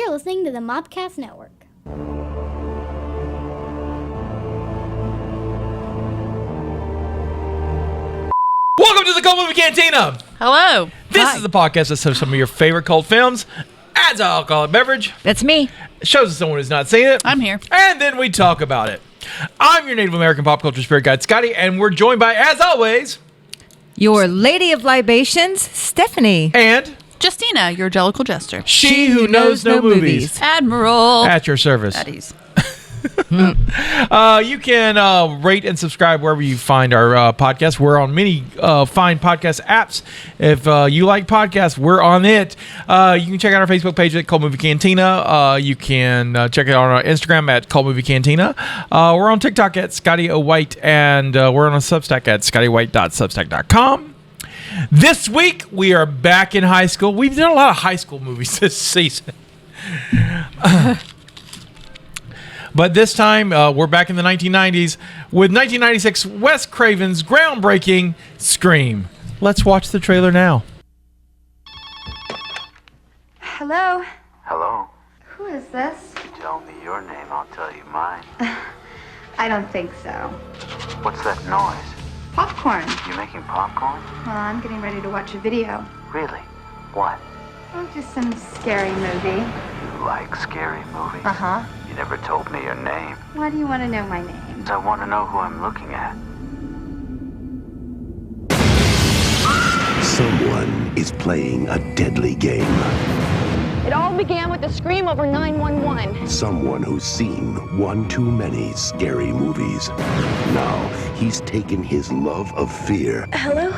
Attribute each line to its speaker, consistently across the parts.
Speaker 1: You're listening to the Mopcast Network.
Speaker 2: Welcome to the Cult Movie Cantina.
Speaker 3: Hello.
Speaker 2: This is the podcast that shows some of your favorite cult films, adds an alcoholic beverage,
Speaker 3: That's me.
Speaker 2: shows us someone who's not seen it.
Speaker 3: I'm here.
Speaker 2: And then we talk about it. I'm your Native American pop culture spirit guide, Scotty, and we're joined by, as always,
Speaker 4: your Lady of Libations, Stephanie.
Speaker 2: and
Speaker 3: Justina, your jellicle jester.
Speaker 2: she who knows no movies.
Speaker 3: Admiral.
Speaker 2: At your service.
Speaker 3: Daddies.
Speaker 2: You can rate and subscribe wherever you find our podcast. We're on many fine podcast apps. If you like podcasts, we're on it. You can check out our Facebook page at Cult Movie Cantina. You can check it out on our Instagram at Cult Movie Cantina. We're on TikTok at Scotty O White, and we're on a Substack at scottywhite.substack.com. This week, we are back in high school. We've done a lot of high school movies this season. But this time, we're back in the 1990s with 1996 Wes Craven's groundbreaking Scream. Let's watch the trailer now.
Speaker 5: Hello?
Speaker 6: Hello.
Speaker 5: Who is this?
Speaker 6: You tell me your name, I'll tell you mine.
Speaker 5: I don't think so.
Speaker 6: What's that noise?
Speaker 5: Popcorn.
Speaker 6: You making popcorn?
Speaker 5: Well, I'm getting ready to watch a video.
Speaker 6: Really? What?
Speaker 5: Oh, just some scary movie.
Speaker 6: You like scary movies?
Speaker 5: Uh-huh.
Speaker 6: You never told me your name.
Speaker 5: Why do you want to know my name?
Speaker 6: I want to know who I'm looking at.
Speaker 7: Someone is playing a deadly game.
Speaker 8: It all began with a scream over 911.
Speaker 7: Someone who's seen one too many scary movies. Now, he's taken his love of fear
Speaker 8: Hello?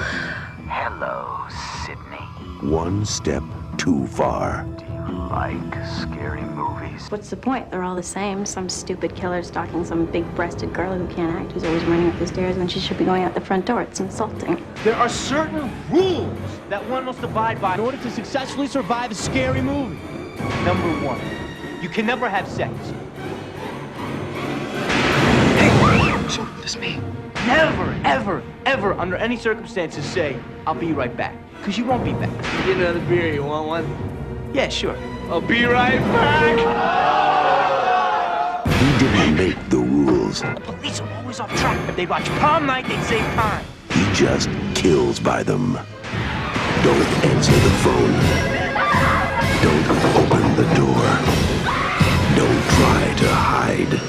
Speaker 6: Hello, Sydney.
Speaker 7: one step too far.
Speaker 6: Do you like scary movies?
Speaker 8: What's the point? They're all the same. Some stupid killer stalking some big-breasted girl who can't act, who's always running up the stairs when she should be going out the front door. It's insulting.
Speaker 9: There are certain rules that one must abide by in order to successfully survive a scary movie. Number one, you can never have sex. Hey, so this me. Never, ever, ever, under any circumstances, say, "I'll be right back," because you won't be back. Get another beer. You want one? Yeah, sure. I'll be right back.
Speaker 7: He didn't make the rules.
Speaker 9: The police are always off track. If they watch prom night, they save time.
Speaker 7: He just kills by them. Don't answer the phone. Don't open the door. Don't try to hide.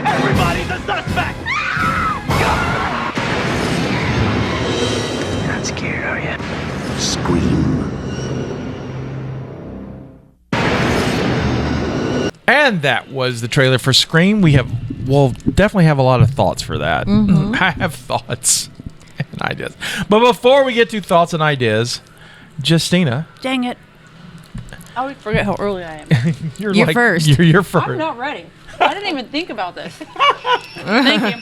Speaker 9: Everybody's a suspect.
Speaker 6: You're not scared, are you?
Speaker 7: Scream.
Speaker 2: And that was the trailer for Scream. We'll definitely have a lot of thoughts for that. I have thoughts and ideas. But before we get to thoughts and ideas, Justina.
Speaker 3: Dang it. I always forget how early I am.
Speaker 2: You're
Speaker 4: You're first.
Speaker 2: You're first.
Speaker 3: I'm not ready. I didn't even think about this. Thank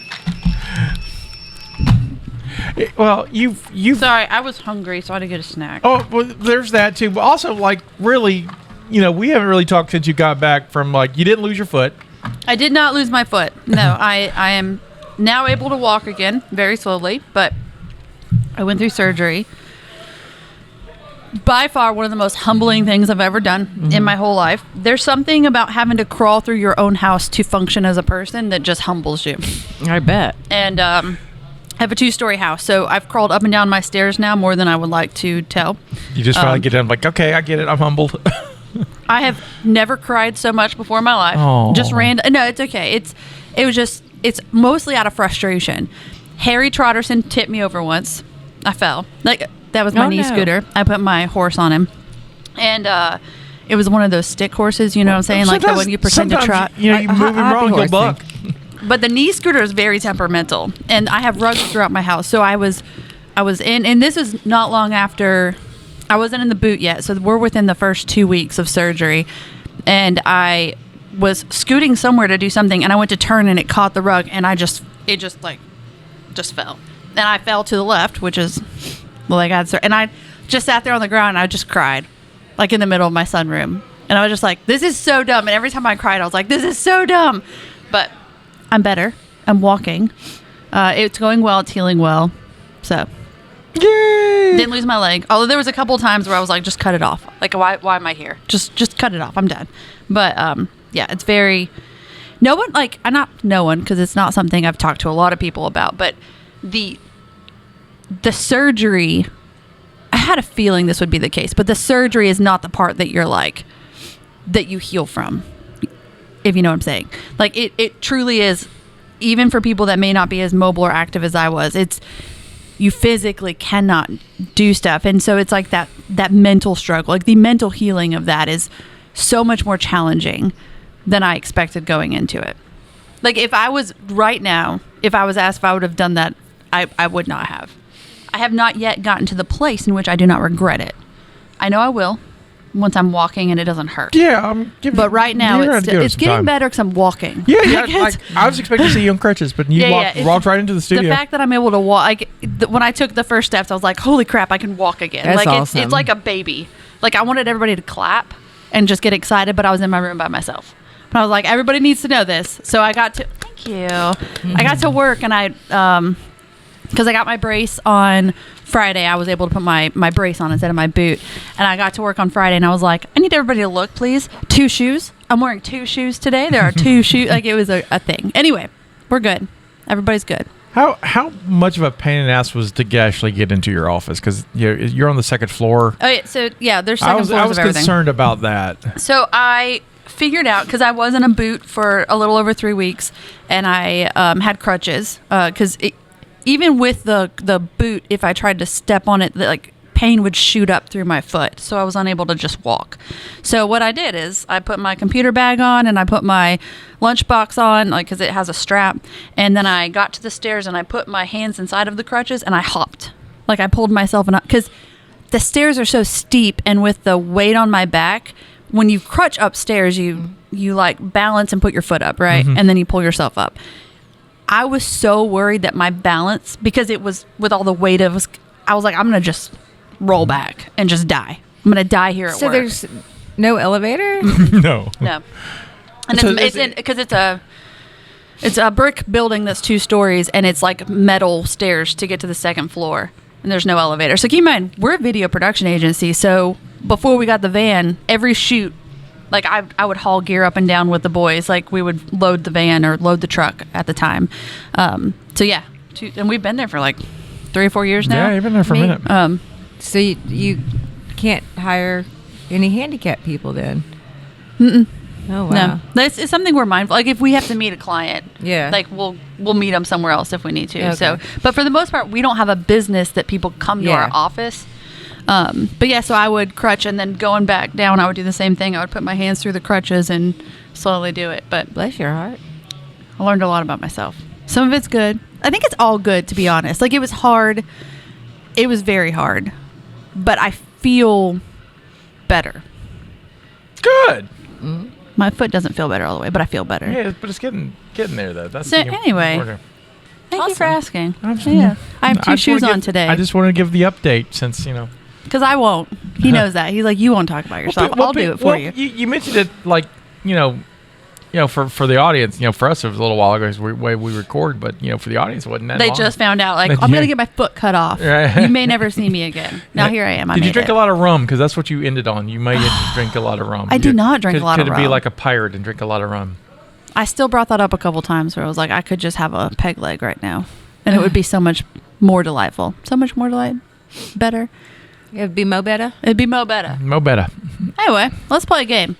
Speaker 3: you.
Speaker 2: Well, you've
Speaker 3: Sorry, I was hungry, so I had to get a snack.
Speaker 2: Oh, well, there's that too. But also, like, really, we haven't really talked since you got back from, like, you didn't lose your foot.
Speaker 3: I did not lose my foot. No, I am now able to walk again, very slowly, but I went through surgery. By far one of the most humbling things I've ever done in my whole life. There's something about having to crawl through your own house to function as a person that just humbles you.
Speaker 4: I bet.
Speaker 3: And I have a 2-story house, so I've crawled up and down my stairs now more than I would like to tell.
Speaker 2: You just finally get in, like, okay, I get it. I'm humbled.
Speaker 3: I have never cried so much before in my life.
Speaker 2: Aww.
Speaker 3: Just random. No, it's okay. It's mostly out of frustration. Harry Trotterson tipped me over once. I fell. Like, that was my knee scooter. I put my horse on him. And it was one of those stick horses, you know what I'm saying? Like the one you pretend to trot.
Speaker 2: You move him wrong, he'll buck.
Speaker 3: But the knee scooter is very temperamental. And I have rugs throughout my house. So I was in, and this was not long after, I wasn't in the boot yet. So we're within the first 2 weeks of surgery. And I was scooting somewhere to do something, and I went to turn, and it caught the rug, and it just fell. And I fell to the left, which is, well, I got, and I just sat there on the ground, and I just cried, like in the middle of my sunroom. And I was just like, this is so dumb. And every time I cried, I was like, this is so dumb. But I'm better. I'm walking. It's going well. It's healing well. So
Speaker 2: Yay!
Speaker 3: Didn't lose my leg. Although there was a couple times where I was like, just cut it off. Like, why am I here? Just cut it off. I'm done. But yeah, it's very. No one because it's not something I've talked to a lot of people about. But the surgery, I had a feeling this would be the case. But the surgery is not the part that you're like that you heal from. If you know what I'm saying. Like it truly is. Even for people that may not be as mobile or active as I was, you physically cannot do stuff. And so it's like that mental struggle, like the mental healing of that is so much more challenging than I expected going into it. Like if I was asked if I would have done that, I would not have. I have not yet gotten to the place in which I do not regret it. I know I will once I'm walking and it doesn't hurt.
Speaker 2: Yeah,
Speaker 3: but right now it's getting better because I'm walking.
Speaker 2: Yeah. I was expecting to see you on crutches, but you walked right into the studio.
Speaker 3: The fact that I'm able to walk, when I took the first steps, I was like, "Holy crap, I can walk again!"
Speaker 4: That's
Speaker 3: like
Speaker 4: awesome.
Speaker 3: It's like a baby. Like I wanted everybody to clap and just get excited, but I was in my room by myself. But I was like, everybody needs to know this. So I got to. Thank you. I got to work and I because I got my brace on Friday, I was able to put my brace on instead of my boot. And I got to work on Friday and I was like, I need everybody to look, please. 2 shoes. I'm wearing 2 shoes today. There are 2 shoes. Like it was a thing. Anyway, we're good. Everybody's good.
Speaker 2: How much of a pain in the ass was to actually get into your office? Because you're on the 2nd floor.
Speaker 3: Oh, yeah. So, yeah, there's second floors of everything.
Speaker 2: I was concerned about that.
Speaker 3: So I figured out, because I was in a boot for a little over 3 weeks, and I had crutches, because even with the boot, if I tried to step on it, like pain would shoot up through my foot, so I was unable to just walk. So what I did is I put my computer bag on and I put my lunchbox on, like, because it has a strap, and then I got to the stairs and I put my hands inside of the crutches and I hopped, like I pulled myself in, because the stairs are so steep, and with the weight on my back, when you crutch upstairs, you like balance and put your foot up, right? Mm-hmm. And then you pull yourself up. I was so worried that my balance, because it was with all the weight I was like, I'm going to just roll back and just die. I'm going to die here at work.
Speaker 4: So there's no elevator?
Speaker 2: No.
Speaker 3: And it's a brick building that's 2 stories, and it's like metal stairs to get to the 2nd floor, and there's no elevator. So keep in mind, we're a video production agency, so before we got the van, every shoot, like I would haul gear up and down with the boys. Like we would load the van or load the truck at the time. So yeah, and we've been there for like 3 or 4 years now.
Speaker 2: Yeah, you've been there for a minute.
Speaker 4: So you can't hire any handicapped people then?
Speaker 3: Mm-mm.
Speaker 4: Oh wow.
Speaker 3: No, it's something we're mindful. Like if we have to meet a client,
Speaker 4: yeah,
Speaker 3: like we'll meet them somewhere else if we need to.
Speaker 4: Okay.
Speaker 3: So, but for the most part, we don't have a business that people come to our office. But yeah, so I would crutch, and then going back down, I would do the same thing. I would put my hands through the crutches and slowly do it. But
Speaker 4: bless your heart.
Speaker 3: I learned a lot about myself. Some of it's good. I think it's all good, to be honest. Like it was hard. It was very hard, but I feel better.
Speaker 2: Good.
Speaker 3: Mm-hmm. My foot doesn't feel better all the way, but I feel better.
Speaker 2: Yeah, but it's getting there though. That's
Speaker 3: so anyway. Thank you for asking.
Speaker 2: Yeah.
Speaker 3: I have 2 shoes on today.
Speaker 2: I just want to give the update since,
Speaker 3: because I won't. He knows that. He's like, you won't talk about yourself. I'll do it for you.
Speaker 2: You mentioned it like, for the audience, for us it was a little while ago, the way we record, but for the audience it wasn't that long.
Speaker 3: They just found out, like, I'm going to get my foot cut off.
Speaker 2: Right.
Speaker 3: You may never see me again. Now here I am.
Speaker 2: Did you drink a lot of rum? Because that's what you ended on. You may drink a lot of rum.
Speaker 3: I did not drink a lot of rum.
Speaker 2: Could it be like a pirate and drink a lot of rum?
Speaker 3: I still brought that up a couple times where I was like, I could just have a peg leg right now. And it would be so much more delightful. So much more better.
Speaker 4: It'd be mo better?
Speaker 3: It'd be mo better.
Speaker 2: Mo better.
Speaker 3: Anyway, let's play a game.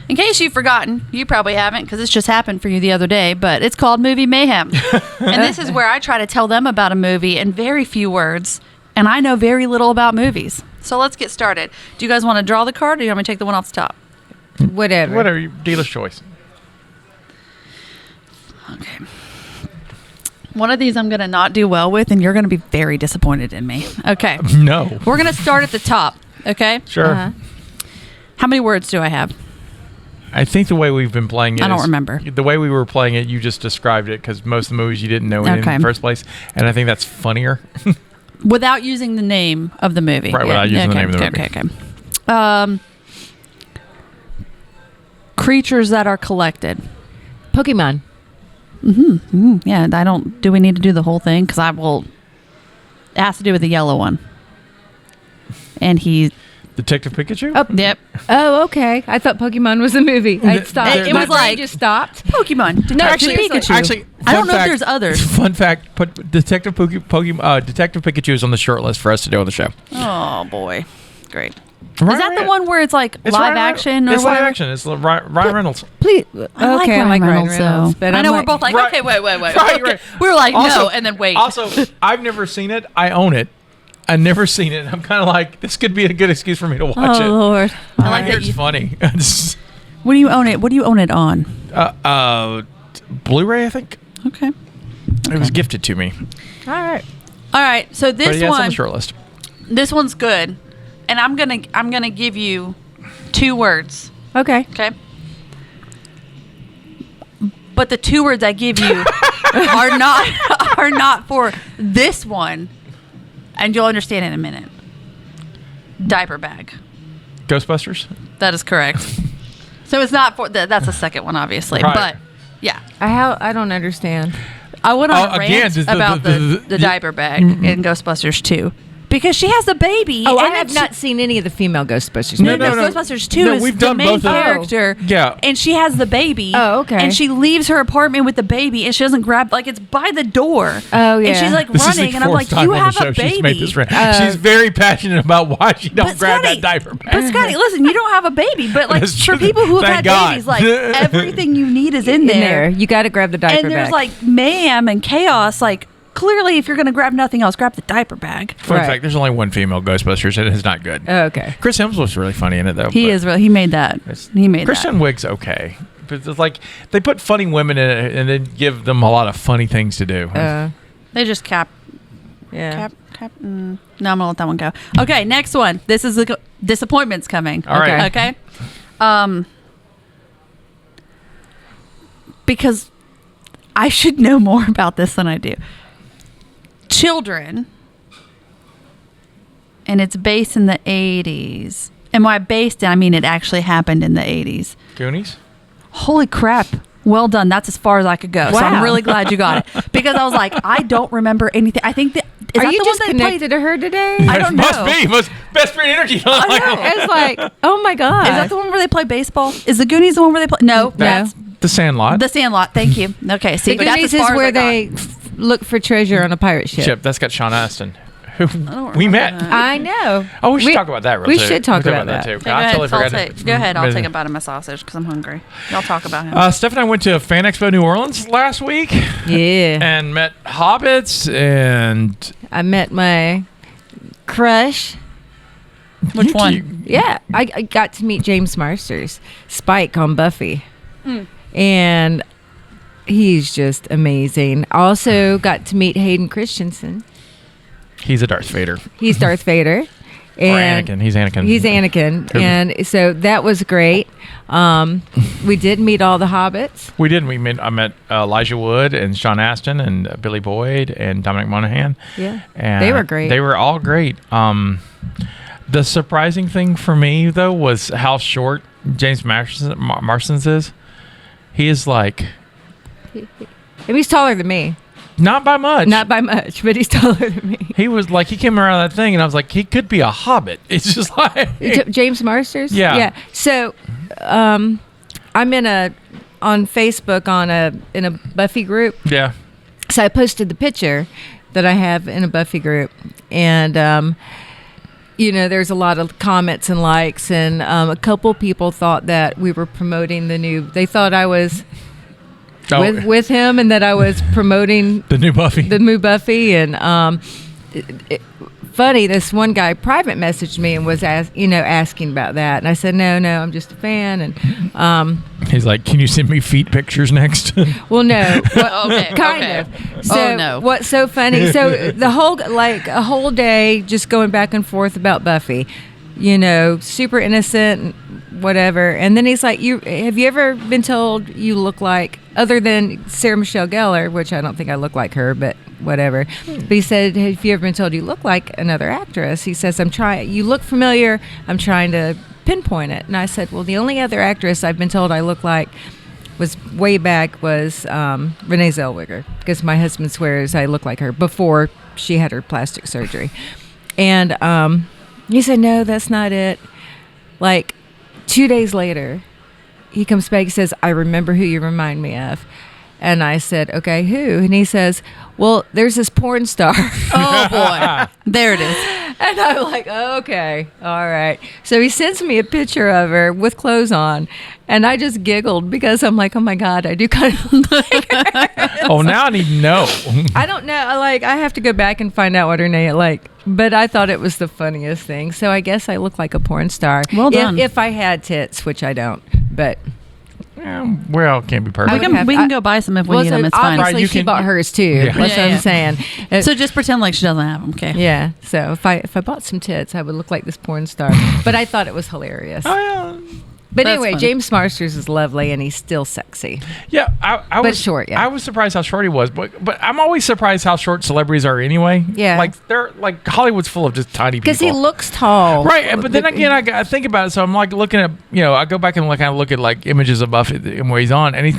Speaker 3: In case you've forgotten, you probably haven't because it's just happened for you the other day, but it's called Movie Mayhem. And this is where I try to tell them about a movie in very few words, and I know very little about movies. So let's get started. Do you guys want to draw the card, or do you want me to take the one off the top?
Speaker 4: Whatever.
Speaker 2: Dealer's choice.
Speaker 3: Okay. One of these I'm going to not do well with, and you're going to be very disappointed in me. Okay.
Speaker 2: No.
Speaker 3: We're going to start at the top, okay?
Speaker 2: Sure.
Speaker 3: Uh-huh. How many words do I have?
Speaker 2: I think the way we've been playing it,
Speaker 3: I don't remember.
Speaker 2: The way we were playing it, you just described it because most of the movies you didn't know in the first place, and I think that's funnier.
Speaker 3: Without using the name of the movie.
Speaker 2: Right, without using the name of the movie.
Speaker 3: Okay. Creatures that are collected.
Speaker 4: Pokemon.
Speaker 3: Mm-hmm. Yeah, do we need to do the whole thing? Because I will It has to do with the yellow one. And he...
Speaker 2: Detective Pikachu?
Speaker 4: Oh,
Speaker 3: Yep.
Speaker 4: Oh, okay. I thought Pokemon was a movie. I stopped.
Speaker 3: It
Speaker 4: My
Speaker 3: was
Speaker 4: brain
Speaker 3: like-
Speaker 4: just stopped.
Speaker 3: Pokemon. Detective Pikachu.
Speaker 2: Actually,
Speaker 3: I don't know
Speaker 2: fun
Speaker 3: if there's
Speaker 2: fact-
Speaker 3: others.
Speaker 2: Fun fact: Detective Pikachu is on the short list for us to do on the show.
Speaker 3: Oh, boy. Great.
Speaker 2: Ryan
Speaker 3: Is that the
Speaker 2: Reynolds.
Speaker 3: one where it's like
Speaker 2: It's
Speaker 3: live
Speaker 2: Ryan-
Speaker 3: action or
Speaker 2: It's
Speaker 3: whatever?
Speaker 2: live action. It's Ryan Reynolds.
Speaker 4: Please.
Speaker 3: I like
Speaker 4: okay, I like Ryan Reynolds.
Speaker 3: though.
Speaker 4: But
Speaker 3: I
Speaker 4: I'm
Speaker 3: know
Speaker 4: like,
Speaker 3: we're both like,
Speaker 2: Right.
Speaker 3: okay, wait.
Speaker 2: Right.
Speaker 3: We were like,
Speaker 2: Also-
Speaker 3: no, and then wait.
Speaker 2: Also, I've never seen it. I own it. I've never seen it. I'm kind of like, this could be a good excuse for me to watch it.
Speaker 3: oh, Lord. I like that
Speaker 2: It's
Speaker 3: you...
Speaker 2: funny.
Speaker 3: What do you own it? What do you own it on?
Speaker 2: Blu-ray, I think.
Speaker 3: Okay.
Speaker 2: It was gifted to me.
Speaker 4: All right.
Speaker 3: All right. So
Speaker 2: But
Speaker 3: this
Speaker 2: yeah, it's on
Speaker 3: one,
Speaker 2: the short list.
Speaker 3: this one's good, and I'm gonna give you 2 words.
Speaker 4: Okay.
Speaker 3: Okay. But the 2 words I give you are not for this one, and you'll understand in a minute. Diaper bag.
Speaker 2: Ghostbusters?
Speaker 3: That is correct. So it's not for that's the second one, obviously.
Speaker 2: Right.
Speaker 3: But yeah,
Speaker 4: I don't understand.
Speaker 3: I went on a
Speaker 2: again,
Speaker 3: rant
Speaker 2: does
Speaker 3: about the diaper bag in Ghostbusters 2 because she has a baby.
Speaker 4: Oh, I
Speaker 3: and
Speaker 4: have
Speaker 3: it's-
Speaker 4: not seen any of the female Ghostbusters.
Speaker 2: No,
Speaker 3: No,
Speaker 2: no.
Speaker 3: Ghostbusters 2
Speaker 2: No,
Speaker 3: is
Speaker 2: we've
Speaker 3: the
Speaker 2: done
Speaker 3: main
Speaker 2: both of them.
Speaker 3: character.
Speaker 2: Yeah.
Speaker 3: And she has the baby.
Speaker 4: Oh, okay.
Speaker 3: And she leaves her apartment with the baby and she doesn't grab, like, it's by the door.
Speaker 4: Oh, yeah.
Speaker 3: And she's like
Speaker 2: This
Speaker 3: running
Speaker 2: is the
Speaker 3: and I'm like,
Speaker 2: fourth time
Speaker 3: you
Speaker 2: on
Speaker 3: have
Speaker 2: the show
Speaker 3: a
Speaker 2: she's made this
Speaker 3: baby.
Speaker 2: rant. She's very passionate about why she don't
Speaker 3: But
Speaker 2: grab
Speaker 3: Scotty-
Speaker 2: that diaper bag.
Speaker 3: But Scotty, listen, you don't have a baby, but like
Speaker 2: That's
Speaker 3: for
Speaker 2: true.
Speaker 3: people who have
Speaker 2: Thank
Speaker 3: had
Speaker 2: God.
Speaker 3: babies, like everything you need is in there.
Speaker 4: You got to grab the diaper
Speaker 3: And there's
Speaker 4: bag.
Speaker 3: like mayhem and chaos. Like clearly, if you're going to grab nothing else, grab the diaper bag.
Speaker 2: Fun
Speaker 4: Right.
Speaker 2: fact, there's only one female Ghostbusters and it's not good.
Speaker 4: Oh, okay.
Speaker 2: Chris Hemsworth's really funny in it, though.
Speaker 3: He
Speaker 2: but
Speaker 3: is real. He made that. He made
Speaker 2: Kristen
Speaker 3: that.
Speaker 2: Wiig's okay. But it's like, they put funny women in it and then give them a lot of funny things to do.
Speaker 3: They just cap.
Speaker 4: Yeah.
Speaker 3: No, I'm gonna let that one go. Okay, next one. This is the disappointments coming.
Speaker 2: All right.
Speaker 3: Okay. Because I should know more about this than I do. Children, and it's based in the 80s. And by based in, I mean it actually happened in the 80s.
Speaker 2: Goonies?
Speaker 3: Holy crap. Well done. That's as far as I could go. So I'm
Speaker 4: Wow.
Speaker 3: really glad you got it. Because I was like, I don't remember anything. I think that... Is
Speaker 4: Are
Speaker 3: that
Speaker 4: you
Speaker 3: the
Speaker 4: just
Speaker 3: one that
Speaker 4: connected to her today?
Speaker 3: I don't
Speaker 2: Must
Speaker 3: know.
Speaker 2: be. Best friend energy.
Speaker 4: It's like, oh my god.
Speaker 3: Is that the one where they play baseball? Is the Goonies the one where they play? No, that's
Speaker 2: The Sandlot.
Speaker 3: The Sandlot. Thank you. Okay, see,
Speaker 4: The
Speaker 3: but that's
Speaker 4: Goonies
Speaker 3: as
Speaker 4: is
Speaker 3: far as
Speaker 4: where
Speaker 3: I got.
Speaker 4: they look for treasure on a pirate ship.
Speaker 2: Chip, that's got Sean Astin. Who
Speaker 3: don't
Speaker 2: we
Speaker 3: remember
Speaker 2: met.
Speaker 3: that.
Speaker 4: I know.
Speaker 2: Oh, we should talk about that real
Speaker 4: We
Speaker 2: too.
Speaker 4: should talk
Speaker 2: We'll
Speaker 4: about that.
Speaker 2: too.
Speaker 3: Okay,
Speaker 2: I totally
Speaker 3: go
Speaker 2: forgot.
Speaker 3: ahead. Go ahead. I'll take a bite of my sausage because I'm hungry. Y'all talk about him.
Speaker 2: Steph and I went to Fan Expo New Orleans last week
Speaker 4: Yeah.
Speaker 2: and met hobbits and
Speaker 4: I met my crush.
Speaker 3: Which one?
Speaker 4: Yeah, I got to meet James Marsters, Spike on Buffy, and he's just amazing. Also got to meet Hayden Christensen.
Speaker 2: he's a Darth Vader.
Speaker 4: He's Darth Vader.
Speaker 2: Or
Speaker 4: And
Speaker 2: Anakin. He's Anakin.
Speaker 4: He's Anakin, and so that was great. We did meet all the hobbits.
Speaker 2: We did. I met Elijah Wood and Sean Astin and Billy Boyd and Dominic Monaghan.
Speaker 4: Yeah,
Speaker 2: And
Speaker 4: they were great.
Speaker 2: They were all great. The surprising thing for me, though, was how short James Marsden's is. He is like...
Speaker 4: He's taller than me.
Speaker 2: Not by much.
Speaker 4: Not by much, but he's taller than me.
Speaker 2: He was like, he came around that thing, and I was like, he could be a hobbit. It's just like...
Speaker 4: James Marsters?
Speaker 2: Yeah.
Speaker 4: Yeah. So I'm on Facebook in a Buffy group.
Speaker 2: Yeah.
Speaker 4: So I posted the picture that I have in a Buffy group, and there's a lot of comments and likes, and a couple people thought that we were promoting they thought I was with him and that I was promoting
Speaker 2: the new Buffy.
Speaker 4: And funny, this one guy private messaged me and was asking about that, and I said no, I'm just a fan. And
Speaker 2: he's like, can you send me feet pictures next?
Speaker 4: well, no,
Speaker 3: Okay,
Speaker 4: kind
Speaker 3: okay.
Speaker 4: of. So
Speaker 3: Oh, no.
Speaker 4: what's so funny? So the whole a whole day just going back and forth about Buffy, super innocent, whatever. And then he's like, have you ever been told you look like, other than Sarah Michelle Gellar, which I don't think I look like her, but whatever. But he said, have you ever been told you look like another actress? He says, you look familiar. I'm trying to pinpoint it. And I said, well, the only other actress I've been told I look like was way back was Renee Zellweger, because my husband swears I look like her before she had her plastic surgery. And he said, no, that's not it. Like 2 days later, he comes back. He says, I remember who you remind me of. And I said, okay, who? And he says, well, there's this porn star.
Speaker 3: Oh, boy. There it is.
Speaker 4: And I'm like, okay, all right. So he sends me a picture of her with clothes on. And I just giggled because I'm like, oh, my God, I do kind of look like her.
Speaker 2: Oh, now I need to know.
Speaker 4: I don't know. Like, I have to go back and find out what her name like. But I thought it was the funniest thing. So I guess I look like a porn star.
Speaker 3: Well done.
Speaker 4: If I had tits, which I don't. But
Speaker 2: Well, it can't be perfect.
Speaker 3: We can go buy some if we need them. It's fine.
Speaker 4: Obviously,
Speaker 2: Right,
Speaker 4: she
Speaker 2: can-
Speaker 4: bought hers too.
Speaker 2: Yeah.
Speaker 4: That's
Speaker 3: Yeah,
Speaker 4: what I'm saying.
Speaker 3: So just pretend like she doesn't have them, okay?
Speaker 4: Yeah. So if I bought some tits, I would look like this porn star. But I thought it was hilarious.
Speaker 2: Oh, yeah.
Speaker 4: But
Speaker 3: That's
Speaker 4: anyway,
Speaker 3: funny.
Speaker 4: James Marsters is lovely, and he's still sexy.
Speaker 2: Yeah, I
Speaker 4: But
Speaker 2: was
Speaker 4: short, yeah.
Speaker 2: I was surprised how short he was, but I'm always surprised how short celebrities are anyway.
Speaker 4: Yeah.
Speaker 2: like they're like Hollywood's full of just tiny people.
Speaker 4: Because he looks tall.
Speaker 2: right, but then again, I think about it, so I'm like looking at I go back and like kind of look at like images of Buffy and where he's on, and he's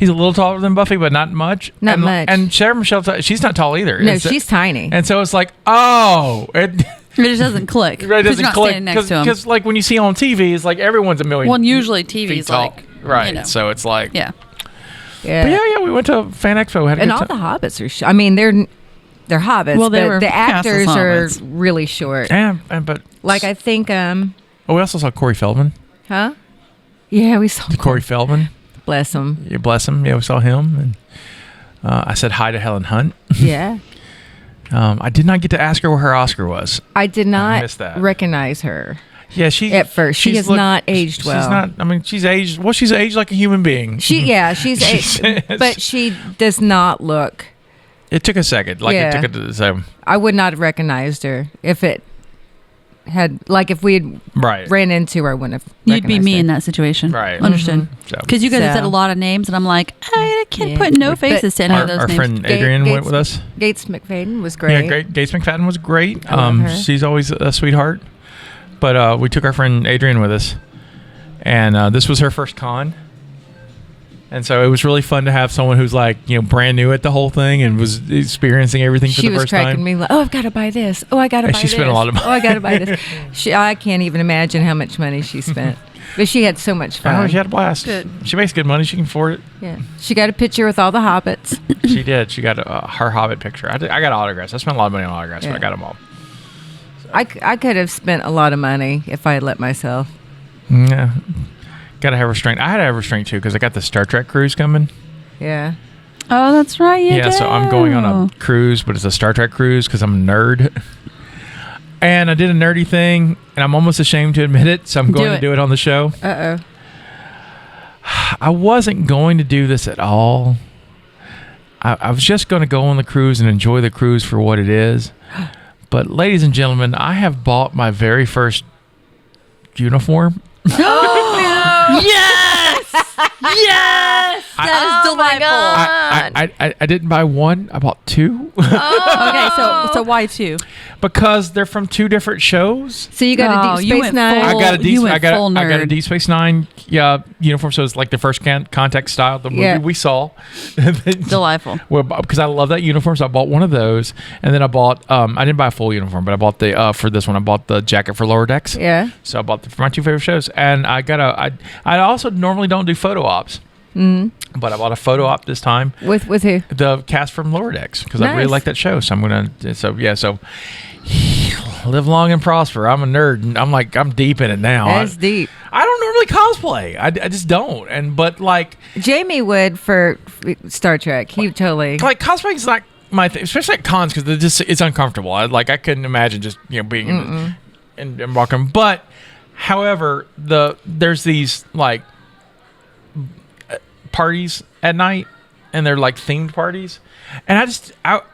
Speaker 2: a little taller than Buffy, but not much.
Speaker 4: Not
Speaker 2: and,
Speaker 4: much.
Speaker 2: And Sarah Michelle, she's not tall either.
Speaker 4: No,
Speaker 2: And so-
Speaker 4: she's tiny.
Speaker 2: And so it's like, oh, it
Speaker 3: It just doesn't click.
Speaker 2: right,
Speaker 3: 'cause
Speaker 2: doesn't
Speaker 3: you're not
Speaker 2: click
Speaker 3: standing next to him.
Speaker 2: because like when you see on TV, it's like everyone's a million.
Speaker 3: Well, and usually
Speaker 2: feet
Speaker 3: TV's
Speaker 2: tall.
Speaker 3: like,
Speaker 2: right.
Speaker 3: you know.
Speaker 2: So it's like
Speaker 3: Yeah.
Speaker 4: Yeah.
Speaker 2: But yeah, we went to Fan Expo. Had a
Speaker 4: And
Speaker 2: good
Speaker 4: all
Speaker 2: time.
Speaker 4: the hobbits are. I mean, they're hobbits.
Speaker 3: Well, they
Speaker 4: but
Speaker 3: were
Speaker 4: the
Speaker 3: cast as
Speaker 4: actors are
Speaker 3: hobbits.
Speaker 4: really short.
Speaker 2: But
Speaker 4: Like I think,
Speaker 2: we also saw Corey Feldman.
Speaker 4: huh? Yeah, we saw.
Speaker 2: Corey Feldman.
Speaker 4: Bless him.
Speaker 2: Yeah, bless him. Yeah, we saw him, and I said hi to Helen Hunt.
Speaker 4: Yeah.
Speaker 2: I did not get to ask her where her Oscar was.
Speaker 4: I did not
Speaker 2: missed that.
Speaker 4: recognize her.
Speaker 2: Yeah, she
Speaker 4: At first. She
Speaker 2: she's
Speaker 4: has not aged well.
Speaker 2: She's not. I mean, she's aged. Well, she's aged like a human being.
Speaker 4: She's
Speaker 2: She
Speaker 4: aged,
Speaker 2: says.
Speaker 4: but she does not look.
Speaker 2: It took a second. Like
Speaker 4: Yeah.
Speaker 2: it took a so
Speaker 4: I would not have recognized her if it had if we had
Speaker 2: right.
Speaker 4: ran into her. I wouldn't have.
Speaker 3: You'd be
Speaker 4: recognized
Speaker 3: me
Speaker 4: her.
Speaker 3: in that situation.
Speaker 2: Right.
Speaker 3: Understood.
Speaker 2: So
Speaker 3: Because you guys have
Speaker 4: So-
Speaker 3: said a lot of names, and I'm like, I can't
Speaker 4: Yeah.
Speaker 3: put no
Speaker 4: But
Speaker 3: faces to any
Speaker 2: our,
Speaker 3: of those
Speaker 2: our
Speaker 3: names.
Speaker 2: friend
Speaker 4: Ga-
Speaker 2: Adrian went
Speaker 4: Gates-
Speaker 2: with us.
Speaker 4: Gates McFadden was great.
Speaker 2: Yeah, great. Gates McFadden was great.
Speaker 4: I love her.
Speaker 2: She's always a sweetheart. But we took our friend Adrian with us, and this was her first con. And so it was really fun to have someone who's like, brand new at the whole thing and was experiencing everything for
Speaker 4: She
Speaker 2: the
Speaker 4: was
Speaker 2: first
Speaker 4: cracking
Speaker 2: time.
Speaker 4: me like, oh, I've got to buy this. Oh, I got to
Speaker 2: And
Speaker 4: buy
Speaker 2: she
Speaker 4: this.
Speaker 2: spent a lot of money.
Speaker 4: Oh, I got to buy this. I can't even imagine how much money she spent. But she had so much
Speaker 2: Oh,
Speaker 4: fun.
Speaker 2: she had a blast.
Speaker 3: Good.
Speaker 2: She makes good money. She can afford it.
Speaker 4: Yeah. She got a picture with all the hobbits.
Speaker 2: She did. She got her Hobbit picture. I got autographs. I spent a lot of money on autographs, but
Speaker 4: Yeah.
Speaker 2: I got them all.
Speaker 4: I could have spent a lot of money if I had let myself.
Speaker 2: Yeah. Got to have restraint. I had to have restraint too because I got the Star Trek cruise coming.
Speaker 4: Yeah.
Speaker 3: Oh, that's right. You
Speaker 2: Yeah, so I'm going on a cruise, but it's a Star Trek cruise because I'm a nerd. And I did a nerdy thing, and I'm almost ashamed to admit it, so I'm going to do it on the show.
Speaker 4: Uh-oh.
Speaker 2: I wasn't going to do this at all. I was just going to go on the cruise and enjoy the cruise for what it is. But ladies and gentlemen, I have bought my very first uniform.
Speaker 3: Yes! Yes! That is delightful.
Speaker 2: I didn't buy one. I bought two.
Speaker 3: Okay, so why two?
Speaker 2: Because they're from two different shows.
Speaker 4: So you got
Speaker 3: Oh,
Speaker 4: a Deep
Speaker 3: you
Speaker 4: Space
Speaker 3: went
Speaker 4: Nine.
Speaker 3: full-
Speaker 2: I got a
Speaker 3: you went
Speaker 2: I got
Speaker 3: full
Speaker 2: a
Speaker 3: nerd.
Speaker 2: Deep Space Nine uniform, so it's like the first contact style, the movie
Speaker 4: Yeah.
Speaker 2: we saw.
Speaker 3: Delightful.
Speaker 2: Well, because I love that uniform, so I bought one of those, and then I bought. I didn't buy a full uniform, but I bought the for this one. I bought the jacket for Lower Decks.
Speaker 4: Yeah.
Speaker 2: So I bought for my two favorite shows, and I got I also normally don't do photo ops, but I bought a photo op this time.
Speaker 4: With who?
Speaker 2: The cast from Lower Decks because I really
Speaker 4: Nice.
Speaker 2: like that show. So I'm gonna. So live long and prosper. I'm a nerd, and I'm deep in it now.
Speaker 4: That's deep.
Speaker 2: I don't normally cosplay. I just don't. But like
Speaker 4: Jamie would for Star Trek. He totally.
Speaker 2: cosplaying is not my thing, especially at cons because it's uncomfortable. I couldn't imagine just being and walking. But however, there's these like parties at night, and they're like themed parties. And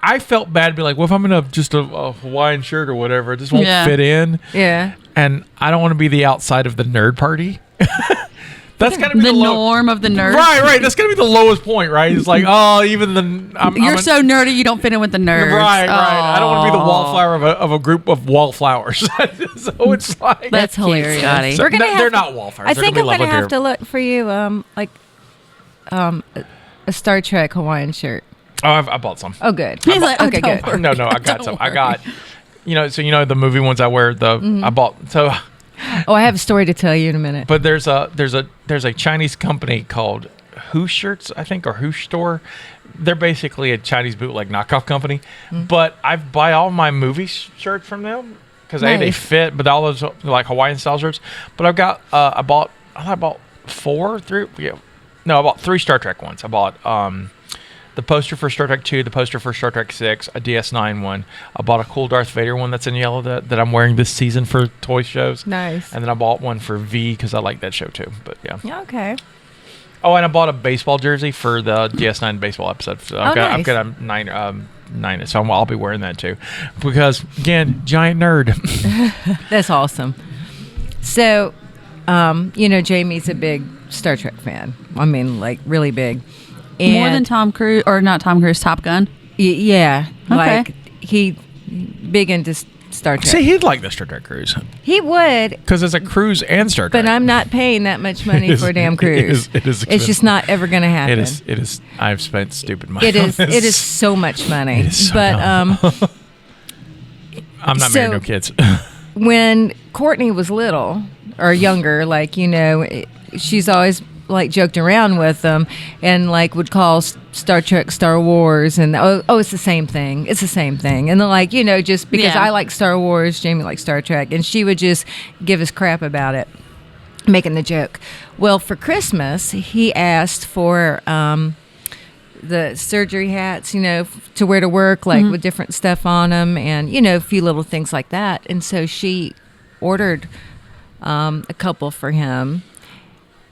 Speaker 2: I felt bad to be like, well, if I'm in a Hawaiian shirt or whatever, it just won't fit in.
Speaker 4: Yeah.
Speaker 2: And I don't want to be the outside of the nerd party. That's gotta be
Speaker 3: The
Speaker 2: the
Speaker 3: norm of the nerd.
Speaker 2: Right. That's gonna be the lowest point, right? It's like, oh, even
Speaker 3: You're so nerdy, you don't fit in with the nerds.
Speaker 2: right. I don't want to be the
Speaker 3: Oh.
Speaker 2: wallflower of a group of wallflowers. So it's like
Speaker 3: That's
Speaker 4: cute,
Speaker 3: hilarious.
Speaker 4: Scotty.
Speaker 2: So
Speaker 4: We're gonna
Speaker 2: they're
Speaker 4: have
Speaker 2: not wallflowers.
Speaker 4: I
Speaker 2: They're
Speaker 4: think
Speaker 2: gonna
Speaker 4: I'm
Speaker 2: be
Speaker 4: gonna have
Speaker 2: lavender.
Speaker 4: to look for you, a Star Trek Hawaiian shirt.
Speaker 2: Oh, I bought some.
Speaker 4: Oh, good.
Speaker 3: He's like,
Speaker 4: okay,
Speaker 3: don't
Speaker 4: good.
Speaker 3: worry.
Speaker 2: No, I got
Speaker 3: Don't
Speaker 2: some. I
Speaker 3: worry.
Speaker 2: got, the movie ones I wear. I bought so.
Speaker 4: Oh, I have a story to tell you in a minute.
Speaker 2: But there's a Chinese company called Who Shirts, I think, or Who Store. They're basically a Chinese bootleg knockoff company. But I buy all my movie shirts from them because they
Speaker 4: Nice.
Speaker 2: fit. But all those like Hawaiian style shirts. But I've got I bought 3 Star Trek ones. I bought the poster for Star Trek 2, the poster for Star Trek 6, a DS9 one. I bought a cool Darth Vader one that's in yellow that I'm wearing this season for toy shows.
Speaker 4: Nice.
Speaker 2: And then I bought one for V because I like that show too. But yeah.
Speaker 4: Yeah, okay.
Speaker 2: Oh, and I bought a baseball jersey for the DS9 baseball episode. So I've
Speaker 4: nice.
Speaker 2: got a 9, so I'll be wearing that too. Because again, giant nerd.
Speaker 4: That's awesome. So, Jamie's a big Star Trek fan. I mean, like, really big. And
Speaker 3: More than Tom Cruise, or not Tom Cruise, Top Gun.
Speaker 4: Yeah.
Speaker 3: Okay.
Speaker 4: Like, he big into Star Trek.
Speaker 2: See, he'd like the Star Trek cruise
Speaker 4: He would,
Speaker 2: because it's a cruise and Star Trek.
Speaker 4: but I'm not paying that much money
Speaker 2: It is-
Speaker 4: for a damn
Speaker 2: it
Speaker 4: cruise.
Speaker 2: is- it is
Speaker 4: It's
Speaker 2: expensive.
Speaker 4: just not ever going to happen.
Speaker 2: It is. I've spent stupid money.
Speaker 4: It is.
Speaker 2: on this.
Speaker 4: It is so much money.
Speaker 2: It is so
Speaker 4: but
Speaker 2: dumb. I'm not married,
Speaker 4: so-
Speaker 2: no kids.
Speaker 4: when Courtney was little or younger, she's always like joked around with them and like would call Star Trek Star Wars and it's the same thing. It's the same thing. And they're just because
Speaker 3: Yeah.
Speaker 4: I like Star Wars, Jamie likes Star Trek, and she would just give us crap about it, making the joke. Well, for Christmas, he asked for the surgery hats, to wear to work, like with different stuff on them, and a few little things like that. And so she ordered a couple for him,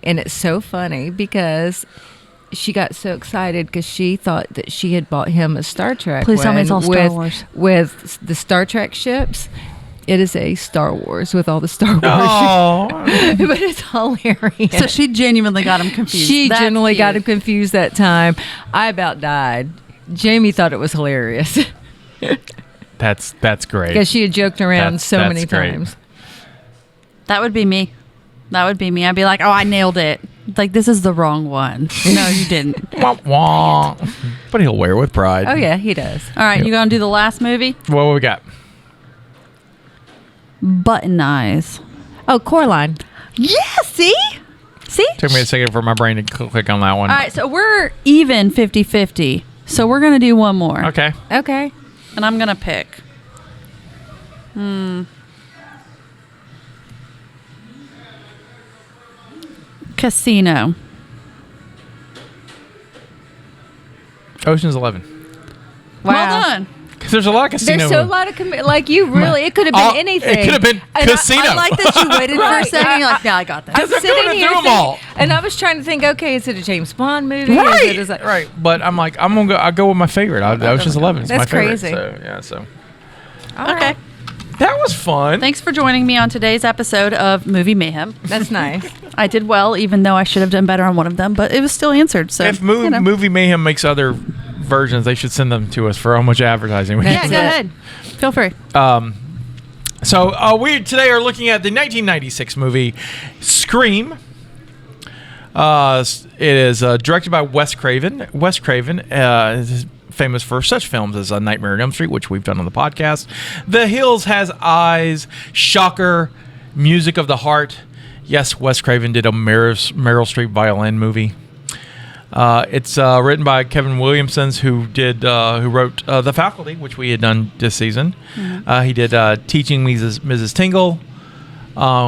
Speaker 4: and it's so funny because she got so excited because she thought that she had bought him a Star Trek.
Speaker 3: Please tell me it's all
Speaker 4: one
Speaker 3: Star
Speaker 4: with,
Speaker 3: Wars.
Speaker 4: with the Star Trek ships. It is a Star Wars with all the Star Wars,
Speaker 2: Oh,
Speaker 4: but it's hilarious.
Speaker 3: So she genuinely got him confused.
Speaker 4: She
Speaker 3: That's
Speaker 4: generally got him
Speaker 3: cute.
Speaker 4: confused that time. I about died. Jamie thought it was hilarious
Speaker 2: that's great.
Speaker 4: because she had joked around
Speaker 2: That's
Speaker 4: many
Speaker 2: great.
Speaker 4: times.
Speaker 3: That would be me. I'd be like, oh, I nailed it. Like, this is the wrong one. No, you didn't.
Speaker 2: Wah, wah. But he'll wear it with pride.
Speaker 4: Oh yeah, he does.
Speaker 3: All right, you going to do the last movie?
Speaker 2: What we got?
Speaker 3: Button Eyes.
Speaker 4: Oh, Coraline.
Speaker 3: Yeah, see?
Speaker 2: Took me a second for my brain to click on that one.
Speaker 3: All right, so we're even 50-50. So we're going to do one more.
Speaker 2: Okay.
Speaker 4: Okay.
Speaker 3: And I'm going to pick. Casino.
Speaker 2: Ocean's 11.
Speaker 3: Well
Speaker 4: Wow.
Speaker 3: done.
Speaker 2: Because there's a lot of casino.
Speaker 4: There's so a lot of you really. It could have been
Speaker 2: Oh,
Speaker 4: anything.
Speaker 2: it could have been
Speaker 4: And
Speaker 2: casino.
Speaker 3: I like that you waited for a
Speaker 4: Right.
Speaker 3: second. You're like, yeah, I got that.
Speaker 4: I'm
Speaker 2: They're
Speaker 4: sitting
Speaker 2: going
Speaker 4: here
Speaker 2: through 'em
Speaker 4: thinking-
Speaker 2: all.
Speaker 4: and I was trying to think. Okay, is it a James Bond movie?
Speaker 2: Right.
Speaker 4: Is it,
Speaker 2: Right. But I'm like, I'm gonna go. I go with my favorite. Ocean's 11 is my
Speaker 4: That's
Speaker 2: favorite.
Speaker 4: crazy.
Speaker 2: So yeah. So
Speaker 3: Okay.
Speaker 2: that was fun.
Speaker 3: Thanks for joining me on today's episode of Movie Mayhem.
Speaker 4: That's nice.
Speaker 3: I did well, even though I should have done better on one of them, but it was still answered. So
Speaker 2: If
Speaker 3: you know.
Speaker 2: Movie Mayhem makes other versions, they should send them to us for how much advertising we
Speaker 3: Yeah,
Speaker 2: get.
Speaker 3: go ahead. Feel free.
Speaker 2: So we today are looking at the 1996 movie Scream. It is directed by Wes Craven. Wes Craven is famous for such films as Nightmare on Elm Street, which we've done on the podcast. The Hills Has Eyes, Shocker, Music of the Heart. Yes, Wes Craven did a Meryl Streep violin movie. It's written by Kevin Williamson, who wrote The Faculty, which we had done this season. He did Teaching Mrs. Tingle.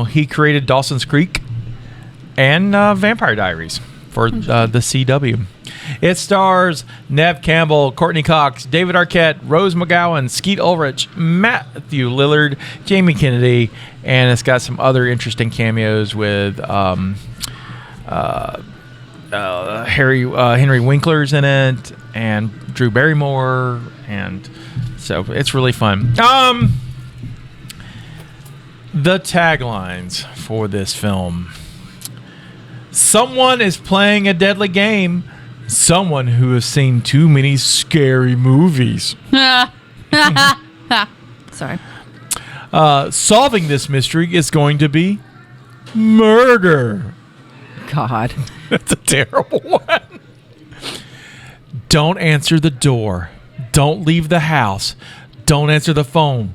Speaker 2: He created Dawson's Creek and Vampire Diaries for the CW. It stars Neve Campbell, Courtney Cox, David Arquette, Rose McGowan, Skeet Ulrich, Matthew Lillard, Jamie Kennedy, and it's got some other interesting cameos with Henry Winkler's in it, and Drew Barrymore, and so it's really fun. The taglines for this film: someone is playing a deadly game. Someone who has seen too many scary movies.
Speaker 3: Sorry.
Speaker 2: Solving this mystery is going to be murder.
Speaker 4: God.
Speaker 2: That's a terrible one. Don't answer the door. Don't leave the house. Don't answer the phone.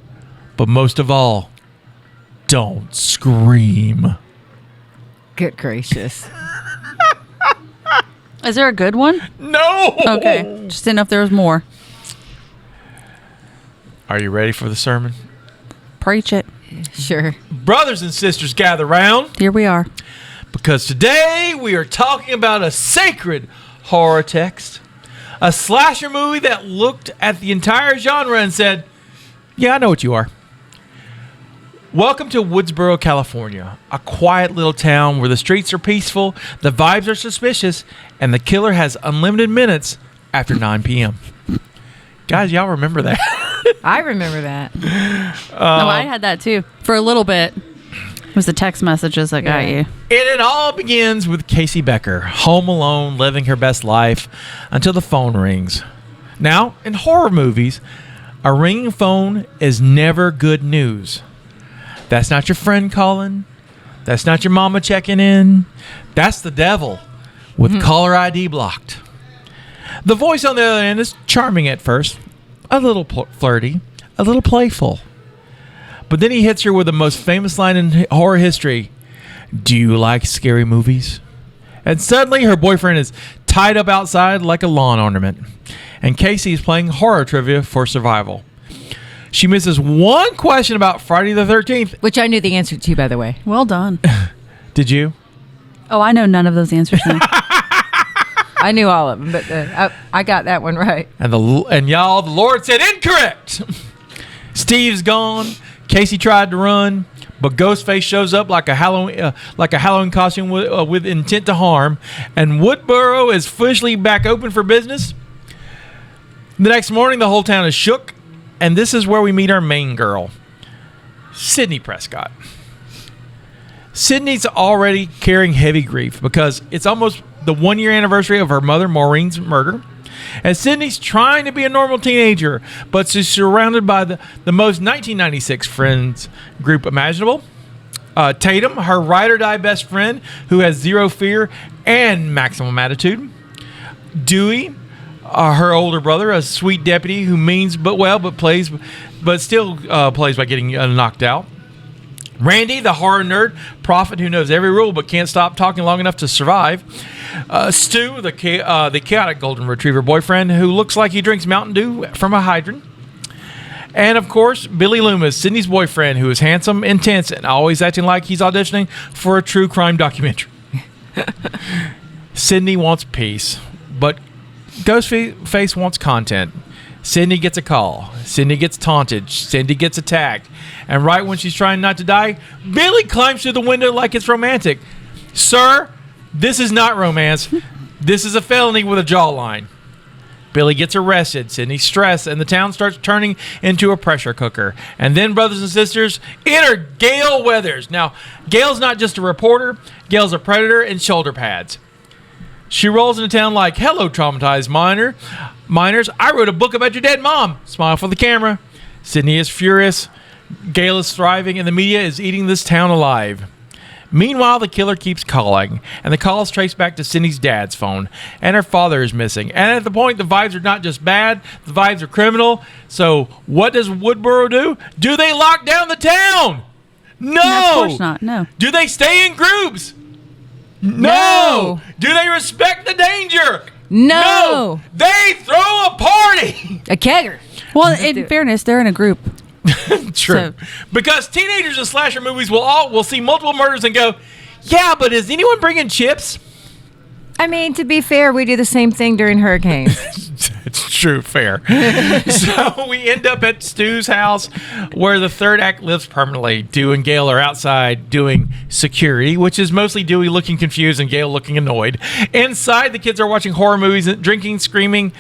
Speaker 2: But most of all, don't scream.
Speaker 4: Good gracious.
Speaker 3: Is there a good one?
Speaker 2: No!
Speaker 3: Okay. Just didn't know if there was more.
Speaker 2: Are you ready for the sermon?
Speaker 3: Preach it.
Speaker 4: Sure.
Speaker 2: Brothers and sisters, gather round.
Speaker 3: Here we are.
Speaker 2: Because today we are talking about a sacred horror text. A slasher movie that looked at the entire genre and said, yeah, I know what you are. Welcome to Woodsboro, California, a quiet little town where the streets are peaceful, the vibes are suspicious, and the killer has unlimited minutes after 9 p.m. Guys, y'all remember that?
Speaker 4: I remember that.
Speaker 3: I had that too. For a little bit. It was the text messages that got you.
Speaker 2: And it all begins with Casey Becker, home alone, living her best life until the phone rings. Now, in horror movies, a ringing phone is never good news. That's not your friend calling. That's not your mama checking in. That's the devil with caller ID blocked. The voice on the other end is charming at first, a little flirty, a little playful. But then he hits her with the most famous line in horror history. Do you like scary movies? And suddenly her boyfriend is tied up outside like a lawn ornament. And Casey is playing horror trivia for survival. She misses one question about Friday the 13th.
Speaker 4: Which I knew the answer to, by the way.
Speaker 3: Well done.
Speaker 2: Did you?
Speaker 3: Oh, I know none of those answers now.
Speaker 4: I knew all of them, but I got that one right.
Speaker 2: And y'all, the Lord said incorrect. Steve's gone. Casey tried to run, but Ghostface shows up like a Halloween costume with intent to harm, and Woodboro is officially back open for business. The next morning, the whole town is shook, and this is where we meet our main girl, Sydney Prescott. Sydney's already carrying heavy grief because it's almost the 1-year anniversary of her mother, Maureen's murder. And Sydney's trying to be a normal teenager, but she's surrounded by the most 1996 friends group imaginable. Tatum, her ride-or-die best friend, who has zero fear and maximum attitude. Dewey, her older brother, a sweet deputy who means but still plays by getting knocked out. Randy, the horror nerd prophet who knows every rule but can't stop talking long enough to survive. Stu, the chaotic golden retriever boyfriend who looks like he drinks Mountain Dew from a hydrant. And, of course, Billy Loomis, Sydney's boyfriend, who is handsome, intense, and always acting like he's auditioning for a true crime documentary. Sydney wants peace, but Ghostface wants content. Sydney gets a call. Sydney gets taunted. Sydney gets attacked. And right when she's trying not to die, Billy climbs through the window like it's romantic. Sir, this is not romance. This is a felony with a jawline. Billy gets arrested. Sydney's stressed, and the town starts turning into a pressure cooker. And then, brothers and sisters, enter Gail Weathers. Now, Gail's not just a reporter. Gail's a predator in shoulder pads. She rolls into town like, hello, traumatized minors. I wrote a book about your dead mom. Smile for the camera. Sydney is furious. Gail is thriving, and the media is eating this town alive. Meanwhile, the killer keeps calling, and the calls trace back to Sydney's dad's phone, and her father is missing. And at the point, the vibes are not just bad, the vibes are criminal. So what does Woodboro do? Do they lock down the town? No!
Speaker 3: Of course not, no.
Speaker 2: Do they stay in groups? No! Do they respect the danger?
Speaker 4: No!
Speaker 2: They throw a party!
Speaker 4: A kegger.
Speaker 3: Well, in fairness, they're in a group.
Speaker 2: True. Because teenagers in slasher movies will see multiple murders and go, yeah, but is anyone bringing chips?
Speaker 4: I mean, to be fair, we do the same thing during hurricanes.
Speaker 2: It's true, fair. So we end up at Stu's house where the third act lives permanently. Dew and Gail are outside doing security, which is mostly Dewey looking confused and Gail looking annoyed. Inside, the kids are watching horror movies, drinking, screaming,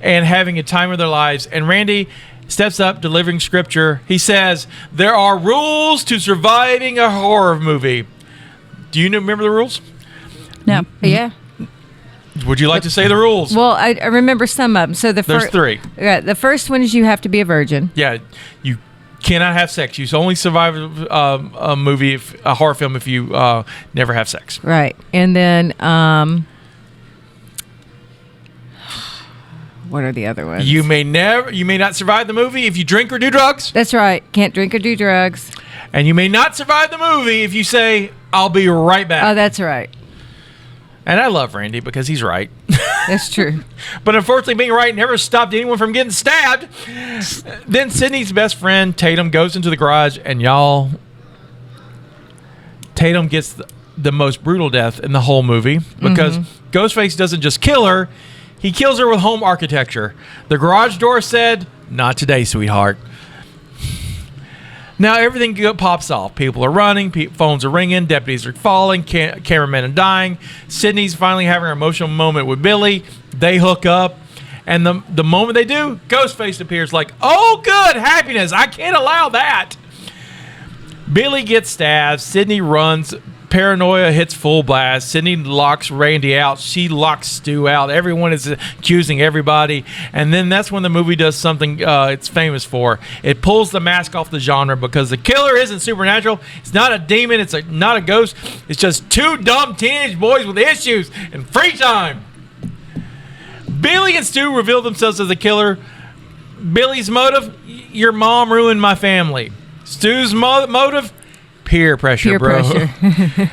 Speaker 2: and having a time of their lives. And Randy steps up, delivering scripture. He says, there are rules to surviving a horror movie. Do you remember the rules?
Speaker 3: No.
Speaker 4: Yeah.
Speaker 2: Would you like to say the rules?
Speaker 4: Well, I remember some of them. So
Speaker 2: there's three.
Speaker 4: Yeah, the first one is you have to be a virgin.
Speaker 2: Yeah, you cannot have sex. You only survive a movie, a horror film, if you never have sex.
Speaker 4: Right. And then what are the other ones?
Speaker 2: You may not survive the movie if you drink or do drugs.
Speaker 4: That's right. Can't drink or do drugs.
Speaker 2: And you may not survive the movie if you say, I'll be right back.
Speaker 4: Oh, that's right.
Speaker 2: And I love Randy because he's right.
Speaker 4: That's true.
Speaker 2: But unfortunately, being right never stopped anyone from getting stabbed. Then Sydney's best friend, Tatum, goes into the garage, and y'all, Tatum gets the most brutal death in the whole movie because Ghostface doesn't just kill her, he kills her with home architecture. The garage door said, "Not today, sweetheart." Now everything pops off. People are running, phones are ringing, deputies are falling, cameramen are dying. Sydney's finally having an emotional moment with Billy. They hook up, and the moment they do, Ghostface appears like, "Oh, good, happiness. I can't allow that." Billy gets stabbed. Sydney runs. Paranoia hits full blast. Sydney locks Randy out. She locks Stu out. Everyone is accusing everybody. And then that's when the movie does something it's famous for. It pulls the mask off the genre because the killer isn't supernatural. It's not a demon. It's not a ghost. It's just two dumb teenage boys with issues and free time. Billy and Stu reveal themselves as the killer. Billy's motive, your mom ruined my family. Stu's motive, peer pressure, bro.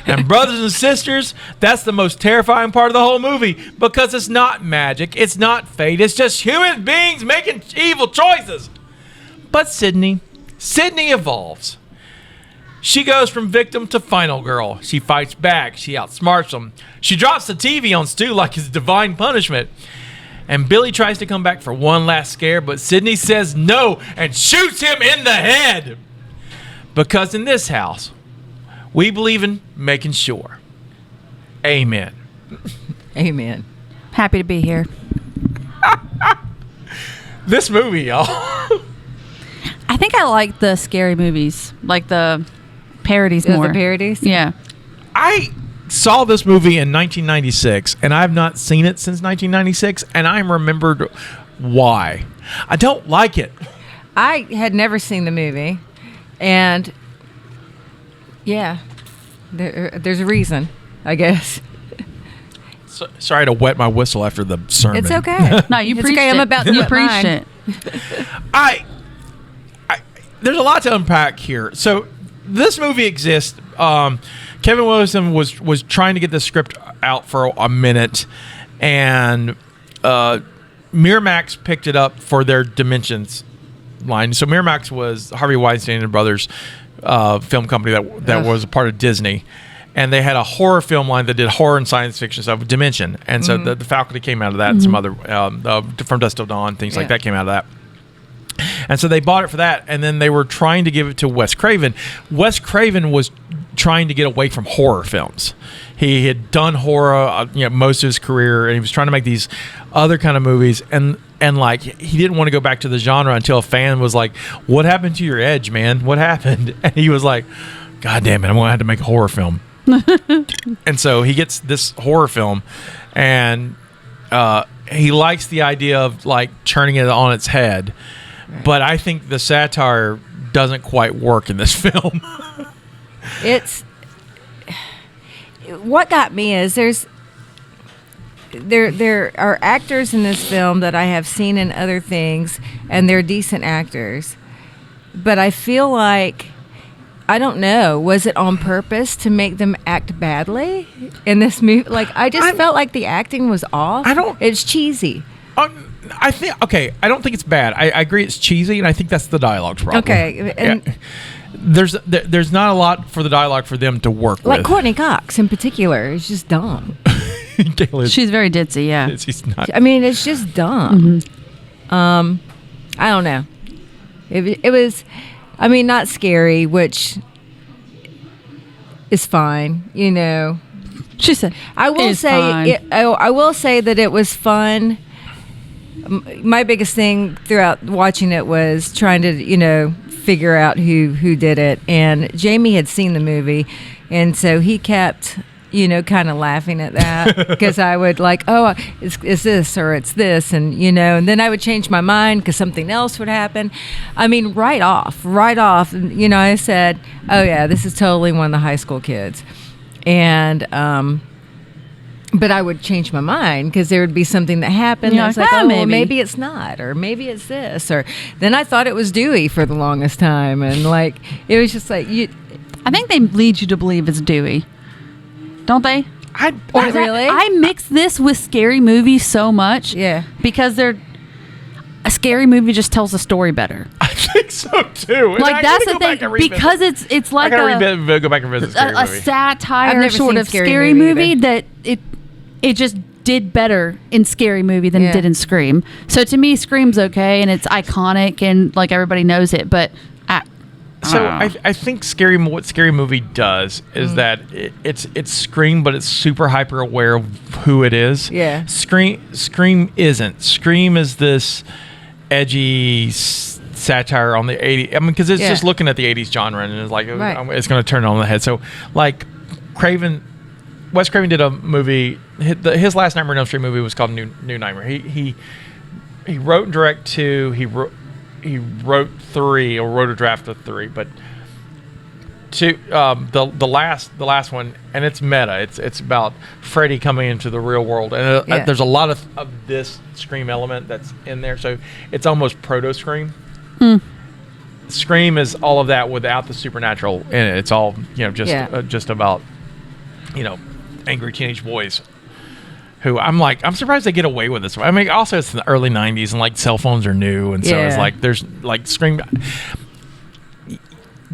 Speaker 2: And brothers and sisters, that's the most terrifying part of the whole movie because it's not magic, it's not fate, it's just human beings making evil choices. But Sydney evolves. She goes from victim to final girl. She fights back, she outsmarts them. She drops the TV on Stu like it's divine punishment. And Billy tries to come back for one last scare, but Sydney says no and shoots him in the head. Because in this house, we believe in making sure. Amen.
Speaker 4: Amen.
Speaker 3: Happy to be here.
Speaker 2: This movie, y'all.
Speaker 3: I think I like the scary movies, like the parodies more.
Speaker 4: The parodies?
Speaker 3: Yeah.
Speaker 2: I saw this movie in 1996, and I have not seen it since 1996, and I remembered why. I don't like it.
Speaker 4: I had never seen the movie. And yeah, there's a reason, I guess.
Speaker 2: Sorry to wet my whistle after the sermon.
Speaker 4: It's okay.
Speaker 3: No, you
Speaker 4: it's
Speaker 3: preached
Speaker 4: okay.
Speaker 3: it.
Speaker 4: I'm about to
Speaker 3: you
Speaker 4: wet
Speaker 3: preached
Speaker 4: mine.
Speaker 3: it.
Speaker 2: There's a lot to unpack here. So this movie exists. Kevin Williamson was trying to get the script out for a minute, and Miramax picked it up for their Dimensions line. So Miramax was Harvey Weinstein and Brothers film company that was a part of Disney, and they had a horror film line that did horror and science fiction stuff, Dimension, and so the faculty came out of that, and some other From Dusk Till Dawn, things like that came out of that. And so they bought it for that, and then they were trying to give it to Wes Craven. Wes Craven was trying to get away from horror films. He had done horror, most of his career, and he was trying to make these other kind of movies. And like, he didn't want to go back to the genre until a fan was like, "What happened to your edge, man? What happened?" And he was like, "God damn it, I'm going to have to make a horror film." And so he gets this horror film, and he likes the idea of like turning it on its head. But I think the satire doesn't quite work in this film.
Speaker 4: It's what got me is there are actors in this film that I have seen in other things, and they're decent actors. But I feel like, I don't know, was it on purpose to make them act badly in this movie? Like, I just felt like the acting was off. It's cheesy.
Speaker 2: I don't think it's bad. I agree it's cheesy, and I think that's the dialogue's problem.
Speaker 4: Okay. And
Speaker 2: there's not a lot for the dialogue for them to work with.
Speaker 4: Like Courtney Cox in particular is just dumb.
Speaker 3: She's very ditzy, yeah.
Speaker 2: She's not.
Speaker 4: I mean, it's just dumb. I don't know. It was, I mean, not scary, which is fine,
Speaker 3: She said,
Speaker 4: I will say that it was fun. My biggest thing throughout watching it was trying to, figure out who did it. And Jamie had seen the movie, and so he kept, kind of laughing at that because I would like, oh, it's this or it's this, and and then I would change my mind because something else would happen. I mean, right off, I said, oh yeah, this is totally one of the high school kids, and But I would change my mind because there would be something that happened.
Speaker 3: You're
Speaker 4: I was
Speaker 3: like,
Speaker 4: like,
Speaker 3: "Ah,
Speaker 4: oh,
Speaker 3: maybe."
Speaker 4: well, maybe it's not, or maybe it's this, or then I thought it was Dewey for the longest time, and like it was just like you.
Speaker 3: I think they lead you to believe it's Dewey, don't they?
Speaker 4: Or really?
Speaker 3: I mix this with scary movies so much,
Speaker 4: Yeah.
Speaker 3: because a scary movie just tells the story better.
Speaker 2: I think so too. And
Speaker 3: Like
Speaker 2: I
Speaker 3: that's
Speaker 2: gotta
Speaker 3: the
Speaker 2: go back
Speaker 3: thing,
Speaker 2: and revisit.
Speaker 3: because it's
Speaker 2: I
Speaker 3: like
Speaker 2: gotta go back and visit Scary
Speaker 3: a
Speaker 2: Movie.
Speaker 4: I've
Speaker 3: satire
Speaker 4: never
Speaker 3: sort
Speaker 4: seen
Speaker 3: of
Speaker 4: Scary
Speaker 3: scary
Speaker 4: Movie
Speaker 3: movie
Speaker 4: either.
Speaker 3: that it just did better in Scary Movie than
Speaker 4: Yeah.
Speaker 3: it did in Scream. So to me, Scream's okay and it's iconic and like everybody knows it, but
Speaker 2: So I think what Scary Movie does is that it's Scream, but it's super hyper aware of who it is.
Speaker 4: Yeah.
Speaker 2: Scream isn't. Scream is this edgy satire on the 80s. I mean, because it's
Speaker 4: Yeah.
Speaker 2: just looking at the 80s genre and it's like
Speaker 4: Right.
Speaker 2: it's going to turn it on the head. So like Wes Craven did a movie. His last Nightmare on Elm Street movie was called New Nightmare. He wrote and directed 2. He wrote 3 or wrote a draft of 3, but 2 the last one, and it's meta. It's about Freddy coming into the real world, and
Speaker 4: Yeah.
Speaker 2: there's a lot of this Scream element that's in there. So it's almost proto Scream. Scream is all of that without the supernatural in it. It's all just about angry teenage boys. Who I'm surprised they get away with this. I mean, also it's in the early '90s and like cell phones are new, and so it's
Speaker 4: Yeah.
Speaker 2: like there's like Scream.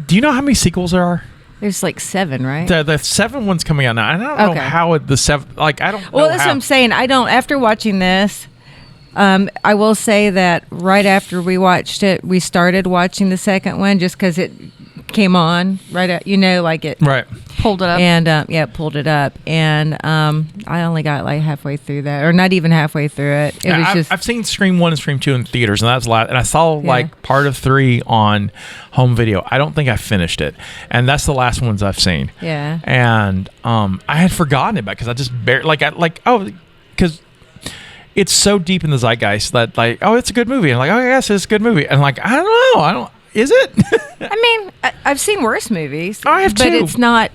Speaker 2: Do you know how many sequels there are?
Speaker 4: There's like 7, right?
Speaker 2: The 7 one's coming out now. I don't know
Speaker 4: Okay.
Speaker 2: how the 7 like I don't.
Speaker 4: Well,
Speaker 2: know
Speaker 4: that's
Speaker 2: how.
Speaker 4: what I'm saying. I don't. After watching this, I will say that right after we watched it, we started watching the second one just because it came on right at like it
Speaker 2: Right.
Speaker 3: pulled it up.
Speaker 4: and pulled it up, and I only got like halfway through that, or not even halfway through it. It was just
Speaker 2: I've seen Scream 1 and Scream 2 in theaters, and that's a lot. And I saw like part of 3 on home video. I don't think I finished it, and that's the last ones I've seen.
Speaker 4: Yeah.
Speaker 2: And I had forgotten about because I just because it's so deep in the zeitgeist that it's a good movie, and like yes, it's a good movie, and like I don't. Is it?
Speaker 4: I mean, I've seen worse movies.
Speaker 2: I have
Speaker 4: but
Speaker 2: too.
Speaker 4: it's not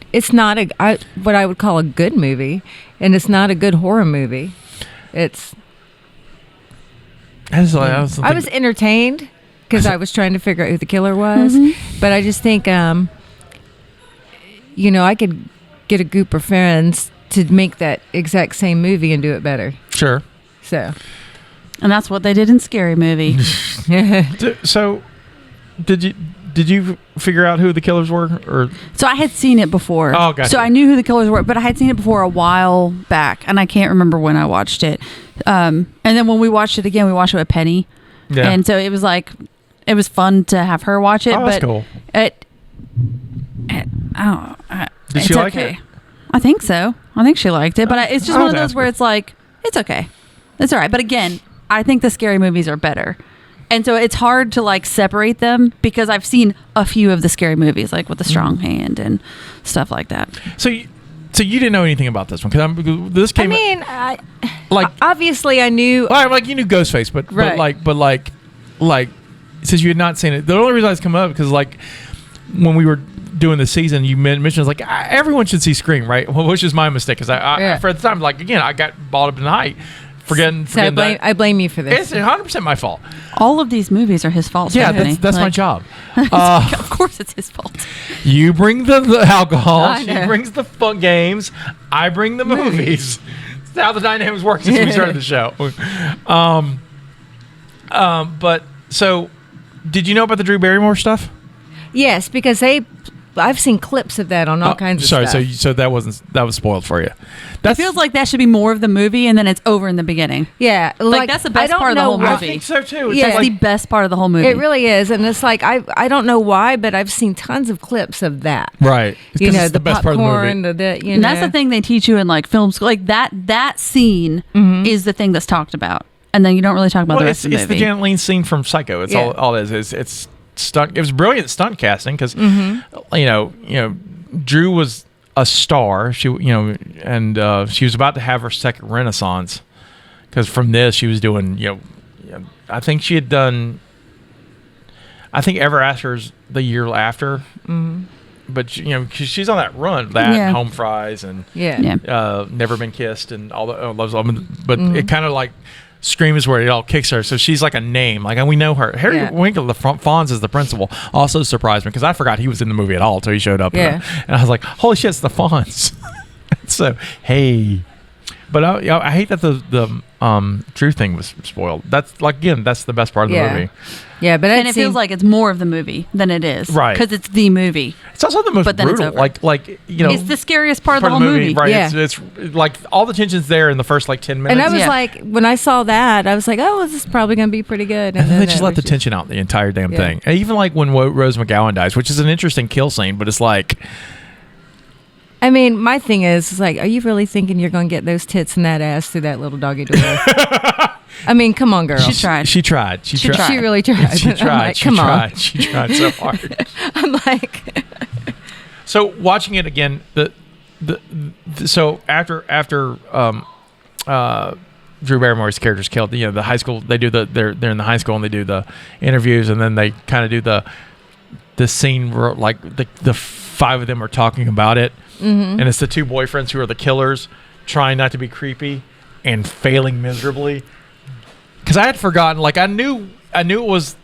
Speaker 4: what I would call a good movie, and it's not a good horror movie. It's.
Speaker 2: I
Speaker 4: was entertained because I was trying to figure out who the killer was, but I just think, I could get a group of friends to make that exact same movie and do it better.
Speaker 2: Sure.
Speaker 4: So.
Speaker 3: And that's what they did in Scary Movie.
Speaker 2: So, did you figure out who the killers were, or?
Speaker 3: So I had seen it before.
Speaker 2: Oh, gotcha.
Speaker 3: So I knew who the killers were, but I had seen it before a while back, and I can't remember when I watched it. And then when we watched it again, we watched it with Penny.
Speaker 2: Yeah.
Speaker 3: And so it was fun to have her watch it.
Speaker 2: Oh, that's
Speaker 3: but
Speaker 2: cool. Did
Speaker 3: it's
Speaker 2: she like
Speaker 3: okay.
Speaker 2: it?
Speaker 3: I think so. I think she liked it, but it's just one of
Speaker 2: that's
Speaker 3: those where it's like, it's okay. It's all right. But again, I think the scary movies are better. And so it's hard to separate them because I've seen a few of the scary movies, like with the strong hand and stuff like that.
Speaker 2: So you didn't know anything about this one because this came.
Speaker 4: I
Speaker 2: mean,
Speaker 4: obviously I knew.
Speaker 2: Well, you knew Ghostface, but
Speaker 4: Right.
Speaker 2: but since you had not seen it, the only reason I was coming up because when we were doing the season, you mentioned everyone should see Scream, right? Well, which is my mistake because I for the time I got balled up tonight. Forgetting that.
Speaker 4: I blame you for this.
Speaker 2: It's 100% my fault.
Speaker 3: All of these movies are his fault.
Speaker 2: Yeah,
Speaker 3: Stephanie.
Speaker 2: that's my job.
Speaker 3: Of course, it's his fault.
Speaker 2: You bring the alcohol.
Speaker 4: I
Speaker 2: She
Speaker 4: know.
Speaker 2: brings the fun games. I bring the movies. That's how the dynamics work since we started the show. But so, did you know about the Drew Barrymore stuff?
Speaker 4: Yes, because I've seen clips of that on all kinds of
Speaker 2: sorry,
Speaker 4: stuff.
Speaker 2: so that was spoiled for you.
Speaker 3: It feels like that should be more of the movie, and then it's over in the beginning.
Speaker 4: Yeah,
Speaker 3: Like that's the best part of the whole movie.
Speaker 2: I think so too. It's
Speaker 4: Yeah.
Speaker 3: That's the best part of the whole movie.
Speaker 4: It really is, and it's like I don't know why, but I've seen tons of clips of that.
Speaker 2: right. It's 'cause it's
Speaker 4: the
Speaker 2: best part of the
Speaker 4: popcorn,
Speaker 2: movie.
Speaker 3: And that's the thing they teach you in film school. Like that scene is the thing that's talked about, and then you don't really talk about the rest of the
Speaker 2: it's the
Speaker 3: movie.
Speaker 2: Janet Leigh scene from Psycho. It's
Speaker 4: Yeah.
Speaker 2: all it is. It's stunt. It was brilliant stunt casting because Drew was a star. She and she was about to have her second renaissance because from this she was doing I think she had done. I think Ever After's the year after, but you know, 'cause she's on that run, that
Speaker 3: Yeah.
Speaker 2: Home Fries and
Speaker 3: Yeah.
Speaker 2: Never Been Kissed and all the Loves Love, but it kind of like Scream is where it all kicks her. So she's like a name, like, and we know her. Harry Winkle, the Fonz is the principal. Also surprised me because I forgot he was in the movie at all until he showed up.
Speaker 4: Yeah.
Speaker 2: And I was like, holy shit, it's the Fonz. So hey. But I hate that the Drew thing was spoiled. That's like, again, that's the best part of the movie.
Speaker 4: Yeah, but
Speaker 3: And it feels like it's more of the movie than it is,
Speaker 2: Right.
Speaker 3: Because it's the movie.
Speaker 2: It's also the most
Speaker 3: But then it's
Speaker 2: brutal.
Speaker 3: over.
Speaker 2: Like you know,
Speaker 3: It's the scariest part of the whole movie.
Speaker 2: right?
Speaker 4: Yeah.
Speaker 2: It's like all the tension's there in the first like 10 minutes,
Speaker 4: And I was
Speaker 3: Yeah.
Speaker 4: like, when I saw that, I was like, oh, this is probably going to be pretty good.
Speaker 2: and then they
Speaker 4: it
Speaker 2: just let
Speaker 4: was
Speaker 2: the tension out the entire damn
Speaker 4: Yeah.
Speaker 2: thing. And even like when Rose McGowan dies, which is an interesting kill scene, but it's like,
Speaker 4: I mean, my thing is like, are you really thinking you're going to get those tits and that ass through that little doggy door? I mean, come on, girl.
Speaker 3: She tried.
Speaker 2: She tried. She tried.
Speaker 4: She really tried.
Speaker 2: She
Speaker 4: I'm
Speaker 2: tried.
Speaker 4: like,
Speaker 2: She
Speaker 4: come
Speaker 2: tried.
Speaker 4: on.
Speaker 2: She tried so hard.
Speaker 4: I'm like,
Speaker 2: So watching it again, so after Drew Barrymore's character's killed, you know, the high school, they do they're in the high school and they do the interviews, and then they kind of do the scene where like the five of them are talking about it, and it's the two boyfriends who are the killers trying not to be creepy and failing miserably. Because I had forgotten, like I knew it was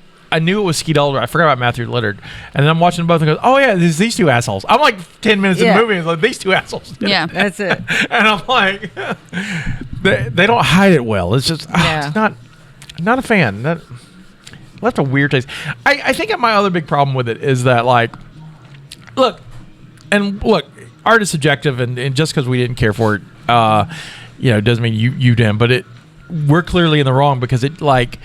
Speaker 2: Skeet Ulrich. I forgot about Matthew Lillard, and then I'm watching both and goes, oh yeah, there's these two assholes. I'm like 10 minutes in the movie, and like these two assholes. did
Speaker 3: Yeah.
Speaker 2: it.
Speaker 4: that's it.
Speaker 2: And I'm like, they don't hide it well. It's just it's not a fan. That left a weird taste. I think my other big problem with it is that like, look, art is subjective, and just because we didn't care for it, you know, doesn't mean you didn't. But we're clearly in the wrong because it like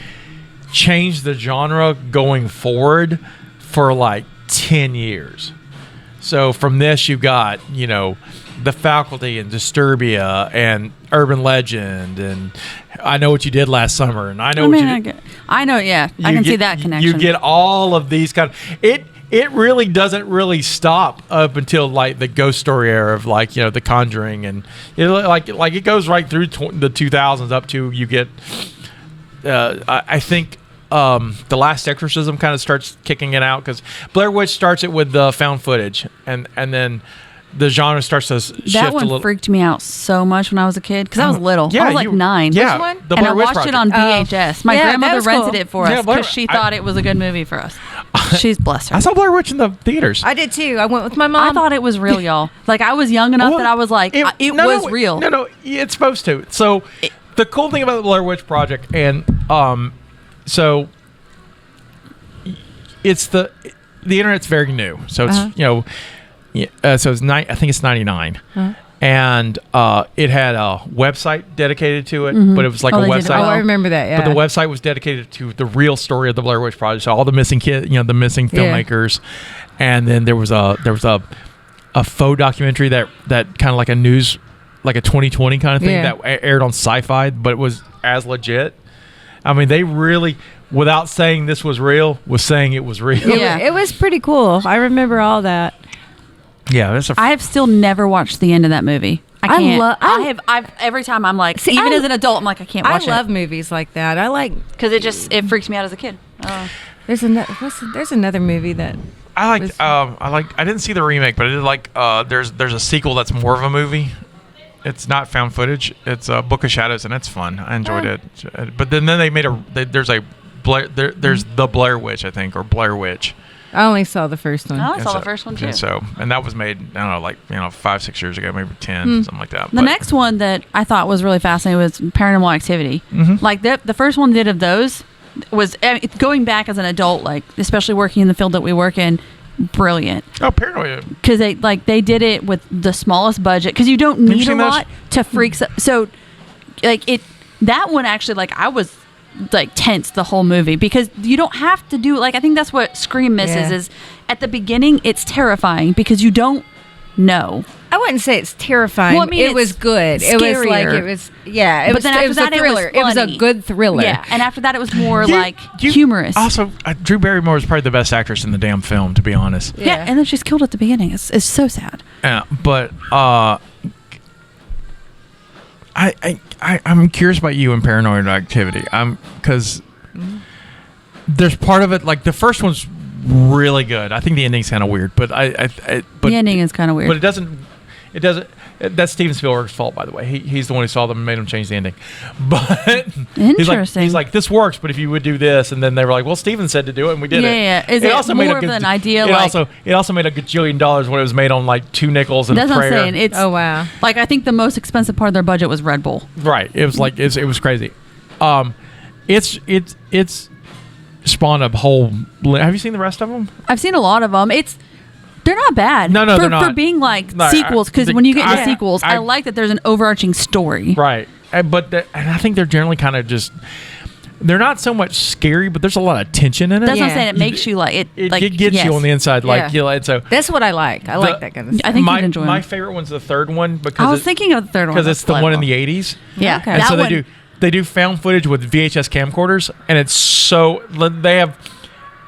Speaker 2: changed the genre going forward for like 10 years. So from this, you got, you know, The Faculty and Disturbia and Urban Legend and I Know What You Did Last Summer and I Know What You Did.
Speaker 3: I know, yeah. I can see that connection.
Speaker 2: You get all of these kind of it really doesn't really stop up until like the ghost story era of like, you know, The Conjuring, and it like it goes right through the 2000s up to you get I think The Last Exorcism kind of starts kicking it out because Blair Witch starts it with the found footage, and then the genre starts to shift
Speaker 3: that
Speaker 2: a
Speaker 3: one
Speaker 2: little.
Speaker 3: freaked me out so much when I was a kid because I was little.
Speaker 2: Yeah,
Speaker 3: I was like 9.
Speaker 2: Yeah,
Speaker 4: Which one?
Speaker 2: The
Speaker 3: And I
Speaker 2: Blair Witch
Speaker 3: watched it
Speaker 2: Project.
Speaker 3: on VHS. My
Speaker 4: Yeah, that
Speaker 3: grandmother
Speaker 4: was
Speaker 3: rented
Speaker 4: cool.
Speaker 3: it for
Speaker 2: Yeah,
Speaker 3: us
Speaker 2: Blair-
Speaker 3: because she thought it was a good movie for us. She's blessed her.
Speaker 2: I saw Blair Witch in the theaters.
Speaker 4: I did too. I went with my mom.
Speaker 3: I thought it was real, y'all. Like I was young enough
Speaker 2: Well,
Speaker 3: that I was like, it was real.
Speaker 2: No, it's supposed to. So the cool thing about the Blair Witch Project, and so it's the internet's very new. So it's you know, so it's I think it's 99. And it had a website dedicated to it, but it was like
Speaker 3: Oh,
Speaker 2: a
Speaker 3: they did it
Speaker 2: website.
Speaker 3: well.
Speaker 4: I remember that. Yeah.
Speaker 2: But the website was dedicated to the real story of the Blair Witch Project. So all the missing kids, you know, the missing filmmakers, and then there was a faux documentary that kind of like a news, like a 2020 kind of thing that aired on Sci-Fi, but it was as legit. I mean, they really, without saying this was real, was saying it was real.
Speaker 3: Yeah.
Speaker 4: It was pretty cool. I remember all that.
Speaker 2: Yeah, that's
Speaker 3: I have still never watched the end of that movie. I
Speaker 4: I
Speaker 3: can't.
Speaker 4: lo- I-
Speaker 3: I've every time I'm like,
Speaker 4: See,
Speaker 3: even
Speaker 4: I-
Speaker 3: as an adult, I'm like, I can't
Speaker 4: I
Speaker 3: watch
Speaker 4: love movies like that. I like.
Speaker 3: because it freaks me out as a kid.
Speaker 4: There's another movie that.
Speaker 2: I didn't see the remake, but I did like there's a sequel that's more of a movie. It's not found footage. It's Book of Shadows, and it's fun. I enjoyed it. But then they made there's the Blair Witch, I think, or Blair Witch.
Speaker 4: I only saw the first one.
Speaker 3: I
Speaker 2: And
Speaker 3: saw
Speaker 2: so-
Speaker 3: the first one too.
Speaker 2: And that was made, I don't know, like, you know, 5-6 years ago, maybe 10, something like that.
Speaker 3: The next one that I thought was really fascinating was Paranormal Activity. Like the first one did of those was going back as an adult, like especially working in the field that we work in, brilliant.
Speaker 2: Oh, Paranoia.
Speaker 3: Because they did it with the smallest budget because you don't need a
Speaker 2: seen those?
Speaker 3: lot to freak. So like that one actually, like I was like tense the whole movie because you don't have to do, like, I think that's what Scream misses is at the beginning it's terrifying because you don't know.
Speaker 4: I wouldn't say it's terrifying.
Speaker 3: Well, I mean,
Speaker 4: it was good. It was like
Speaker 3: scarier.
Speaker 4: it was It
Speaker 3: But
Speaker 4: was.
Speaker 3: then
Speaker 4: It
Speaker 3: after
Speaker 4: was
Speaker 3: that,
Speaker 4: a
Speaker 3: it was
Speaker 4: thriller. It was a
Speaker 3: funny.
Speaker 4: good thriller.
Speaker 3: Yeah, and after that it was more like humorous.
Speaker 2: Also, Drew Barrymore is probably the best actress in the damn film, to be honest.
Speaker 3: Yeah, and then she's killed at the beginning. It's so sad.
Speaker 2: But I'm curious about you and Paranoid Activity. Because there's part of it, like the first one's really good. I think the ending's kind of weird, but but
Speaker 3: The ending is kind of weird.
Speaker 2: But it doesn't. That's Steven Spielberg's fault, by the way. He's the one who saw them and made them change the ending. But
Speaker 3: Interesting.
Speaker 2: He's like, this works, but if you would do this, and then they were like, well, Steven said to do it, and we did it.
Speaker 3: Yeah. Is it more of an idea?
Speaker 2: It also made $1 gajillion when it was made on like 2 nickels and a
Speaker 3: That's what I'm
Speaker 2: prayer.
Speaker 3: saying. It's
Speaker 4: Oh, wow.
Speaker 3: Like, I think the most expensive part of their budget was Red Bull.
Speaker 2: Right. It was like it was crazy. It's spawned a whole. Have you seen the rest of them?
Speaker 3: I've seen a lot of them. They're not bad.
Speaker 2: No, they're not.
Speaker 3: For being like
Speaker 2: No,
Speaker 3: sequels, because when you get into sequels, I
Speaker 2: I-
Speaker 3: like that there's an overarching story.
Speaker 2: Right. And I think they're generally kind of just. They're not so much scary, but there's a lot of tension in it.
Speaker 3: That's what I'm
Speaker 4: Yeah.
Speaker 3: saying. It makes you like it.
Speaker 2: It
Speaker 3: like,
Speaker 2: gets
Speaker 3: yes.
Speaker 2: you on the inside, like
Speaker 4: Yeah.
Speaker 2: you know, and so
Speaker 4: That's what I like. I like that kind of stuff.
Speaker 3: I think
Speaker 2: my,
Speaker 3: you'd enjoy
Speaker 2: my
Speaker 3: them.
Speaker 2: favorite one's the third one because
Speaker 3: I was thinking of the third one
Speaker 2: because it's the one in the
Speaker 3: delightful.
Speaker 2: 80s.
Speaker 3: Yeah,
Speaker 4: Okay.
Speaker 2: And
Speaker 3: that
Speaker 2: so
Speaker 3: one.
Speaker 2: they do found footage with VHS camcorders, and it's so they have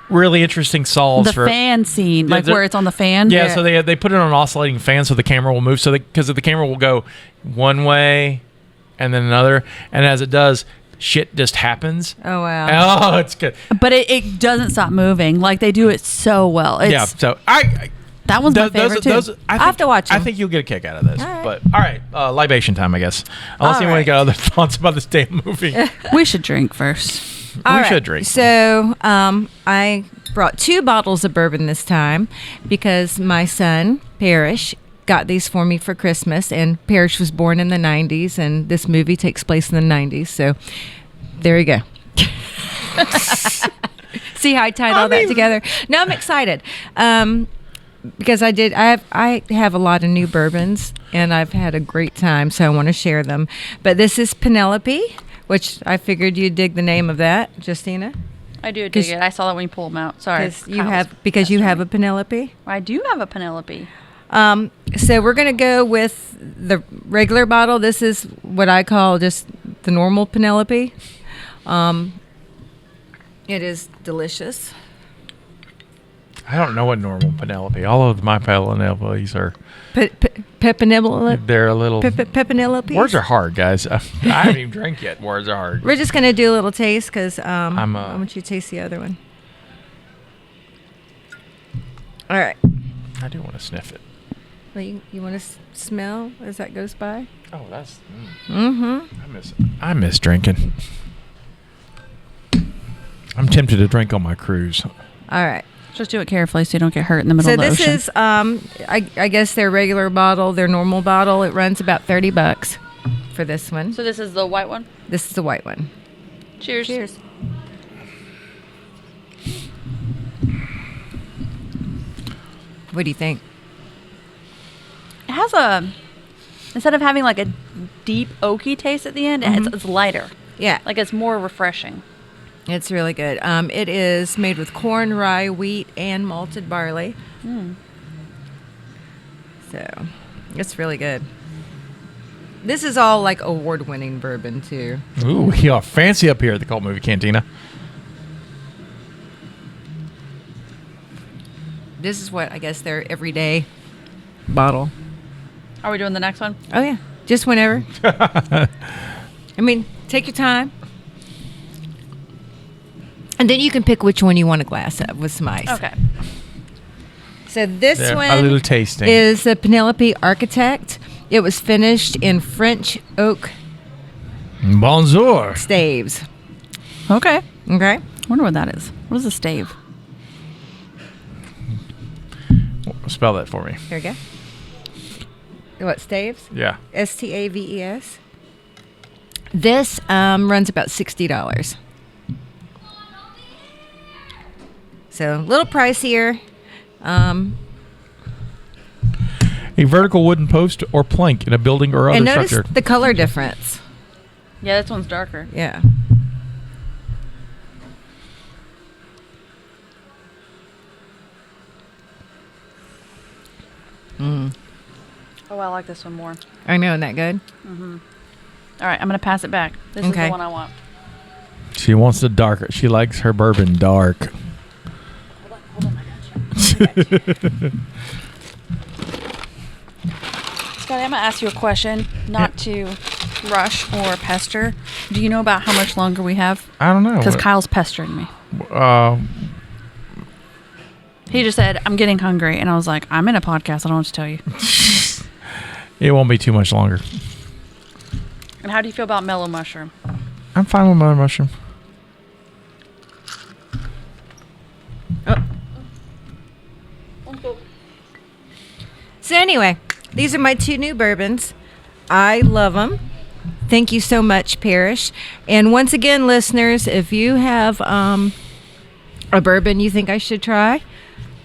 Speaker 2: really interesting solves
Speaker 3: The
Speaker 2: for
Speaker 3: fan scene, like
Speaker 2: they're-
Speaker 3: where it's on the fan.
Speaker 2: Yeah, so they put it on an oscillating fan so the camera will move. So because the camera will go one way and then another, and as it does, shit just happens.
Speaker 4: Oh, wow.
Speaker 2: Oh, it's good.
Speaker 3: But it doesn't stop moving. Like they do it so well. It's,
Speaker 2: Yeah. So
Speaker 3: that one's my favorite too.
Speaker 2: I
Speaker 4: have to watch
Speaker 2: I
Speaker 4: them.
Speaker 2: think you'll get a kick out of this.
Speaker 4: All right.
Speaker 2: But all right, libation time, I guess. Unless
Speaker 4: All
Speaker 2: anyone
Speaker 4: right.
Speaker 2: got other thoughts about this damn movie,
Speaker 3: We should drink first.
Speaker 4: All
Speaker 2: we
Speaker 4: right.
Speaker 2: should drink.
Speaker 4: So I brought 2 bottles of bourbon this time because my son, Parrish, got these for me for Christmas. And Parrish was born in the 90s, and this movie takes place in the 90s. So there you go. See how I tied all that together? No, I'm excited. Because I have a lot of new bourbons, and I've had a great time, so I want to share them. But this is Penelope, which I figured you'd dig the name of that, Justina.
Speaker 3: I do
Speaker 4: 'Cause-
Speaker 3: dig it. I saw that when you pull them out. Sorry.
Speaker 4: Because you have a Penelope.
Speaker 3: I do have a Penelope.
Speaker 4: So we're gonna go with the regular bottle. This is what I call just the normal Penelope. It is delicious.
Speaker 2: I don't know what normal Penelope. All of my Penelopes are
Speaker 4: Penelope.
Speaker 2: they're a little.
Speaker 4: Penelope.
Speaker 2: Words are hard, guys. I haven't even drank yet. Words are hard.
Speaker 4: We're just gonna do a little taste because I
Speaker 2: I'm,
Speaker 4: want you to taste the other one. All right.
Speaker 2: I do want to sniff it.
Speaker 4: Well, you want to smell as that goes by?
Speaker 2: Oh, that's.
Speaker 4: Mm-hmm.
Speaker 2: I miss drinking. I'm tempted to drink on my cruise.
Speaker 4: All right.
Speaker 3: Just do it carefully so you don't get hurt in the middle
Speaker 4: So
Speaker 3: of the
Speaker 4: this
Speaker 3: ocean.
Speaker 4: is, I guess their regular bottle, their normal bottle. It runs about $30 for this one.
Speaker 3: So this is the white one?
Speaker 4: This is the white one.
Speaker 3: Cheers.
Speaker 4: Cheers. What do you think?
Speaker 3: It has instead of having like a deep oaky taste at the end, it's lighter.
Speaker 4: Yeah,
Speaker 3: Like it's more refreshing.
Speaker 4: it's really good. It is made with corn, rye, wheat, and malted barley. So it's really good. This is all like award-winning bourbon too.
Speaker 2: Ooh, we are fancy up here at the Cult Movie Cantina.
Speaker 4: This is what I guess their everyday bottle.
Speaker 3: Are we doing the next one?
Speaker 4: Oh yeah, just whenever. I mean, take your time, and then you can pick which one you want a glass of with some ice.
Speaker 3: Okay.
Speaker 4: So this
Speaker 2: Yeah,
Speaker 4: one
Speaker 2: a little tasting.
Speaker 4: is a Penelope Architect. It was finished in French oak
Speaker 2: Bonjour.
Speaker 4: staves.
Speaker 3: Okay.
Speaker 4: Okay.
Speaker 3: I wonder what that is. What is a stave?
Speaker 2: Spell that for me.
Speaker 4: Here we go. What, staves?
Speaker 2: Yeah.
Speaker 4: Staves. This runs about $60. So a little pricier.
Speaker 2: A vertical wooden post or plank in a building or other
Speaker 4: And notice
Speaker 2: structure.
Speaker 4: the color difference.
Speaker 3: Yeah, this one's darker.
Speaker 4: Yeah.
Speaker 3: Oh, I like this one more.
Speaker 4: I know, isn't that good?
Speaker 3: All right, I'm going to pass it back. This is
Speaker 4: Okay.
Speaker 3: the one I want.
Speaker 2: She wants the darker. She likes her bourbon dark.
Speaker 3: Scotty, I'm going to ask you a question, not to rush or pester. Do you know about how much longer we have?
Speaker 2: I don't know.
Speaker 3: Because Kyle's pestering me. He just said, "I'm getting hungry," and I was like, "I'm in a podcast. I don't want to tell you."
Speaker 2: It won't be too much longer.
Speaker 3: And how do you feel about mellow mushroom?
Speaker 2: I'm fine with mellow mushroom.
Speaker 4: So anyway, these are my 2 new bourbons. I love them. Thank you so much, Parrish. And once again, listeners, if you have a bourbon you think I should try,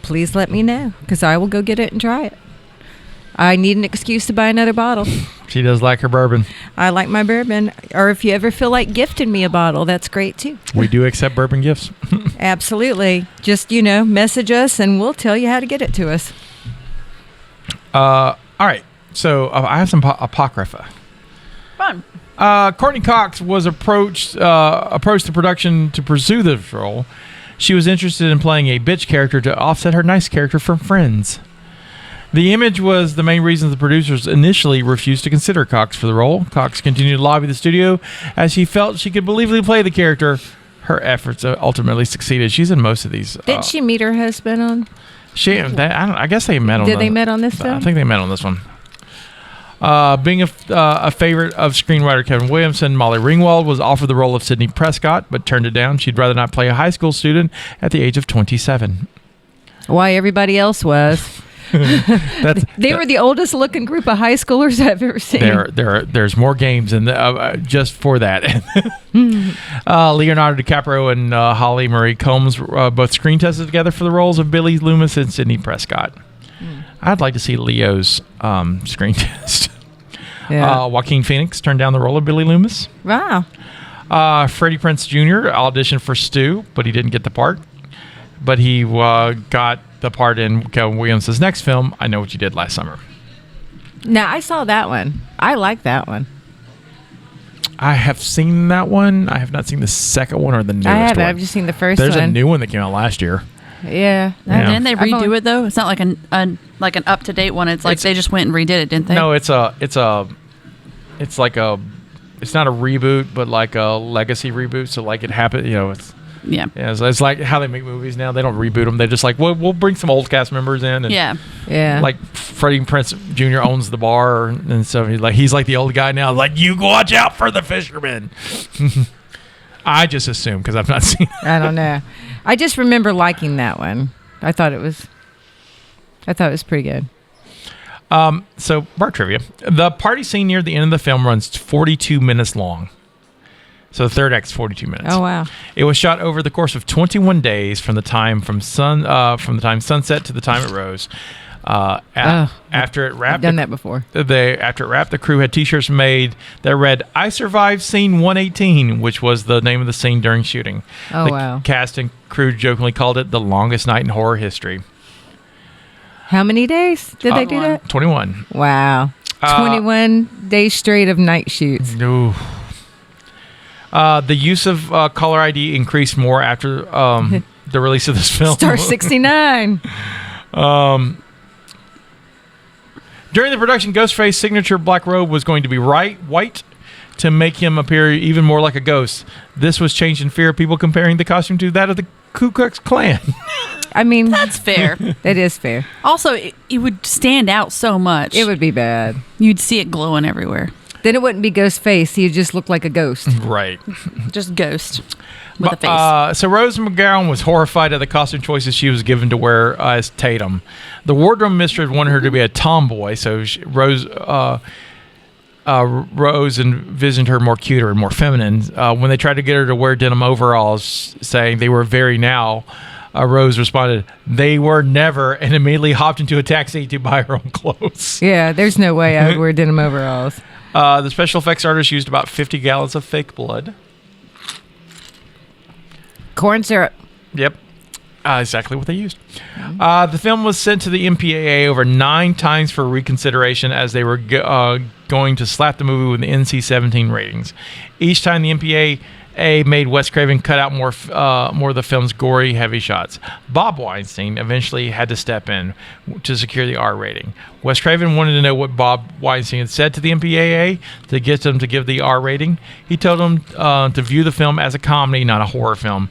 Speaker 4: please let me know, because I will go get it and try it. I need an excuse to buy another bottle.
Speaker 2: She does like her bourbon.
Speaker 4: I like my bourbon. Or if you ever feel like gifting me a bottle, that's great too.
Speaker 2: We do accept bourbon gifts.
Speaker 4: Absolutely. Just, message us and we'll tell you how to get it to us.
Speaker 2: All right. So I have some apocrypha.
Speaker 3: Fun.
Speaker 2: Courtney Cox was approached the production to pursue this role. She was interested in playing a bitch character to offset her nice character from Friends. The image was the main reason the producers initially refused to consider Cox for the role. Cox continued to lobby the studio as she felt she could believably play the character. Her efforts ultimately succeeded. She's in most of these.
Speaker 4: Did she meet her husband on?
Speaker 2: I guess they met on.
Speaker 4: Did they met on this film?
Speaker 2: I think they met on this one. Being a favorite of screenwriter Kevin Williamson, Molly Ringwald was offered the role of Sidney Prescott, but turned it down. She'd rather not play a high school student at the age of 27.
Speaker 4: Why everybody else was. They were the oldest looking group of high schoolers I've ever seen.
Speaker 2: There's more games and just for that. Leonardo DiCaprio and Holly Marie Combs both screen tested together for the roles of Billy Loomis and Sidney Prescott. I'd like to see Leo's screen test.
Speaker 4: Yeah.
Speaker 2: Joaquin Phoenix turned down the role of Billy Loomis.
Speaker 4: Wow.
Speaker 2: Freddie Prinze Jr. auditioned for Stu, but he didn't get the part. But he got the part in Kevin Williams' next film, I Know What You Did Last Summer.
Speaker 4: Now, I saw that one. I like that one.
Speaker 2: I have seen that one. I have not seen the second one or the newest one.
Speaker 4: I haven't. I've just seen the first
Speaker 2: There's
Speaker 4: one.
Speaker 2: a new one that came out last year.
Speaker 4: Yeah.
Speaker 3: Didn't they redo it though? It's not like an up to date one. It's like they just went and redid it, didn't they?
Speaker 2: No, it's not a reboot, but like a legacy reboot. So like it happened, it's.
Speaker 3: Yeah.
Speaker 2: It's like how they make movies now. They don't reboot them. They just like, we'll bring some old cast members in. And
Speaker 4: yeah.
Speaker 2: Like Freddie Prinze Jr. owns the bar, and so he's like the old guy now. Like, you watch out for the fishermen. I just assume because I've not seen it.
Speaker 4: I don't know. I just remember liking that one. I thought it was pretty good.
Speaker 2: So, bar trivia. The party scene near the end of the film runs 42 minutes long. So the third act is 42 minutes.
Speaker 4: Oh wow!
Speaker 2: It was shot over the course of 21 days from the time sunset to the time it rose. After it wrapped,
Speaker 4: I've done that before.
Speaker 2: After it wrapped, the crew had T-shirts made that read "I survived scene 118," which was the name of the scene during shooting.
Speaker 4: Oh
Speaker 2: the
Speaker 4: wow!
Speaker 2: Cast and crew jokingly called it the longest night in horror history.
Speaker 4: How many days did they do that?
Speaker 2: 21.
Speaker 4: Wow! 21 days straight of night shoots.
Speaker 2: No. The use of caller ID increased more after the release of this film.
Speaker 4: Star 69.
Speaker 2: During the production, Ghostface's signature black robe was going to be white to make him appear even more like a ghost. This was changed in fear of people comparing the costume to that of the Ku Klux Klan.
Speaker 4: I mean,
Speaker 3: that's fair.
Speaker 4: It is fair.
Speaker 3: Also, it would stand out so much.
Speaker 4: It would be bad.
Speaker 3: You'd see it glowing everywhere.
Speaker 4: Then it wouldn't be Ghostface. He'd just look like a ghost.
Speaker 2: Right.
Speaker 3: Just ghost with a face.
Speaker 2: So Rose McGowan was horrified at the costume choices she was given to wear as Tatum. The wardrobe mistress wanted her to be a tomboy, so Rose envisioned her more cuter and more feminine. When they tried to get her to wear denim overalls, saying they were very now, Rose responded, "They were never," and immediately hopped into a taxi to buy her own clothes.
Speaker 4: Yeah, there's no way I would wear denim overalls.
Speaker 2: The special effects artist used about 50 gallons of fake blood.
Speaker 4: Corn syrup.
Speaker 2: Yep. Exactly what they used. The film was sent to the MPAA over 9 times for reconsideration as they were going to slap the movie with the NC-17 ratings. Each time the MPAA made Wes Craven cut out more of the film's gory, heavy shots. Bob Weinstein eventually had to step in to secure the R rating. Wes Craven wanted to know what Bob Weinstein had said to the MPAA to get them to give the R rating. He told them to view the film as a comedy, not a horror film.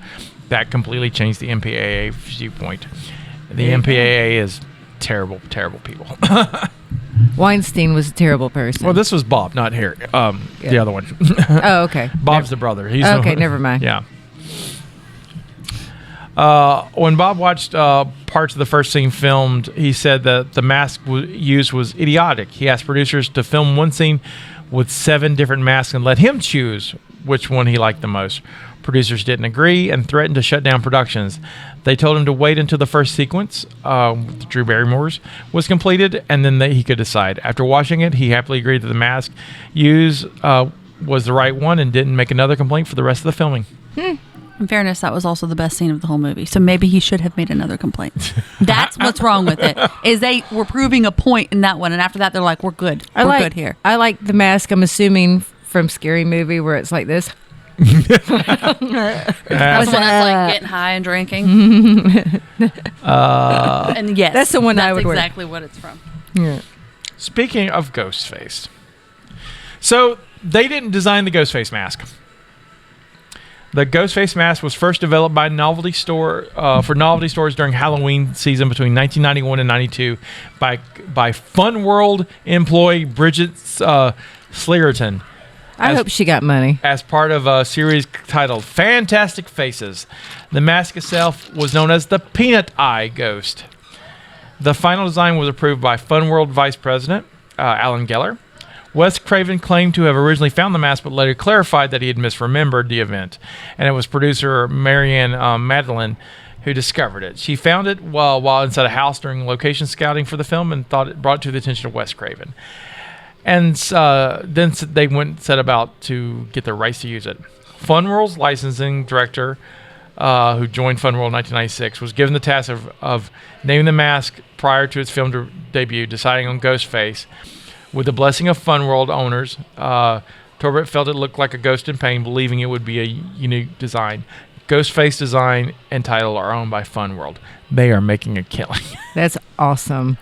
Speaker 2: That completely changed the MPAA viewpoint. The MPAA is terrible, terrible people.
Speaker 4: Weinstein was a terrible person.
Speaker 2: Well, this was Bob, not Harry. The other one.
Speaker 4: Oh, okay.
Speaker 2: Bob's the brother. He's
Speaker 4: Okay, never mind.
Speaker 2: Yeah. When Bob watched parts of the first scene filmed, he said that the mask used was idiotic. He asked producers to film one scene with 7 different masks and let him choose which one he liked the most. Producers didn't agree and threatened to shut down productions. They told him to wait until the first sequence, Drew Barrymore's, was completed, and then he could decide. After watching it, he happily agreed that the mask used was the right one and didn't make another complaint for the rest of the filming.
Speaker 3: In fairness, that was also the best scene of the whole movie. So maybe he should have made another complaint. That's what's wrong with it. Is they were proving a point in that one, and after that, they're like, "We're good. We're good here."
Speaker 4: I like the mask. I'm assuming from Scary Movie where it's like this.
Speaker 3: That's the one that's like getting high and drinking. And yes,
Speaker 4: that's the one
Speaker 3: that's
Speaker 4: I would
Speaker 3: exactly what it's from.
Speaker 4: Yeah.
Speaker 2: Speaking of Ghostface, so they didn't design the Ghostface mask. The Ghostface mask was first developed by novelty store for novelty stores during Halloween season between 1991 and 92 by Fun World employee Bridget Sliggerton.
Speaker 4: I hope she got money.
Speaker 2: As part of a series titled Fantastic Faces. The mask itself was known as the Peanut Eye Ghost. The final design was approved by Fun World Vice President Alan Geller. Wes Craven claimed to have originally found the mask, but later clarified that he had misremembered the event. And it was producer Marianne Madeline who discovered it. She found it while inside a house during location scouting for the film and thought it brought it to the attention of Wes Craven. And then they went and set about to get the rights to use it. Fun World's licensing director, who joined Fun World in 1996, was given the task of naming the mask prior to its film debut, deciding on Ghostface. With the blessing of Fun World owners, Torbert felt it looked like a ghost in pain, believing it would be a unique design. Ghostface design and title are owned by Fun World. They are making a killing.
Speaker 4: That's awesome.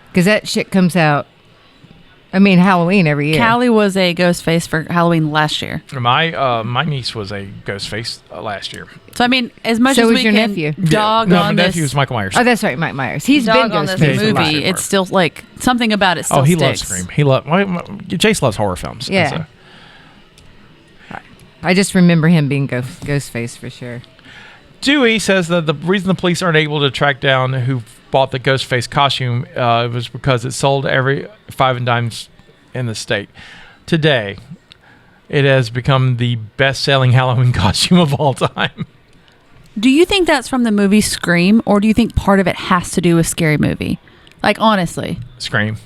Speaker 4: Because that shit comes out, Halloween every year.
Speaker 3: Callie was a Ghostface for Halloween last year.
Speaker 2: My niece was a Ghostface last year.
Speaker 3: So, as much
Speaker 4: So
Speaker 3: as
Speaker 4: was
Speaker 3: we
Speaker 4: your
Speaker 3: can
Speaker 4: nephew.
Speaker 3: dog
Speaker 2: No,
Speaker 3: on
Speaker 2: my
Speaker 3: this
Speaker 2: nephew was Michael Myers.
Speaker 4: Oh, that's right, Mike Myers. He's been
Speaker 3: dog on this
Speaker 4: Ghostface.
Speaker 2: Yeah,
Speaker 3: movie, it's still like something about it still
Speaker 2: Oh, he
Speaker 3: sticks.
Speaker 2: loves Scream. Jace loves horror films.
Speaker 4: Yeah.
Speaker 2: So.
Speaker 4: I just remember him being Ghostface for sure.
Speaker 2: Dewey says that the reason the police aren't able to track down who bought the Ghostface costume was because it sold every 5 and dimes in the state. Today, it has become the best-selling Halloween costume of all time.
Speaker 3: Do you think that's from the movie Scream, or do you think part of it has to do with Scary Movie? Like, honestly.
Speaker 2: Scream.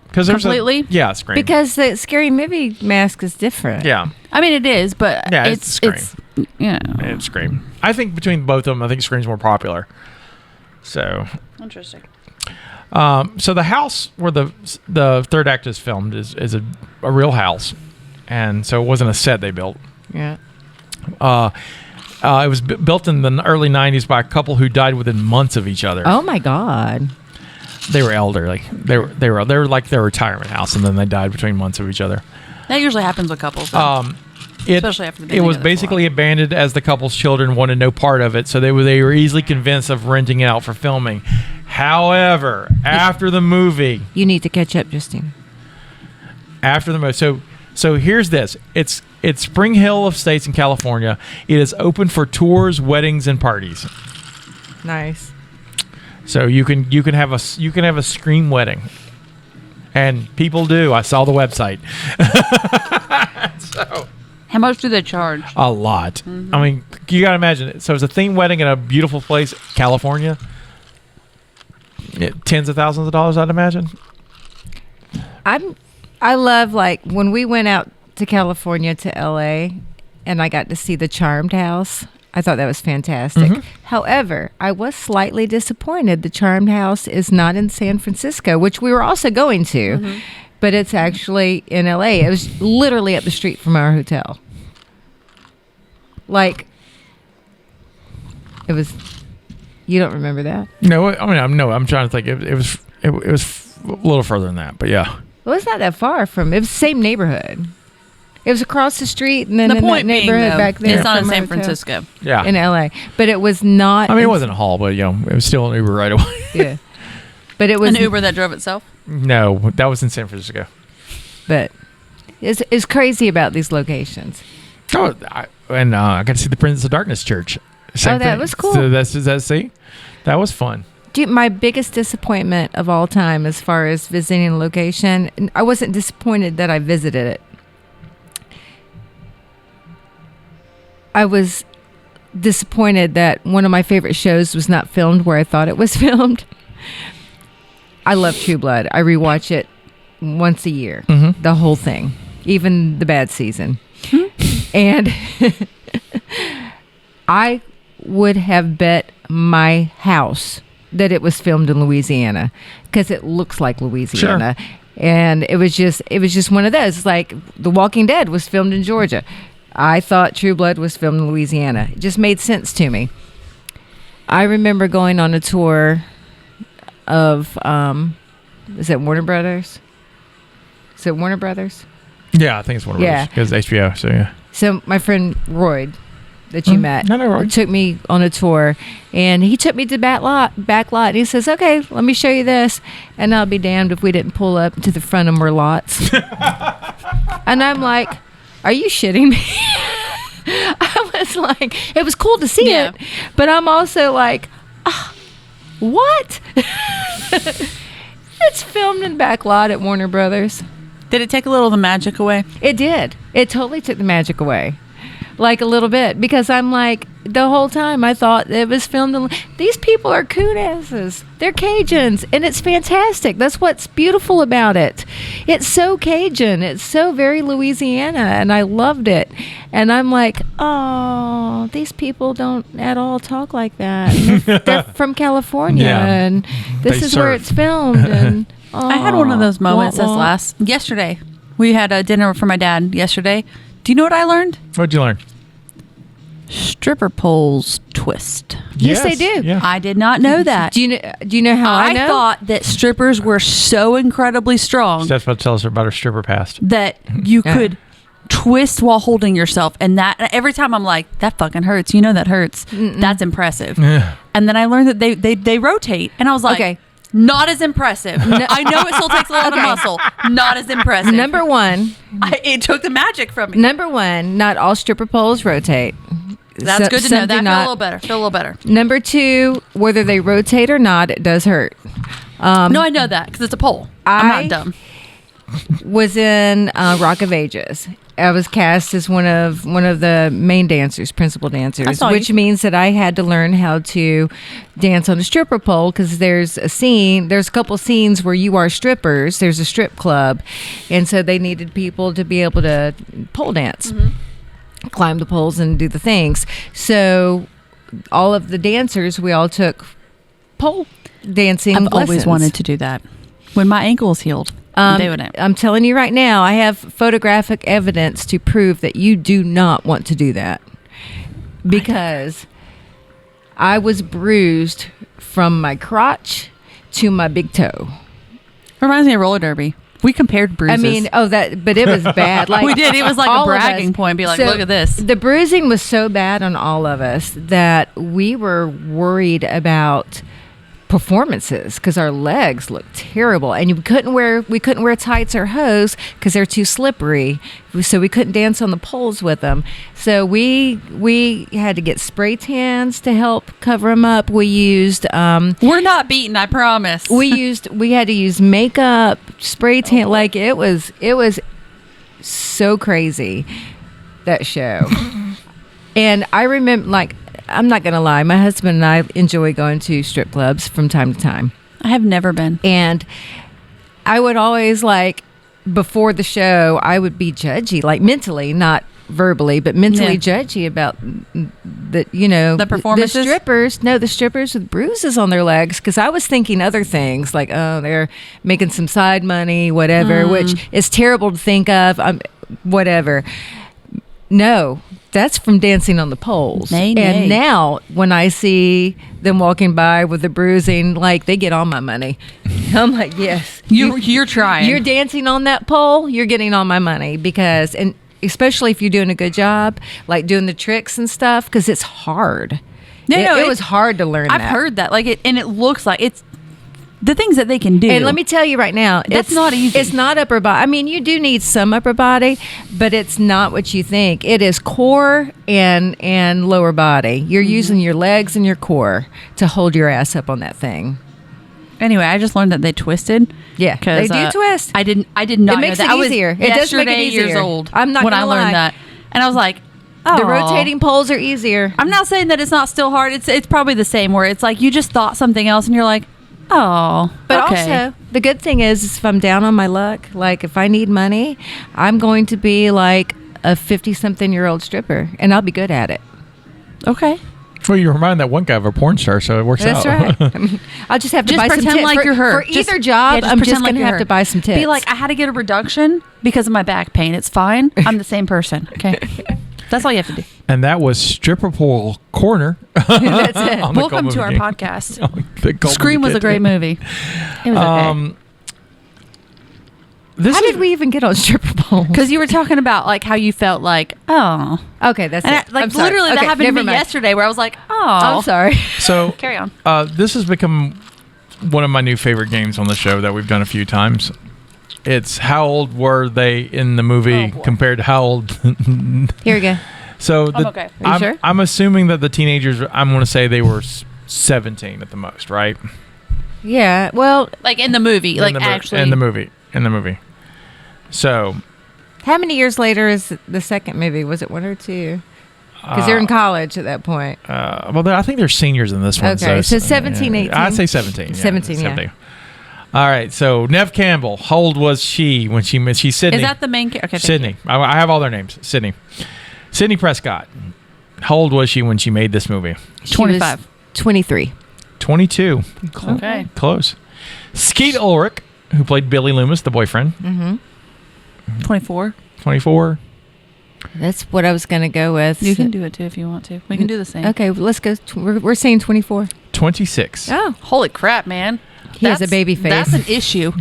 Speaker 2: Because
Speaker 3: Completely?
Speaker 2: Yeah, Scream.
Speaker 4: Because the Scary Movie mask is different.
Speaker 2: Yeah.
Speaker 3: It is, but
Speaker 2: Yeah, it's Scream.
Speaker 3: It's
Speaker 2: Scream. I think between both of them, I think Scream's more popular. So.
Speaker 3: interesting.
Speaker 2: So the house where the third act is filmed is a real house, and so it wasn't a set they built.
Speaker 4: Yeah.
Speaker 2: It was built in the early 90s by a couple who died within months of each other.
Speaker 4: Oh my God.
Speaker 2: They were elderly. They were like their retirement house, and then they died between months of each other.
Speaker 3: That usually happens with couples. Though. Especially after the
Speaker 2: it was basically abandoned as the couple's children wanted no part of it, so they were easily convinced of renting it out for filming. However, after the movie,
Speaker 4: You need to catch up, Justine.
Speaker 2: after the movie, so here's this. It's Spring Hill Estates in California. It is open for tours, weddings, and parties.
Speaker 4: Nice.
Speaker 2: So you can have a Scream wedding, and people do. I saw the website. So.
Speaker 3: How much do they charge?
Speaker 2: A lot.
Speaker 3: Mm-hmm.
Speaker 2: You got to imagine it. So it's a theme wedding in a beautiful place, California. Tens of thousands of dollars, I'd imagine.
Speaker 4: I love, like, when we went out to California to LA and I got to see the Charmed House. I thought that was fantastic.
Speaker 2: Mm-hmm.
Speaker 4: However, I was slightly disappointed the Charmed House is not in San Francisco, which we were also going to.
Speaker 3: Mm-hmm.
Speaker 4: But it's actually in LA. It was literally up the street from our hotel. Like, it was. You don't remember that?
Speaker 2: No, I'm trying to think. It was a little further than that, but yeah.
Speaker 4: Well, it's not that far from. It was the same neighborhood. It was across the street, and then
Speaker 3: The
Speaker 4: in that
Speaker 3: point being,
Speaker 4: neighborhood
Speaker 3: though,
Speaker 4: back there.
Speaker 3: it's not in
Speaker 4: from our
Speaker 3: San
Speaker 4: hotel
Speaker 3: Francisco.
Speaker 2: Yeah.
Speaker 4: in LA, but it was not.
Speaker 2: I mean, it wasn't a haul, but it was still an Uber right away.
Speaker 4: Yeah, but it was
Speaker 3: An Uber that drove itself.
Speaker 2: No, that was in San Francisco.
Speaker 4: But it's crazy about these locations.
Speaker 2: Oh, I got to see the Prince of Darkness Church. Same
Speaker 4: that
Speaker 2: thing.
Speaker 4: was cool.
Speaker 2: So that was fun.
Speaker 4: Dude, my biggest disappointment of all time, as far as visiting a location, and I wasn't disappointed that I visited it. I was disappointed that one of my favorite shows was not filmed where I thought it was filmed. I love True Blood. I rewatch it once a year, the whole thing, even the bad season. And I would have bet my house that it was filmed in Louisiana because it looks like Louisiana. Sure. And it was just one of those. It's like The Walking Dead was filmed in Georgia. I thought True Blood was filmed in Louisiana. It just made sense to me. I remember going on a tour of, is it Warner Brothers? Is it Warner Brothers?
Speaker 2: Yeah, I think it's Warner Brothers because HBO. So yeah.
Speaker 4: So my friend Royd, that you met,
Speaker 2: Royd.
Speaker 4: took me on a tour, and he took me to back lot. And he says, "Okay, let me show you this." And I'll be damned if we didn't pull up to the front of Merlot's. And I'm like, "Are you shitting me?" I was like, it was cool to see it, but I'm also like, what? It's filmed in back lot at Warner Brothers.
Speaker 3: Did it take a little of the magic away?
Speaker 4: It did. It totally took the magic away. Like a little bit, because I'm like, the whole time I thought it was filmed in, these people are coon asses. They're Cajuns, and it's fantastic. That's what's beautiful about it. It's so Cajun. It's so very Louisiana, and I loved it. And I'm like, oh, these people don't at all talk like that. They're from California, and this is where it's filmed. And
Speaker 3: I had one of those moments yesterday. We had a dinner for my dad yesterday. Do you know what I learned?
Speaker 2: What'd you learn?
Speaker 3: Stripper poles twist.
Speaker 4: Yes, they do.
Speaker 2: Yeah.
Speaker 3: I did not know that.
Speaker 4: Do you know how I know?
Speaker 3: I thought that strippers were so incredibly strong
Speaker 2: That's what tells her about her stripper past.
Speaker 3: that you could twist while holding yourself, and that every time I'm like, that fucking hurts. You know that hurts. That's impressive.
Speaker 2: Yeah.
Speaker 3: And then I learned that they rotate, and I was like,
Speaker 4: Okay.
Speaker 3: Not as impressive. I know it still takes a lot of muscle. Not as impressive.
Speaker 4: Number one,
Speaker 3: it took the magic from me.
Speaker 4: Number one, not all stripper poles rotate.
Speaker 3: That's good to know.
Speaker 4: Some
Speaker 3: That
Speaker 4: do
Speaker 3: feel
Speaker 4: not.
Speaker 3: a little better. Feel a little better.
Speaker 4: Number two, whether they rotate or not, it does hurt.
Speaker 3: No, I know that because it's a pole. I'm not dumb.
Speaker 4: Was in Rock of Ages. I was cast as one of the main dancers, principal dancers, which means that I had to learn how to dance on a stripper pole because there's a couple scenes where you are strippers. There's a strip club, and so they needed people to be able to pole dance, climb the poles and do the things. So all of the dancers, we all took pole dancing
Speaker 3: I've always
Speaker 4: lessons.
Speaker 3: wanted to do that. When my ankle's healed, I'm doing it.
Speaker 4: I'm telling you right now, I have photographic evidence to prove that you do not want to do that because I was bruised from my crotch to my big toe.
Speaker 3: Reminds me of roller derby. We compared bruises.
Speaker 4: I mean, but it was bad. Like
Speaker 3: we did. It was like
Speaker 4: all
Speaker 3: a
Speaker 4: of
Speaker 3: bragging
Speaker 4: us.
Speaker 3: point. Be like,
Speaker 4: So
Speaker 3: look at this.
Speaker 4: The bruising was so bad on all of us that we were worried about performances because our legs looked terrible, and we couldn't wear tights or hose because they're too slippery, so we couldn't dance on the poles with them. So we had to get spray tans to help cover them up. We used
Speaker 3: we're not beaten, I promise.
Speaker 4: we had to use makeup, spray tan. Like it was so crazy, that show. And I remember, like, I'm not gonna lie, my husband and I enjoy going to strip clubs from time to time.
Speaker 3: I have never been.
Speaker 4: And I would always, like, before the show, I would be judgy, like mentally, not verbally, but mentally judgy about the
Speaker 3: performances?
Speaker 4: The strippers with bruises on their legs, because I was thinking other things, like, oh, they're making some side money, whatever, which is terrible to think of, whatever. No, that's from dancing on the poles. And now when I see them walking by with the bruising, like, they get all my money. I'm like, yes.
Speaker 3: You're trying.
Speaker 4: You're dancing on that pole, you're getting all my money, because, and especially if you're doing a good job, like doing the tricks and stuff, because it's hard. It was hard to learn.
Speaker 3: I've heard that, like and it looks like it's the things that they can do.
Speaker 4: And let me tell you right now,
Speaker 3: that's not easy.
Speaker 4: It's not upper body. I mean, you do need some upper body, but it's not what you think. It is core and lower body. You're using your legs and your core to hold your ass up on that thing.
Speaker 3: Anyway, I just learned that they twisted.
Speaker 4: Yeah, they do twist.
Speaker 3: I did not
Speaker 4: It makes
Speaker 3: know that.
Speaker 4: it easier. It does make it easier.
Speaker 3: Years old.
Speaker 4: I'm not
Speaker 3: when
Speaker 4: gonna
Speaker 3: I learned
Speaker 4: lie.
Speaker 3: that, and I was like, oh.
Speaker 4: The rotating poles are easier.
Speaker 3: I'm not saying that it's not still hard. It's probably the same. Where it's like you just thought something else, and you're like, oh.
Speaker 4: But
Speaker 3: okay.
Speaker 4: also, the good thing is if I'm down on my luck, like if I need money, I'm going to be like a 50-something-year-old stripper, and I'll be good at it.
Speaker 3: Okay.
Speaker 2: Well, you remind that one guy of a porn star, so it works out.
Speaker 4: That's right. I mean, I'll just have to
Speaker 3: Just
Speaker 4: buy some
Speaker 3: pretend
Speaker 4: tips.
Speaker 3: like you're her.
Speaker 4: For either job, I'm just going to have to buy some tips.
Speaker 3: Be like, I had to get a reduction because of my back pain. It's fine. I'm the same person. Okay. That's all you have to do.
Speaker 2: And that was Stripper Pole Corner.
Speaker 4: That's it.
Speaker 3: Welcome to our podcast.
Speaker 2: podcast.
Speaker 3: Scream was a great movie. It was okay.
Speaker 4: How did we even get on stripper poles?
Speaker 3: Because you were talking about like how you felt like, oh.
Speaker 4: Okay, that's
Speaker 3: and
Speaker 4: it.
Speaker 3: like
Speaker 4: I'm sorry.
Speaker 3: literally that
Speaker 4: Okay,
Speaker 3: happened to
Speaker 4: never
Speaker 3: me
Speaker 4: mind.
Speaker 3: yesterday where I was like, oh.
Speaker 4: I'm sorry.
Speaker 2: So
Speaker 3: carry on.
Speaker 2: This has become one of my new favorite games on the show that we've done a few times. It's how old were they in the movie compared to how old.
Speaker 4: Here we go.
Speaker 2: So
Speaker 3: I'm okay. Are
Speaker 4: you sure?
Speaker 2: I'm assuming that the teenagers, I'm going to say they were 17 at the most, right?
Speaker 4: Yeah, well,
Speaker 3: Like in the movie, like actually.
Speaker 2: In the movie. So.
Speaker 4: How many years later is the second movie? Was it 1 or 2? Because they're in college at that point.
Speaker 2: Well, I think they're seniors in this one.
Speaker 4: Okay, so 17, 18.
Speaker 2: I'd say 17.
Speaker 4: 17, yeah.
Speaker 2: 17. All right, so Nev Campbell, how old was she when she's Sydney?
Speaker 3: Is that the main character? Okay,
Speaker 2: Sydney. I have all their names. Sydney Prescott. How old was she when she made this movie?
Speaker 3: 25.
Speaker 4: 23.
Speaker 2: 22.
Speaker 3: Okay.
Speaker 2: Close. Skeet Ulrich, who played Billy Loomis, the boyfriend.
Speaker 3: 24.
Speaker 2: 24.
Speaker 4: That's what I was going to go with.
Speaker 3: You can do it too if you want to. We can do the same.
Speaker 4: Okay, let's go. We're saying 24.
Speaker 2: 26.
Speaker 4: Oh.
Speaker 3: Holy crap, man.
Speaker 4: He has a baby face.
Speaker 3: That's an issue.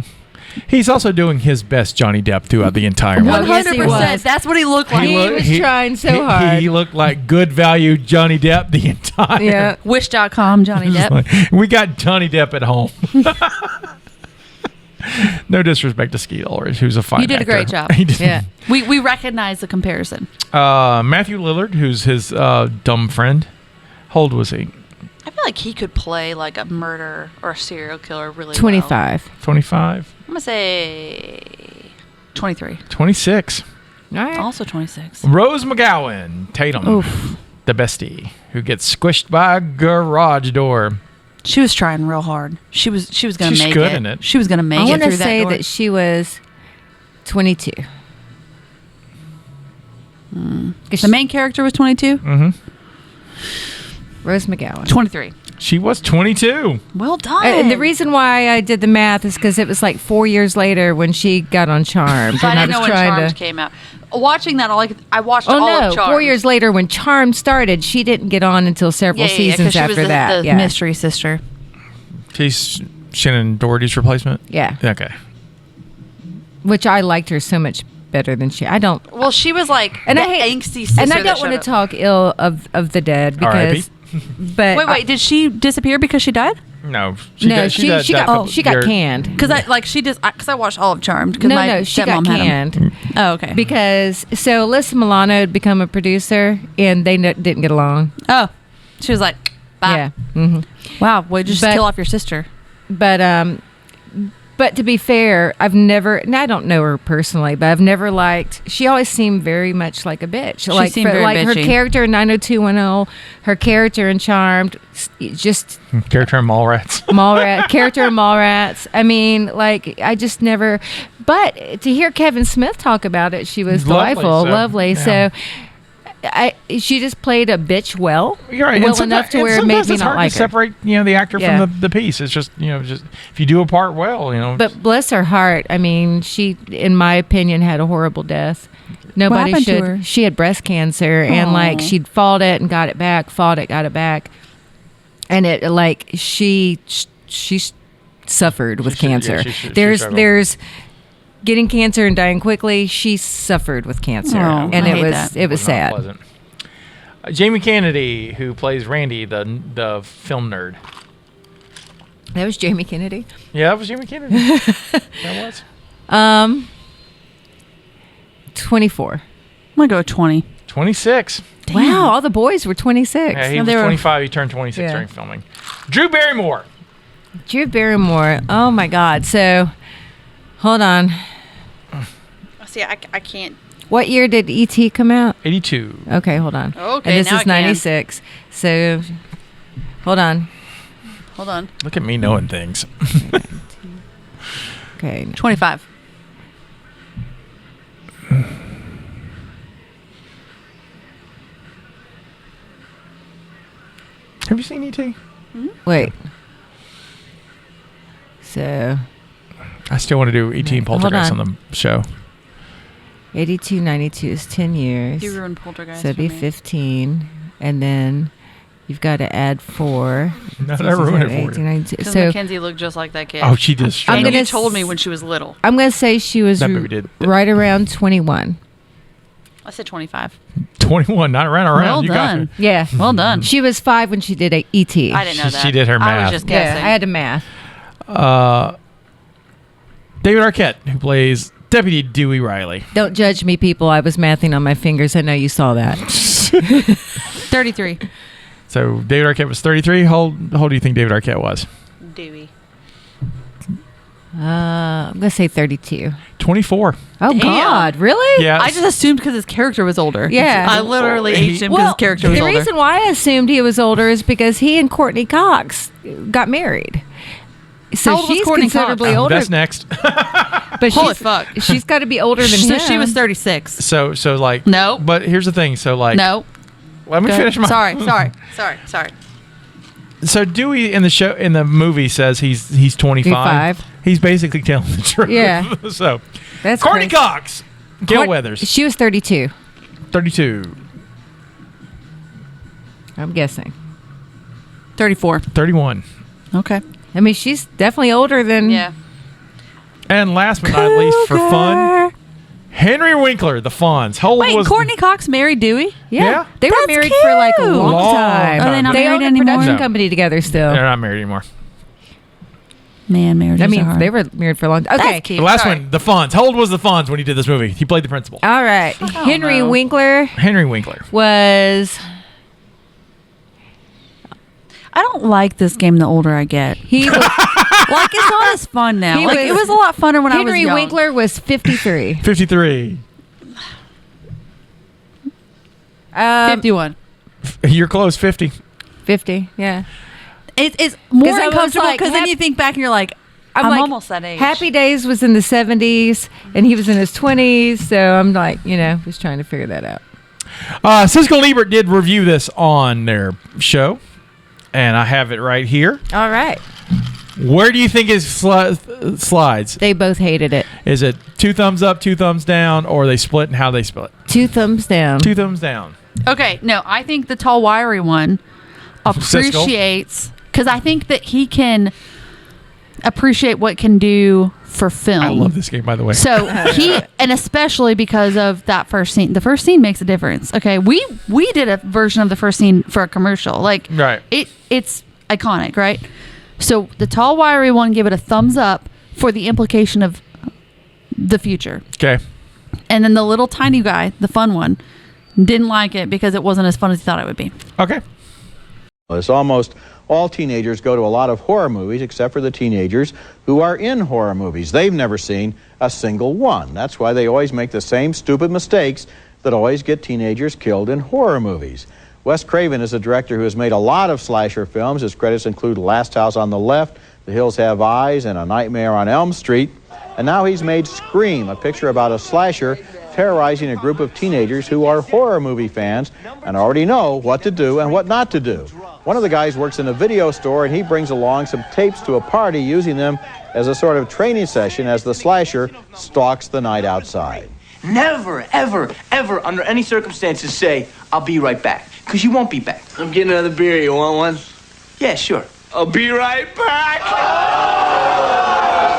Speaker 2: He's also doing his best Johnny Depp throughout the entire movie.
Speaker 3: 100%.
Speaker 4: yes, he was.
Speaker 3: That's what he looked like.
Speaker 4: He was trying so hard.
Speaker 2: He looked like good value Johnny Depp the entire.
Speaker 4: Yeah.
Speaker 3: Wish.com, Johnny Depp.
Speaker 2: We got Johnny Depp at home. No disrespect to Skeet Ulrich, who's a fine
Speaker 3: You did a great
Speaker 2: actor.
Speaker 3: job.
Speaker 2: He did.
Speaker 4: Yeah.
Speaker 3: We recognize the comparison.
Speaker 2: Matthew Lillard, who's his dumb friend. How old was he?
Speaker 3: I feel like he could play like a murderer or a serial killer really
Speaker 4: 25.
Speaker 2: 25.
Speaker 3: I'm going to say 23.
Speaker 2: 26.
Speaker 4: All right.
Speaker 3: Also 26.
Speaker 2: Rose McGowan, Tatum.
Speaker 3: Oof.
Speaker 2: The bestie, who gets squished by a garage door.
Speaker 3: She was trying real hard. She was going to
Speaker 2: She's
Speaker 3: make
Speaker 2: good
Speaker 3: it.
Speaker 2: in it.
Speaker 3: She was going to make
Speaker 4: I
Speaker 3: it
Speaker 4: want
Speaker 3: through
Speaker 4: to
Speaker 3: that
Speaker 4: say
Speaker 3: door.
Speaker 4: that she was 22.
Speaker 3: The main character was 22?
Speaker 4: Rose McGowan.
Speaker 3: 23.
Speaker 2: She was 22.
Speaker 3: Well done.
Speaker 4: And the reason why I did the math is because it was like 4 years later when she got on Charmed.
Speaker 3: So I
Speaker 4: and
Speaker 3: didn't know when Charmed came out. Watching that, I watched all of Charmed.
Speaker 4: 4 years later when Charmed started, she didn't get on until several seasons
Speaker 3: 'cause she
Speaker 4: after
Speaker 3: was
Speaker 4: that.
Speaker 3: the mystery sister.
Speaker 2: She's Shannon Doherty's replacement?
Speaker 4: Yeah.
Speaker 2: Okay.
Speaker 4: Which I liked her so much better than she. I don't.
Speaker 3: Well, she was like
Speaker 4: And
Speaker 3: the
Speaker 4: I hate,
Speaker 3: angsty sister.
Speaker 4: and I
Speaker 3: that
Speaker 4: don't want to
Speaker 3: showed up.
Speaker 4: talk ill of the dead because. But
Speaker 3: Wait, did she disappear because she died?
Speaker 2: No.
Speaker 4: she got
Speaker 2: You're-
Speaker 4: canned.
Speaker 3: Because I watched all of Charmed.
Speaker 4: No, she got canned.
Speaker 3: Oh, okay.
Speaker 4: Because so Alyssa Milano had become a producer and they didn't get along.
Speaker 3: Oh, she was like, bye.
Speaker 4: Yeah. Mm-hmm.
Speaker 3: Wow, well, just
Speaker 4: But-
Speaker 3: kill off your sister.
Speaker 4: But to be fair, I've never, and I don't know her personally, but I've never liked, she always seemed very much like a bitch.
Speaker 3: She seemed very
Speaker 4: like her
Speaker 3: bitchy.
Speaker 4: character in 90210, her character in Charmed, just
Speaker 2: Character in Mallrats.
Speaker 4: character in Mallrats. I mean, like, I just never, but to hear Kevin Smith talk about it, she was
Speaker 2: Lovely,
Speaker 4: delightful,
Speaker 2: so,
Speaker 4: lovely.
Speaker 2: yeah.
Speaker 4: So, she just played a bitch well.
Speaker 2: You're right.
Speaker 4: Well enough to where it made me
Speaker 2: it's
Speaker 4: not
Speaker 2: hard
Speaker 4: like
Speaker 2: to
Speaker 4: her.
Speaker 2: separate, the actor
Speaker 4: Yeah.
Speaker 2: from the piece. It's just, just if you do a part well,
Speaker 4: But bless her heart, I mean, she, in my opinion, had a horrible death. Nobody
Speaker 3: happened to
Speaker 4: should.
Speaker 3: her?
Speaker 4: She had breast cancer, and like
Speaker 3: Aw.
Speaker 4: she'd fought it and got it back, fought it, got it back, and it like she suffered with
Speaker 2: She- yeah,
Speaker 4: cancer.
Speaker 2: she struggled.
Speaker 4: getting cancer and dying quickly. She suffered with cancer,
Speaker 3: Oh,
Speaker 4: and
Speaker 3: I hate
Speaker 4: it
Speaker 3: that.
Speaker 4: was
Speaker 2: not
Speaker 4: sad.
Speaker 2: pleasant. Jamie Kennedy, who plays Randy, the film nerd.
Speaker 4: That was Jamie Kennedy.
Speaker 2: Yeah, that was Jamie Kennedy. That was
Speaker 4: 24.
Speaker 3: I'm gonna go with 20.
Speaker 2: 26.
Speaker 4: Wow, all the boys were 26.
Speaker 2: Yeah, he
Speaker 3: No,
Speaker 2: was
Speaker 3: they were-
Speaker 2: 25. He turned 26
Speaker 4: Yeah.
Speaker 2: during filming. Drew Barrymore.
Speaker 4: Drew Barrymore. Oh my God. So, hold on.
Speaker 3: See, I can't.
Speaker 4: What year did E.T. come out?
Speaker 2: 82.
Speaker 4: Okay, hold on.
Speaker 3: Okay,
Speaker 4: and this
Speaker 3: now I
Speaker 4: is
Speaker 3: can.
Speaker 4: 96. So, hold on.
Speaker 3: Hold on.
Speaker 2: Look at me knowing things.
Speaker 4: Okay.
Speaker 3: 25.
Speaker 2: Have you seen E.T.?
Speaker 4: Wait. So,
Speaker 2: I still want to do E.T. and
Speaker 4: Hold
Speaker 2: Poltergeist on
Speaker 4: on.
Speaker 2: the show.
Speaker 4: 82, 92 is 10 years.
Speaker 3: You ruined Poltergeist.
Speaker 4: So it'd be
Speaker 3: for me.
Speaker 4: 15. And then you've got to add 4.
Speaker 2: No, I ruined it for
Speaker 4: 18,
Speaker 2: you.
Speaker 4: 92.
Speaker 3: Because
Speaker 4: So,
Speaker 3: Mackenzie looked just like that kid.
Speaker 2: Oh, she did. straight
Speaker 3: And
Speaker 2: up.
Speaker 3: you
Speaker 4: gonna
Speaker 3: told me
Speaker 4: s-
Speaker 3: when she was little.
Speaker 4: I'm going to say she was
Speaker 2: That movie did.
Speaker 4: right around 21.
Speaker 3: I said 25.
Speaker 2: 21, not around.
Speaker 3: Well
Speaker 2: You got
Speaker 3: done.
Speaker 2: me.
Speaker 4: Yeah.
Speaker 3: Well done.
Speaker 4: She was 5 when she did E.T.
Speaker 3: I didn't know
Speaker 2: She
Speaker 3: that.
Speaker 2: did her
Speaker 3: I
Speaker 2: math.
Speaker 3: was just
Speaker 4: Yeah,
Speaker 3: guessing.
Speaker 4: I had to math.
Speaker 2: David Arquette, who plays Deputy Dewey Riley.
Speaker 4: Don't judge me, people. I was mathing on my fingers. I know you saw that.
Speaker 3: 33.
Speaker 2: So David Arquette was 33. How old do you think David Arquette was?
Speaker 3: Dewey.
Speaker 4: I'm going to say 32.
Speaker 2: 24.
Speaker 4: Oh,
Speaker 3: Damn.
Speaker 4: God. Really?
Speaker 2: Yeah.
Speaker 3: I just assumed because his character was older.
Speaker 4: Yeah.
Speaker 3: I literally aged him because
Speaker 4: Well,
Speaker 3: his character was
Speaker 4: the
Speaker 3: older.
Speaker 4: reason why I assumed he was older is because he and Courtney Cox got married. So
Speaker 3: How old was
Speaker 4: she's
Speaker 3: Courtney
Speaker 4: considerably
Speaker 3: Cox?
Speaker 4: older.
Speaker 2: That's next.
Speaker 4: But
Speaker 3: Holy
Speaker 4: she's,
Speaker 3: fuck.
Speaker 4: she's got to be older than
Speaker 3: So
Speaker 4: him.
Speaker 3: she was 36.
Speaker 2: So like.
Speaker 3: No.
Speaker 2: But here's the thing. So like.
Speaker 3: No.
Speaker 2: Let me
Speaker 3: Go ahead.
Speaker 2: finish my.
Speaker 3: Sorry.
Speaker 2: So Dewey in the movie says he's 25.
Speaker 4: 25.
Speaker 2: He's basically telling the truth.
Speaker 4: Yeah.
Speaker 2: So
Speaker 4: That's
Speaker 2: Courtney
Speaker 4: crazy.
Speaker 2: Cox, Gail Weathers,
Speaker 4: She was 32.
Speaker 2: 32,
Speaker 4: I'm guessing.
Speaker 3: 34.
Speaker 2: 31,
Speaker 3: Okay.
Speaker 4: I mean, she's definitely older than.
Speaker 3: Yeah.
Speaker 2: and last but not least, for fun, Henry Winkler, the Fonz. How old
Speaker 3: Wait,
Speaker 2: was
Speaker 3: Courtney Cox married Dewey?
Speaker 4: Yeah.
Speaker 2: Yeah.
Speaker 4: They were
Speaker 3: That's
Speaker 4: married for like a
Speaker 3: cute.
Speaker 4: long
Speaker 2: Long
Speaker 4: time.
Speaker 2: time. Are they
Speaker 3: not
Speaker 4: they
Speaker 3: married
Speaker 4: own a
Speaker 3: anymore?
Speaker 4: production
Speaker 2: No.
Speaker 4: company together still.
Speaker 2: They're not married anymore.
Speaker 3: Man, marriage
Speaker 4: I
Speaker 3: is
Speaker 4: mean,
Speaker 3: hard.
Speaker 4: they were married for a long time. Okay.
Speaker 3: That's cute.
Speaker 2: The last
Speaker 4: Sorry.
Speaker 2: one, the Fonz. How old was the Fonz when he did this movie? He played the principal.
Speaker 4: All right. Henry
Speaker 3: know.
Speaker 4: Winkler
Speaker 2: Henry Winkler.
Speaker 4: was.
Speaker 3: I don't like this game the older I get.
Speaker 4: He was
Speaker 3: Like, it's not as fun now.
Speaker 4: He
Speaker 3: Like,
Speaker 4: was-
Speaker 3: it was a lot funner when I was
Speaker 4: Henry
Speaker 3: young.
Speaker 4: Winkler was 53.
Speaker 2: 53.
Speaker 3: 51.
Speaker 2: You're close. 50.
Speaker 4: 50. Yeah.
Speaker 3: It's more
Speaker 4: 'Cause I was
Speaker 3: uncomfortable
Speaker 4: like,
Speaker 3: because then you think back and you're like, I'm
Speaker 4: like,
Speaker 3: almost that age.
Speaker 4: Happy Days was in the 70s, and he was in his 20s. So I'm like, just trying to figure that out.
Speaker 2: Siskel Ebert did review this on their show, and I have it right here.
Speaker 4: All right.
Speaker 2: Where do you think his slides?
Speaker 4: They both hated it.
Speaker 2: Is it 2 thumbs up, 2 thumbs down, or they split and how they split?
Speaker 4: 2 thumbs down.
Speaker 2: 2 thumbs down.
Speaker 3: Okay, no, I think the tall, wiry one appreciates, because I think that he can appreciate what can do for film.
Speaker 2: I love this game, by the way.
Speaker 3: So and especially because of that first scene. The first scene makes a difference. Okay, we did a version of the first scene for a commercial. Like,
Speaker 2: Right.
Speaker 3: it's iconic, right? So the tall, wiry one, give it a thumbs up for the implication of the future.
Speaker 2: Okay.
Speaker 3: And then the little tiny guy, the fun one, didn't like it because it wasn't as fun as he thought it would be.
Speaker 2: Okay.
Speaker 10: It's almost all teenagers go to a lot of horror movies except for the teenagers who are in horror movies. They've never seen a single one. That's why they always make the same stupid mistakes that always get teenagers killed in horror movies. Wes Craven is a director who has made a lot of slasher films. His credits include Last House on the Left, The Hills Have Eyes, and A Nightmare on Elm Street. And now he's made Scream, a picture about a slasher terrorizing a group of teenagers who are horror movie fans and already know what to do and what not to do. One of the guys works in a video store, and he brings along some tapes to a party, using them as a sort of training session as the slasher stalks the night outside.
Speaker 9: Never, ever, ever, under any circumstances say, I'll be right back. Because you won't be back. I'm getting another beer. You want one? Yeah, sure. I'll be right back.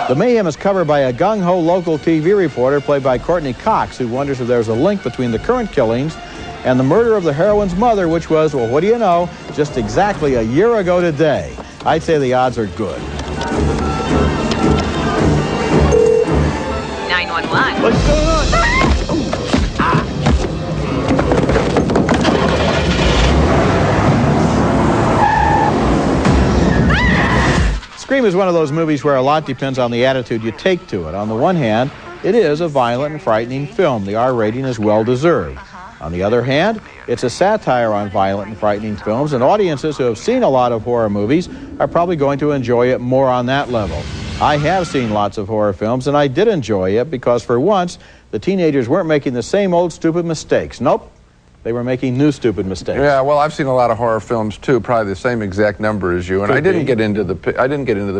Speaker 10: The mayhem is covered by a gung-ho local TV reporter played by Courtney Cox, who wonders if there's a link between the current killings and the murder of the heroine's mother, which was, well, what do you know, just exactly a year ago today. I'd say the odds are good.
Speaker 11: 911.
Speaker 10: What's going on? Scream is one of those movies where a lot depends on the attitude you take to it. On the one hand, it is a violent and frightening film. The R rating is well-deserved. On the other hand, it's a satire on violent and frightening films, and audiences who have seen a lot of horror movies are probably going to enjoy it more on that level. I have seen lots of horror films, and I did enjoy it because, for once, the teenagers weren't making the same old stupid mistakes. Nope. They were making new stupid mistakes.
Speaker 12: Yeah, well, I've seen a lot of horror films too, probably the same exact number as you, and I didn't get into the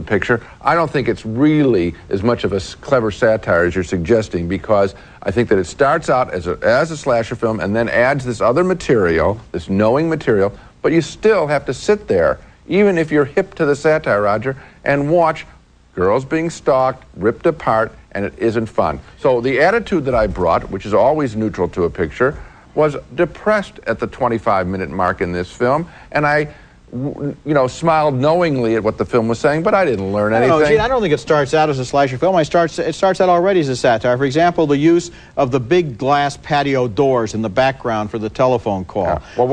Speaker 12: picture. I don't think it's really as much of a clever satire as you're suggesting, because I think that it starts out as a slasher film and then adds this other material, this knowing material, but you still have to sit there, even if you're hip to the satire, Roger, and watch girls being stalked, ripped apart, and it isn't fun. So the attitude that I brought, which is always neutral to a picture, was depressed at the 25-minute mark in this film, and I, smiled knowingly at what the film was saying, but I didn't learn anything.
Speaker 10: Gene, I don't think it starts out as a slasher film. It starts out already as a satire. For example, the use of the big glass patio doors in the background for the telephone call.
Speaker 12: Yeah. Well,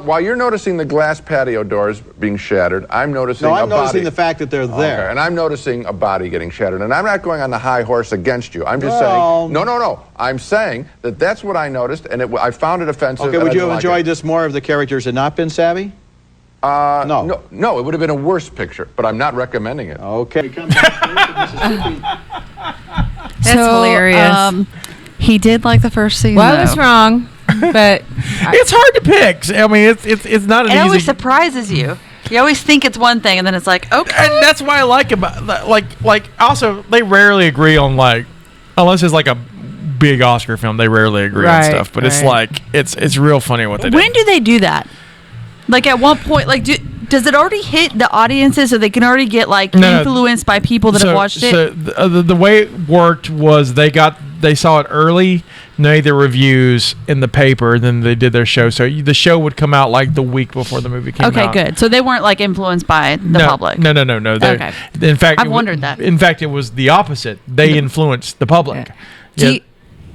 Speaker 12: while you're noticing the glass patio doors being shattered, I'm noticing
Speaker 10: I'm noticing the fact that they're there.
Speaker 12: Okay, and I'm noticing a body getting shattered. And I'm not going on the high horse against you. I'm just saying, no. I'm saying that that's what I noticed, and I found it offensive.
Speaker 10: Okay, would you have enjoyed this more if the characters had not been savvy?
Speaker 12: No, it would have been a worse picture, but I'm not recommending it.
Speaker 10: Okay.
Speaker 4: That's hilarious.
Speaker 3: He did like the first scene.
Speaker 4: Well, I was wrong, but
Speaker 2: it's hard to pick. I mean, it's not an easy.
Speaker 3: It always surprises you. You always think it's one thing, and then it's like, okay.
Speaker 2: And that's why I like about like also they rarely agree on unless it's like a big Oscar film, they rarely agree on stuff. But it's like it's real funny what they do.
Speaker 3: When do they do that? Like at one point, does it already hit the audiences so they can already get influenced by people that have watched it?
Speaker 2: So the way it worked was they saw it early, made their reviews in the paper, then they did their show. So the show would come out the week before the movie came out.
Speaker 3: Okay, good. So they weren't influenced by the public.
Speaker 2: No.
Speaker 3: Okay.
Speaker 2: In fact,
Speaker 3: I've wondered that.
Speaker 2: In fact, it was the opposite. They influenced the public.
Speaker 4: Yeah.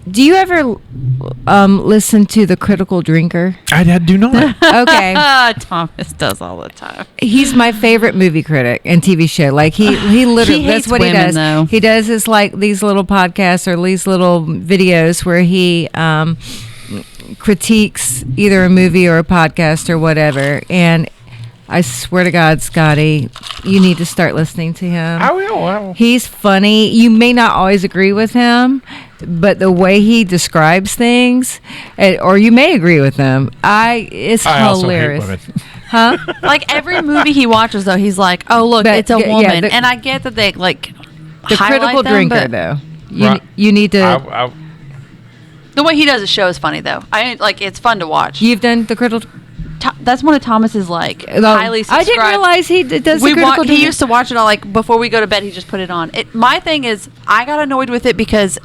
Speaker 4: Do you ever listen to The Critical Drinker?
Speaker 2: I do not.
Speaker 4: Okay.
Speaker 3: Thomas does all the time.
Speaker 4: He's my favorite movie critic and TV show. He literally, that's what he does.
Speaker 3: Though.
Speaker 4: He does is these little podcasts or these little videos where he critiques either a movie or a podcast or whatever. And I swear to God, Scotty, you need to start listening to him.
Speaker 2: I will.
Speaker 4: He's funny. You may not always agree with him, but the way he describes things, or you may agree with him, it's hilarious.
Speaker 2: Also hate women.
Speaker 4: Huh?
Speaker 3: Every movie he watches, though, he's like, "Oh, look, it's a woman," and I get that they
Speaker 4: the Critical Drinker, though. You need to.
Speaker 3: The way he does the show is funny, though. It's fun to watch.
Speaker 4: You've done the Critical.
Speaker 3: That's one of Thomas's highly subscribed.
Speaker 4: I didn't realize he does the Critical Drinker.
Speaker 3: He used to watch it all before we go to bed. He just put it on. My thing is, I got annoyed with it because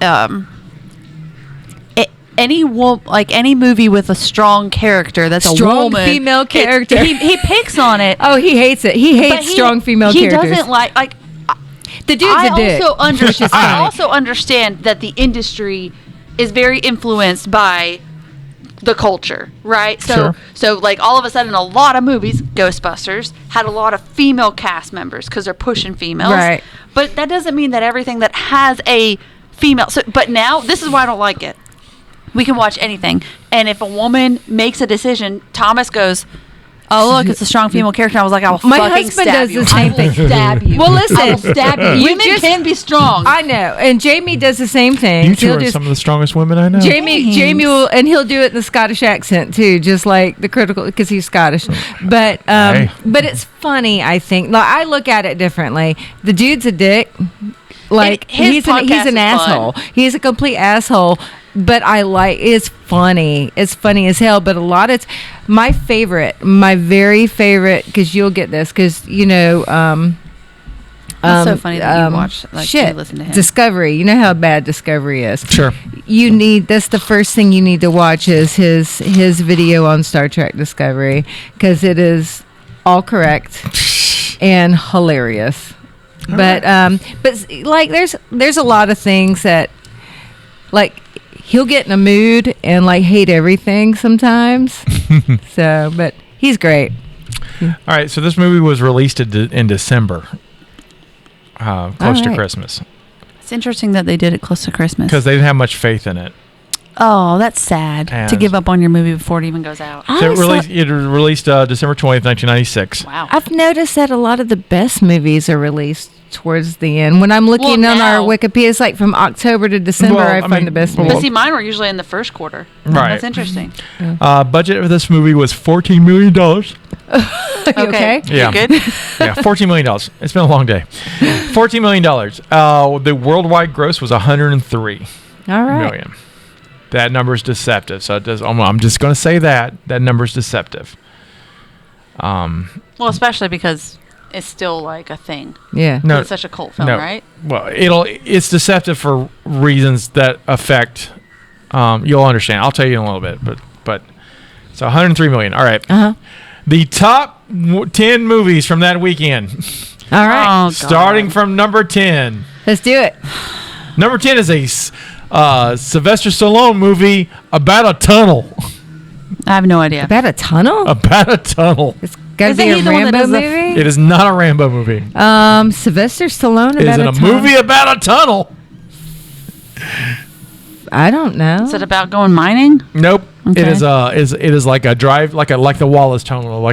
Speaker 3: any movie with a strong character that's a woman,
Speaker 4: female character,
Speaker 3: he picks on it.
Speaker 4: Oh, he hates it. He hates strong female characters.
Speaker 3: He doesn't like
Speaker 4: the dude's a dick.
Speaker 3: I also understand that the industry is very influenced by the culture, right? So all of a sudden, a lot of movies, Ghostbusters, had a lot of female cast members because they're pushing females.
Speaker 4: Right.
Speaker 3: But that doesn't mean that everything that has a female. But now, this is why I don't like it. We can watch anything, and if a woman makes a decision, Thomas goes, "Oh, look, it's a strong female character." I was like, "I will fucking stab you. I will stab you.
Speaker 4: Well, listen,
Speaker 3: I will stab you. Women can be strong."
Speaker 4: I know, and Jamie does the same thing.
Speaker 2: You two are some of the strongest women I know.
Speaker 4: Jamie will, and he'll do it in the Scottish accent too, just like the Critical, because he's Scottish. But but it's funny. I think I look at it differently. The dude's a dick. He's an asshole. He's a complete asshole. But it's funny. It's funny as hell. But a lot of my very favorite, because you'll get this, because
Speaker 3: It's so funny that you watch, like, you listen to him.
Speaker 4: Discovery. You know how bad Discovery is.
Speaker 2: Sure.
Speaker 4: That's the first thing you need to watch is his video on Star Trek Discovery, because it is all correct and hilarious. But like there's a lot of things that, like, he'll get in a mood and like hate everything sometimes. So, but he's great.
Speaker 2: All right, so this movie was released in December, close to Christmas.
Speaker 3: It's interesting that they did it close to Christmas.
Speaker 2: Because they didn't have much faith in it.
Speaker 3: Oh, that's sad.
Speaker 2: And
Speaker 3: to give up on your movie before it even goes out.
Speaker 2: So it released December 20th, 1996.
Speaker 3: Wow.
Speaker 4: I've noticed that a lot of the best movies are released towards the end. When I'm looking on our Wikipedia, it's like from October to December, I find the best movies.
Speaker 3: But see, mine were usually in the first quarter.
Speaker 2: Right.
Speaker 3: That's interesting.
Speaker 2: Budget of this movie was $14 million.
Speaker 4: Okay.
Speaker 2: Yeah.
Speaker 3: You good?
Speaker 2: Yeah, $14 million. It's been a long day. $14 million. The worldwide gross was $103 million. That number is deceptive. So it does. I'm just going to say that number is deceptive.
Speaker 3: Well, especially because it's still like a thing.
Speaker 4: Yeah.
Speaker 2: No,
Speaker 3: it's such a cult film, right?
Speaker 2: Well, it's deceptive for reasons that affect. You'll understand. I'll tell you in a little bit. But so $103 million. All right. The top 10 movies from that weekend.
Speaker 4: All right.
Speaker 3: Oh,
Speaker 2: starting from number 10.
Speaker 4: Let's do it.
Speaker 2: Number 10 is a Sylvester Stallone movie about a tunnel.
Speaker 3: I have no idea.
Speaker 4: About a tunnel?
Speaker 2: About a tunnel.
Speaker 4: It's got to be a Rambo movie?
Speaker 2: It is not a Rambo movie.
Speaker 4: Sylvester Stallone about
Speaker 2: a tunnel. It is a movie about a tunnel.
Speaker 4: I don't know.
Speaker 3: Is it about going mining?
Speaker 2: Nope.
Speaker 3: Okay.
Speaker 2: It is like a drive, like the Wallace Tunnel,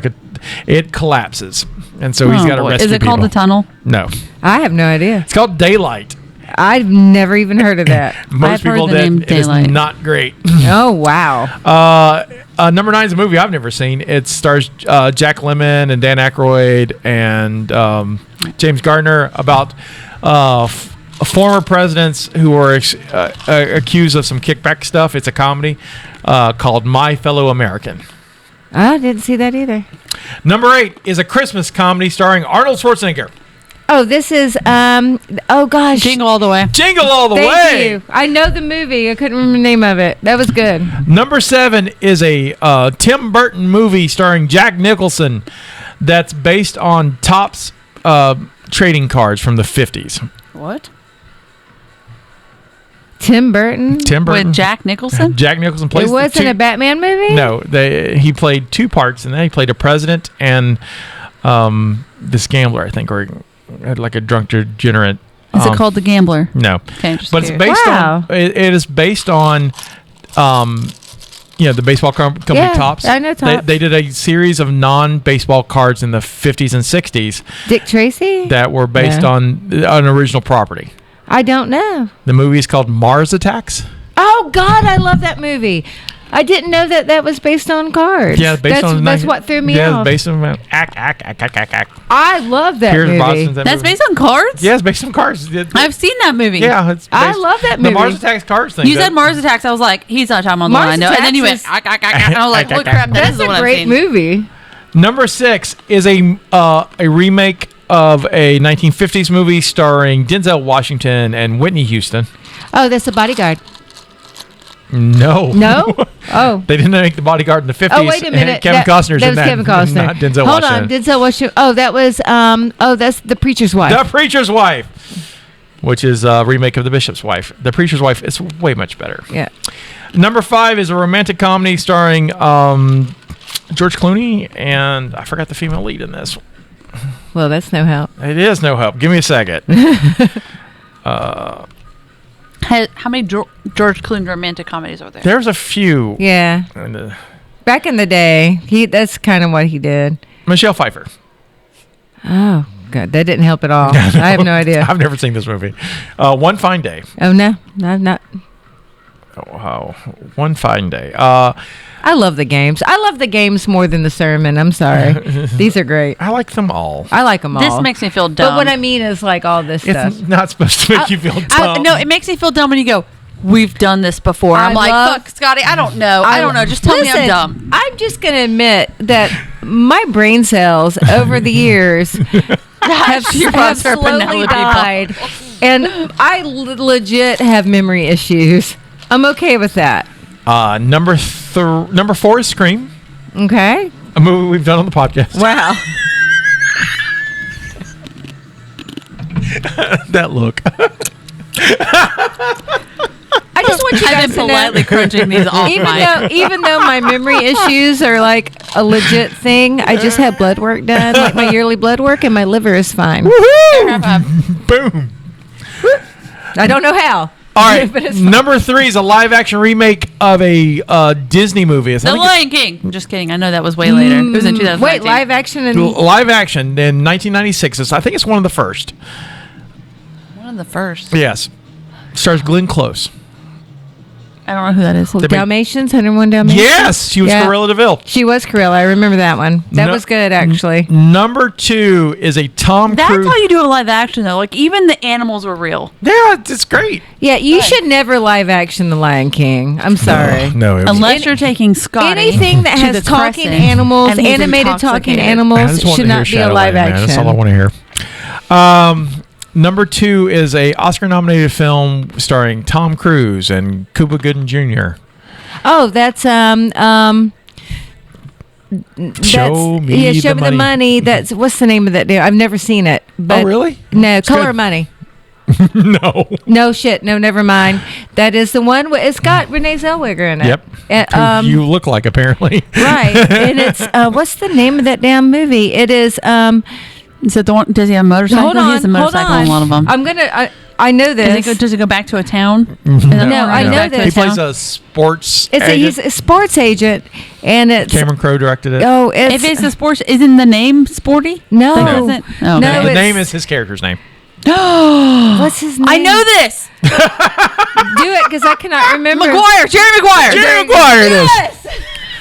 Speaker 2: it collapses, and so he's got to rescue
Speaker 3: people. Is it
Speaker 2: people.
Speaker 3: called The Tunnel?
Speaker 2: No.
Speaker 4: I have no idea.
Speaker 2: It's called Daylight.
Speaker 4: I've never even heard of that.
Speaker 2: Most people did. It is not great.
Speaker 4: Oh, wow.
Speaker 2: Number 9 is a movie I've never seen. It stars Jack Lemmon and Dan Aykroyd and James Gardner about former presidents who were accused of some kickback stuff. It's a comedy called My Fellow American.
Speaker 4: I didn't see that either.
Speaker 2: Number 8 is a Christmas comedy starring Arnold Schwarzenegger.
Speaker 4: Oh, this is, oh gosh.
Speaker 3: Jingle All the Way.
Speaker 2: Jingle All the Way.
Speaker 4: Thank you. I know the movie. I couldn't remember the name of it. That was good.
Speaker 2: Number 7 is a Tim Burton movie starring Jack Nicholson that's based on Topps trading cards from the 50s.
Speaker 3: What?
Speaker 4: Tim Burton?
Speaker 3: With Jack Nicholson?
Speaker 2: Jack Nicholson plays.
Speaker 4: It wasn't a Batman movie?
Speaker 2: No, he played 2 parts, and then he played a president and this gambler, I think, or like a drunk degenerate.
Speaker 3: Is it called The Gambler?
Speaker 2: No.
Speaker 3: Okay, just
Speaker 2: but
Speaker 3: curious.
Speaker 2: it's based on. It is based on. The baseball company Topps.
Speaker 4: I know Topps.
Speaker 2: They did a series of non-baseball cards in the 50s and 60s.
Speaker 4: Dick Tracy?
Speaker 2: That were based on an original property.
Speaker 4: I don't know.
Speaker 2: The movie is called Mars Attacks.
Speaker 4: Oh, God, I love that movie. I didn't know that was based on cards.
Speaker 2: Yeah,
Speaker 4: that's what threw me off.
Speaker 2: Yeah, based on act.
Speaker 4: I love that movie.
Speaker 3: That's based on cards?
Speaker 2: Yeah, it's based on cards.
Speaker 3: I've seen that movie.
Speaker 2: Yeah,
Speaker 4: I love that movie.
Speaker 2: The Mars Attacks cards thing.
Speaker 3: You said Mars Attacks. I was like, he's not talking about the one I know. And then you went, and I was like, holy crap,
Speaker 4: that's a great movie.
Speaker 2: Number 6 is a remake of a 1950s movie starring Denzel Washington and Whitney Houston.
Speaker 4: Oh, that's The Bodyguard.
Speaker 2: No.
Speaker 4: Oh.
Speaker 2: They didn't make The Bodyguard in the 50s.
Speaker 4: Oh, wait a minute.
Speaker 2: Kevin Costner's in that.
Speaker 4: Kevin Costner.
Speaker 2: Not Denzel
Speaker 4: Hold
Speaker 2: Washington.
Speaker 4: on. Denzel Washington. Oh, that was, that's The Preacher's Wife.
Speaker 2: The Preacher's Wife, which is a remake of The Bishop's Wife. The Preacher's Wife is way much better.
Speaker 4: Yeah.
Speaker 2: Number 5 is a romantic comedy starring George Clooney, and I forgot the female lead in this.
Speaker 4: Well, that's no help.
Speaker 2: It is no help. Give me a second.
Speaker 3: How many George Clooney romantic comedies are there?
Speaker 2: There's a few.
Speaker 4: Yeah.
Speaker 2: And,
Speaker 4: back in the day, that's kind of what he did.
Speaker 2: Michelle Pfeiffer.
Speaker 4: Oh, God. That didn't help at all. I have no idea.
Speaker 2: I've never seen this movie. One Fine Day.
Speaker 4: Oh, no. Not.
Speaker 2: Oh, wow. One Fine Day.
Speaker 4: I love the games. I love the games more than the sermon. I'm sorry. These are great.
Speaker 2: I like them all.
Speaker 4: I like them all.
Speaker 3: This makes me feel dumb.
Speaker 4: But what I mean is like all this stuff.
Speaker 2: It's not supposed to make you feel dumb.
Speaker 3: No, it makes me feel dumb when you go, we've done this before. I'm like, fuck, Scotty, I don't know. I don't know. Just tell me I'm dumb.
Speaker 4: I'm just going to admit that my brain cells over the years have slowly died, and I legit have memory issues. I'm okay with that.
Speaker 2: Number 4 is Scream.
Speaker 4: Okay.
Speaker 2: A movie we've done on the podcast.
Speaker 4: Wow.
Speaker 2: That look.
Speaker 4: I just want you guys to
Speaker 3: politely
Speaker 4: know,
Speaker 3: crunching these off
Speaker 4: even though my memory issues are like a legit thing, I just had blood work done, like my yearly blood work, and my liver is fine.
Speaker 2: Woohoo! Boom.
Speaker 4: I don't know how.
Speaker 2: All right.
Speaker 4: But it's fine.
Speaker 2: Number 3 is a live-action remake of a Disney movie.
Speaker 3: The Lion King. I'm just kidding. I know that was way later. It was in 2019.
Speaker 4: Wait, live action and
Speaker 2: live action in 1996. I think it's one of the first.
Speaker 3: One of the first.
Speaker 2: Yes. Stars Glenn Close.
Speaker 3: I don't know who that is.
Speaker 4: Dalmatians, 101 Dalmatians.
Speaker 2: Yes, she was Cruella DeVille.
Speaker 4: She was Cruella. I remember that one. That was good, actually.
Speaker 2: Number 2 is a Tom
Speaker 3: That's
Speaker 2: Cruise.
Speaker 3: how you do a live action, though. Like, even the animals were real.
Speaker 2: Yeah, it's great.
Speaker 4: Yeah, you should never live action The Lion King. I'm sorry.
Speaker 2: No.
Speaker 3: Unless you're taking Scotty.
Speaker 4: Anything that
Speaker 3: to
Speaker 4: has
Speaker 3: the
Speaker 4: talking
Speaker 3: crescent,
Speaker 4: animals,
Speaker 3: and he's
Speaker 4: animated talking
Speaker 3: intoxicated.
Speaker 2: I
Speaker 4: animals,
Speaker 2: just want
Speaker 4: should
Speaker 2: to hear
Speaker 4: not be a
Speaker 2: Shadowland,
Speaker 4: live
Speaker 2: man.
Speaker 4: action.
Speaker 2: That's all I want to hear. Number 2 is a Oscar-nominated film starring Tom Cruise and Cuba Gooding Jr.
Speaker 4: Oh, that's
Speaker 2: Show Me
Speaker 4: Show Me the Money. That's what's the name of that deal? I've never seen it. But
Speaker 2: really?
Speaker 4: No,
Speaker 2: It's
Speaker 4: Color
Speaker 2: good.
Speaker 4: Money.
Speaker 2: No.
Speaker 4: No shit. No, never mind. That is the one. It's got Renee Zellweger in it.
Speaker 2: Yep.
Speaker 4: Who
Speaker 2: you look like, apparently.
Speaker 4: Right. And it's what's the name of that damn movie? It is.
Speaker 3: Is it the one? Does he have a motorcycle?
Speaker 4: Hold on.
Speaker 3: He has a motorcycle in a lot of them.
Speaker 4: I'm gonna. I know this.
Speaker 3: Does it go back to a town?
Speaker 4: No, I know
Speaker 2: He
Speaker 4: this.
Speaker 2: plays a sports
Speaker 4: He's a sports agent, and it's
Speaker 2: Cameron Crowe directed it.
Speaker 4: Oh,
Speaker 3: If it's a sports, isn't the name Sporty?
Speaker 4: No.
Speaker 3: Then isn't? Oh,
Speaker 4: No,
Speaker 2: the
Speaker 4: it's-
Speaker 2: name is his character's name.
Speaker 4: What's his name?
Speaker 3: I know this.
Speaker 4: Do it because I cannot remember.
Speaker 3: Jerry Maguire.
Speaker 2: Jerry Maguire it is.
Speaker 3: Yes.